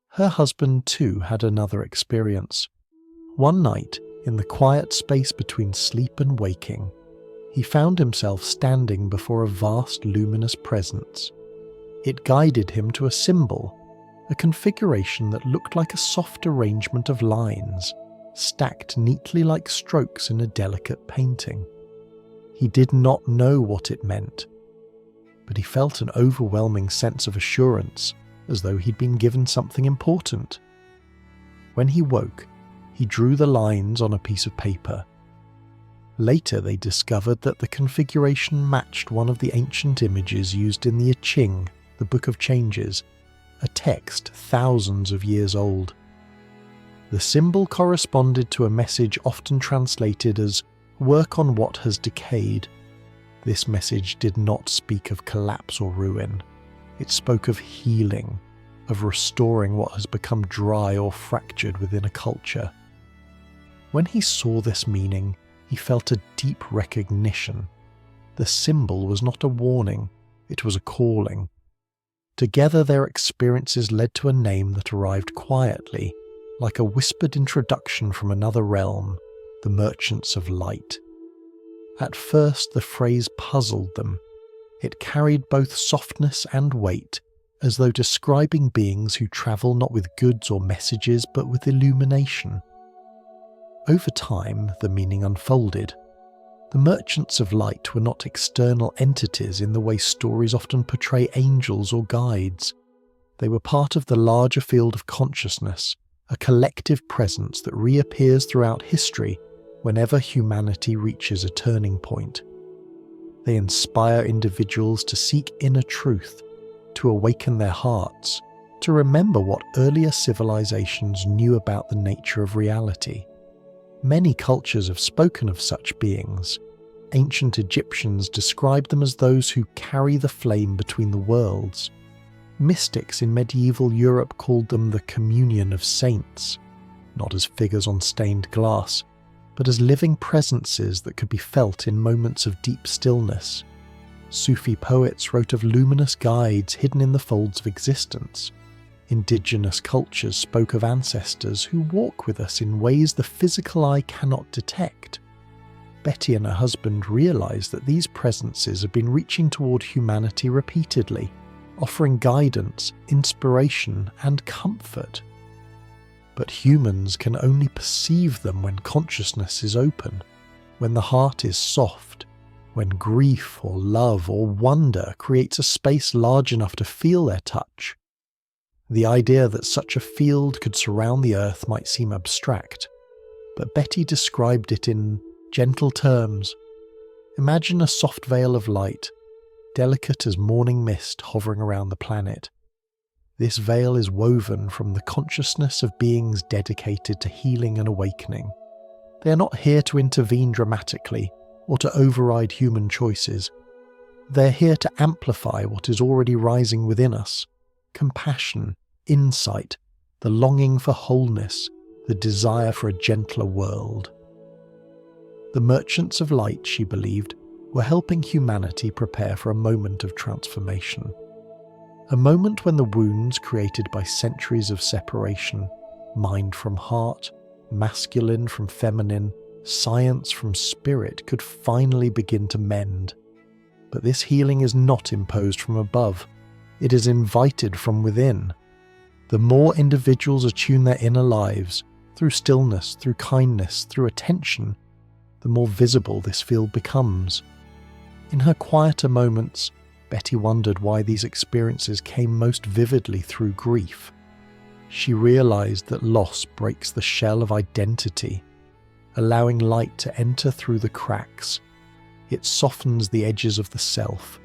Her husband too had another experience. One night, in the quiet space between sleep and waking, he found himself standing before a vast luminous presence. It guided him to a symbol, a configuration that looked like a soft arrangement of lines, stacked neatly like strokes in a delicate painting. He did not know what it meant, but he felt an overwhelming sense of assurance, as though he'd been given something important. When he woke, he drew the lines on a piece of paper. Later they discovered that the configuration matched one of the ancient images used in the I Ching, the Book of Changes, a text thousands of years old. The symbol corresponded to a message often translated as "work on what has decayed." This message did not speak of collapse or ruin. It spoke of healing, of restoring what has become dry or fractured within a culture. When he saw this meaning, he felt a deep recognition. The symbol was not a warning, it was a calling. Together their experiences led to a name that arrived quietly, like a whispered introduction from another realm, the Merchants of Light. At first the phrase puzzled them. It carried both softness and weight, as though describing beings who travel not with goods or messages but with illumination. Over time, the meaning unfolded. The Merchants of Light were not external entities in the way stories often portray angels or guides. They were part of the larger field of consciousness, a collective presence that reappears throughout history whenever humanity reaches a turning point. They inspire individuals to seek inner truth, to awaken their hearts, to remember what earlier civilizations knew about the nature of reality. Many cultures have spoken of such beings. Ancient Egyptians described them as those who carry the flame between the worlds. Mystics in medieval Europe called them the communion of saints, not as figures on stained glass, but as living presences that could be felt in moments of deep stillness. Sufi poets wrote of luminous guides hidden in the folds of existence. Indigenous cultures spoke of ancestors who walk with us in ways the physical eye cannot detect. Betty and her husband realised that these presences have been reaching toward humanity repeatedly, offering guidance, inspiration, and comfort. But humans can only perceive them when consciousness is open, when the heart is soft, when grief or love or wonder creates a space large enough to feel their touch. The idea that such a field could surround the earth might seem abstract, but Betty described it in gentle terms. Imagine a soft veil of light, delicate as morning mist hovering around the planet. This veil is woven from the consciousness of beings dedicated to healing and awakening. They are not here to intervene dramatically or to override human choices. They are here to amplify what is already rising within us: compassion, insight, the longing for wholeness, the desire for a gentler world. The merchants of light, she believed, were helping humanity prepare for a moment of transformation. A moment when the wounds created by centuries of separation, mind from heart, masculine from feminine, science from spirit, could finally begin to mend. But this healing is not imposed from above. It is invited from within. The more individuals attune their inner lives, through stillness, through kindness, through attention, the more visible this field becomes. In her quieter moments, Betty wondered why these experiences came most vividly through grief. She realized that loss breaks the shell of identity, allowing light to enter through the cracks. It softens the edges of the self.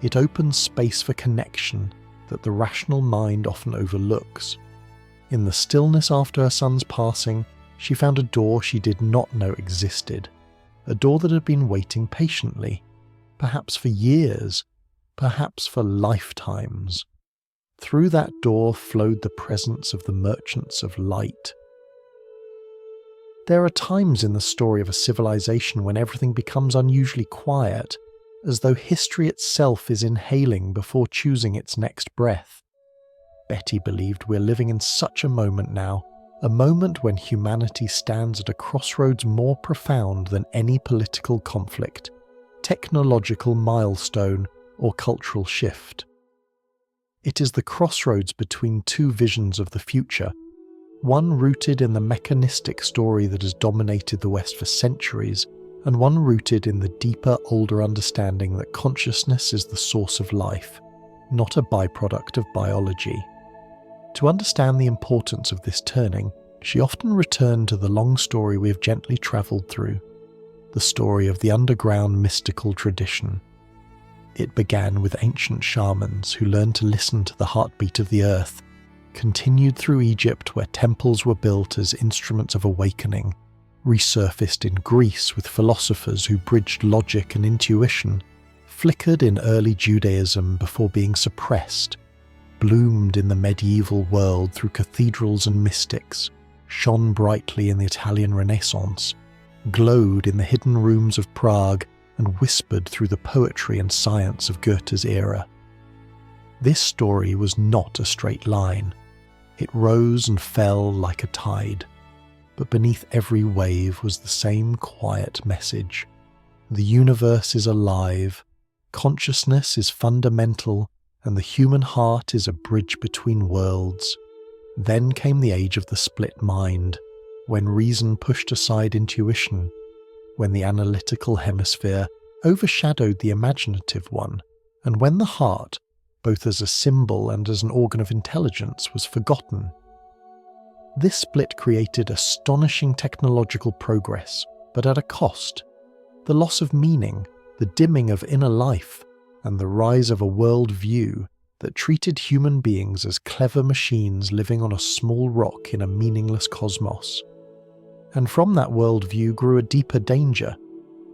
It opens space for connection that the rational mind often overlooks. In the stillness after her son's passing, she found a door she did not know existed, a door that had been waiting patiently, perhaps for years, perhaps for lifetimes. Through that door flowed the presence of the merchants of light. There are times in the story of a civilization when everything becomes unusually quiet, as though history itself is inhaling before choosing its next breath. Betty believed we're living in such a moment now, a moment when humanity stands at a crossroads more profound than any political conflict, technological milestone, or cultural shift. It is the crossroads between two visions of the future, one rooted in the mechanistic story that has dominated the West for centuries, and one rooted in the deeper, older understanding that consciousness is the source of life, not a byproduct of biology. To understand the importance of this turning, she often returned to the long story we have gently travelled through, the story of the underground mystical tradition. It began with ancient shamans who learned to listen to the heartbeat of the earth, continued through Egypt where temples were built as instruments of awakening, resurfaced in Greece with philosophers who bridged logic and intuition, flickered in early Judaism before being suppressed, bloomed in the medieval world through cathedrals and mystics, shone brightly in the Italian Renaissance, glowed in the hidden rooms of Prague, and whispered through the poetry and science of Goethe's era. This story was not a straight line. It rose and fell like a tide. But beneath every wave was the same quiet message. The universe is alive, consciousness is fundamental, and the human heart is a bridge between worlds. Then came the age of the split mind, when reason pushed aside intuition, when the analytical hemisphere overshadowed the imaginative one, and when the heart, both as a symbol and as an organ of intelligence, was forgotten. This split created astonishing technological progress, but at a cost: the loss of meaning, the dimming of inner life, and the rise of a world view that treated human beings as clever machines living on a small rock in a meaningless cosmos. And from that worldview grew a deeper danger,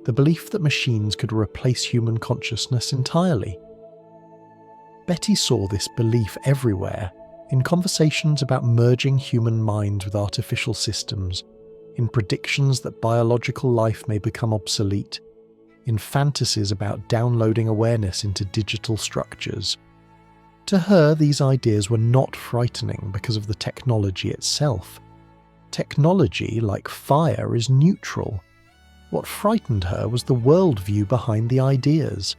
the belief that machines could replace human consciousness entirely. Betty saw this belief everywhere, in conversations about merging human minds with artificial systems, in predictions that biological life may become obsolete, in fantasies about downloading awareness into digital structures. To her, these ideas were not frightening because of the technology itself. Technology, like fire, is neutral. What frightened her was the worldview behind the ideas,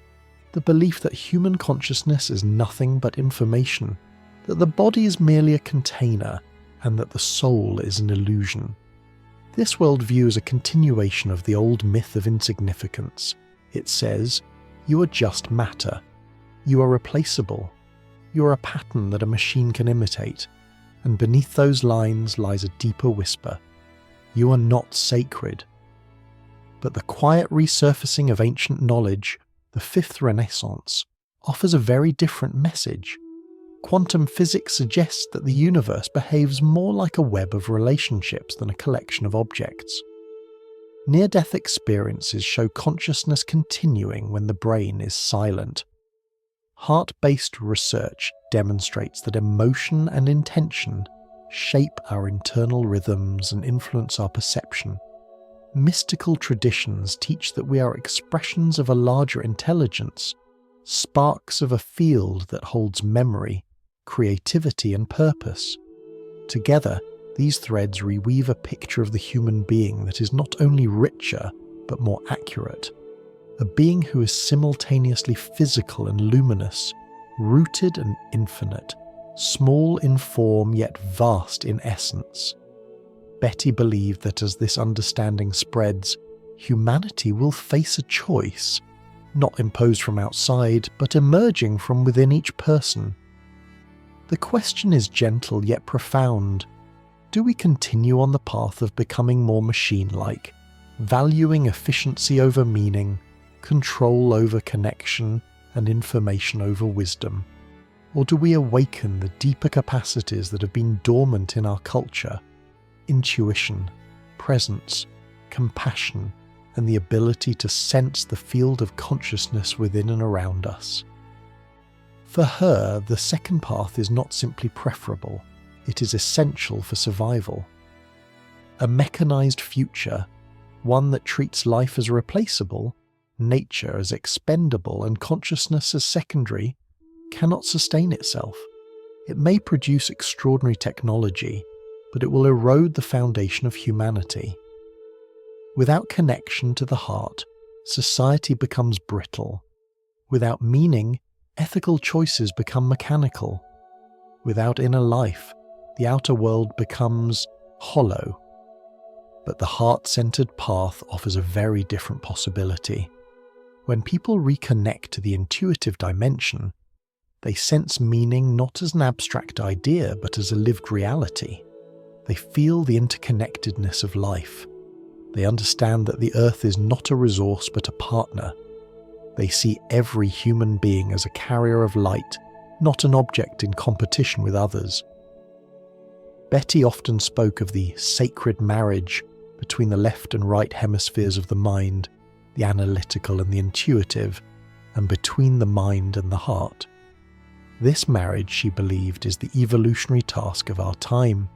the belief that human consciousness is nothing but information, that the body is merely a container, and that the soul is an illusion. This worldview is a continuation of the old myth of insignificance. It says, you are just matter. You are replaceable. You are a pattern that a machine can imitate. And beneath those lines lies a deeper whisper. You are not sacred. But the quiet resurfacing of ancient knowledge, the Fifth Renaissance, offers a very different message. Quantum physics suggests that the universe behaves more like a web of relationships than a collection of objects. Near-death experiences show consciousness continuing when the brain is silent. Heart-based research demonstrates that emotion and intention shape our internal rhythms and influence our perception. Mystical traditions teach that we are expressions of a larger intelligence, sparks of a field that holds memory, creativity and purpose. Together, these threads reweave a picture of the human being that is not only richer, but more accurate. A being who is simultaneously physical and luminous, rooted and infinite, small in form yet vast in essence. Betty believed that as this understanding spreads, humanity will face a choice, not imposed from outside, but emerging from within each person. The question is gentle yet profound. Do we continue on the path of becoming more machine-like, valuing efficiency over meaning, control over connection, and information over wisdom? Or do we awaken the deeper capacities that have been dormant in our culture? Intuition, presence, compassion, and the ability to sense the field of consciousness within and around us. For her, the second path is not simply preferable, it is essential for survival. A mechanized future, one that treats life as replaceable, nature as expendable, and consciousness as secondary, cannot sustain itself. It may produce extraordinary technology, but it will erode the foundation of humanity. Without connection to the heart, society becomes brittle. Without meaning, ethical choices become mechanical. Without inner life, the outer world becomes hollow. But the heart-centered path offers a very different possibility. When people reconnect to the intuitive dimension, they sense meaning not as an abstract idea, but as a lived reality. They feel the interconnectedness of life. They understand that the earth is not a resource but a partner. They see every human being as a carrier of light, not an object in competition with others. Betty often spoke of the sacred marriage between the left and right hemispheres of the mind, the analytical and the intuitive, and between the mind and the heart. This marriage, she believed, is the evolutionary task of our time.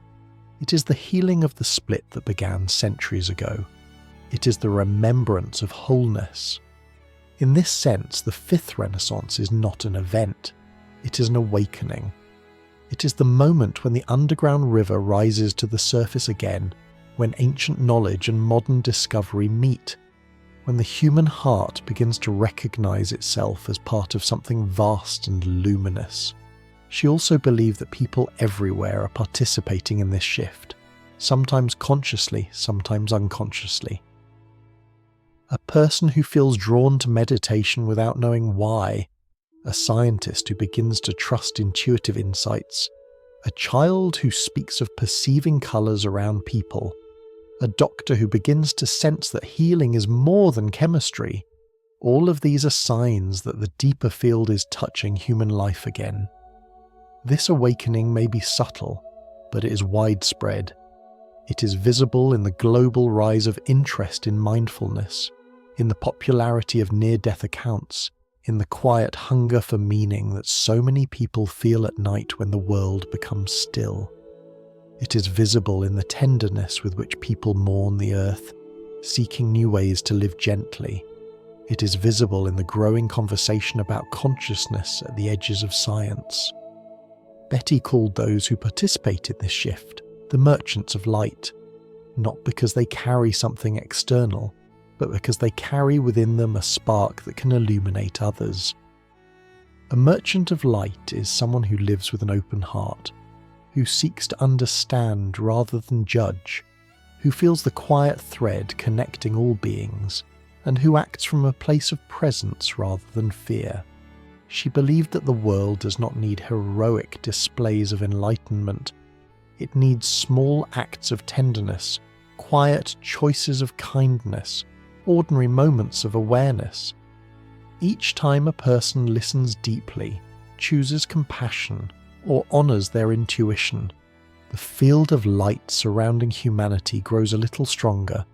It is the healing of the split that began centuries ago. It is the remembrance of wholeness. In this sense, the Fifth Renaissance is not an event. It is an awakening. It is the moment when the underground river rises to the surface again, when ancient knowledge and modern discovery meet, when the human heart begins to recognize itself as part of something vast and luminous. She also believed that people everywhere are participating in this shift, sometimes consciously, sometimes unconsciously. A person who feels drawn to meditation without knowing why, a scientist who begins to trust intuitive insights, a child who speaks of perceiving colours around people, a doctor who begins to sense that healing is more than chemistry. All of these are signs that the deeper field is touching human life again. This awakening may be subtle, but it is widespread. It is visible in the global rise of interest in mindfulness, in the popularity of near-death accounts, in the quiet hunger for meaning that so many people feel at night when the world becomes still. It is visible in the tenderness with which people mourn the earth, seeking new ways to live gently. It is visible in the growing conversation about consciousness at the edges of science. Betty called those who participate in this shift the merchants of light, not because they carry something external, but because they carry within them a spark that can illuminate others. A merchant of light is someone who lives with an open heart, who seeks to understand rather than judge, who feels the quiet thread connecting all beings, and who acts from a place of presence rather than fear. She believed that the world does not need heroic displays of enlightenment. It needs small acts of tenderness, quiet choices of kindness, ordinary moments of awareness. Each time a person listens deeply, chooses compassion, or honours their intuition, the field of light surrounding humanity grows a little stronger,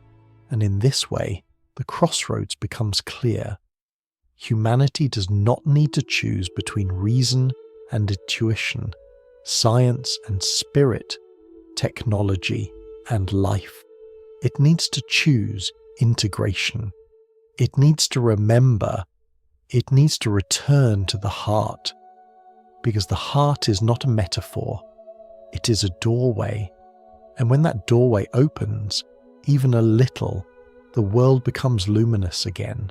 and in this way, the crossroads becomes clear. Humanity does not need to choose between reason and intuition, science and spirit, technology and life. It needs to choose integration. It needs to remember. It needs to return to the heart. Because the heart is not a metaphor. It is a doorway. And when that doorway opens, even a little, the world becomes luminous again.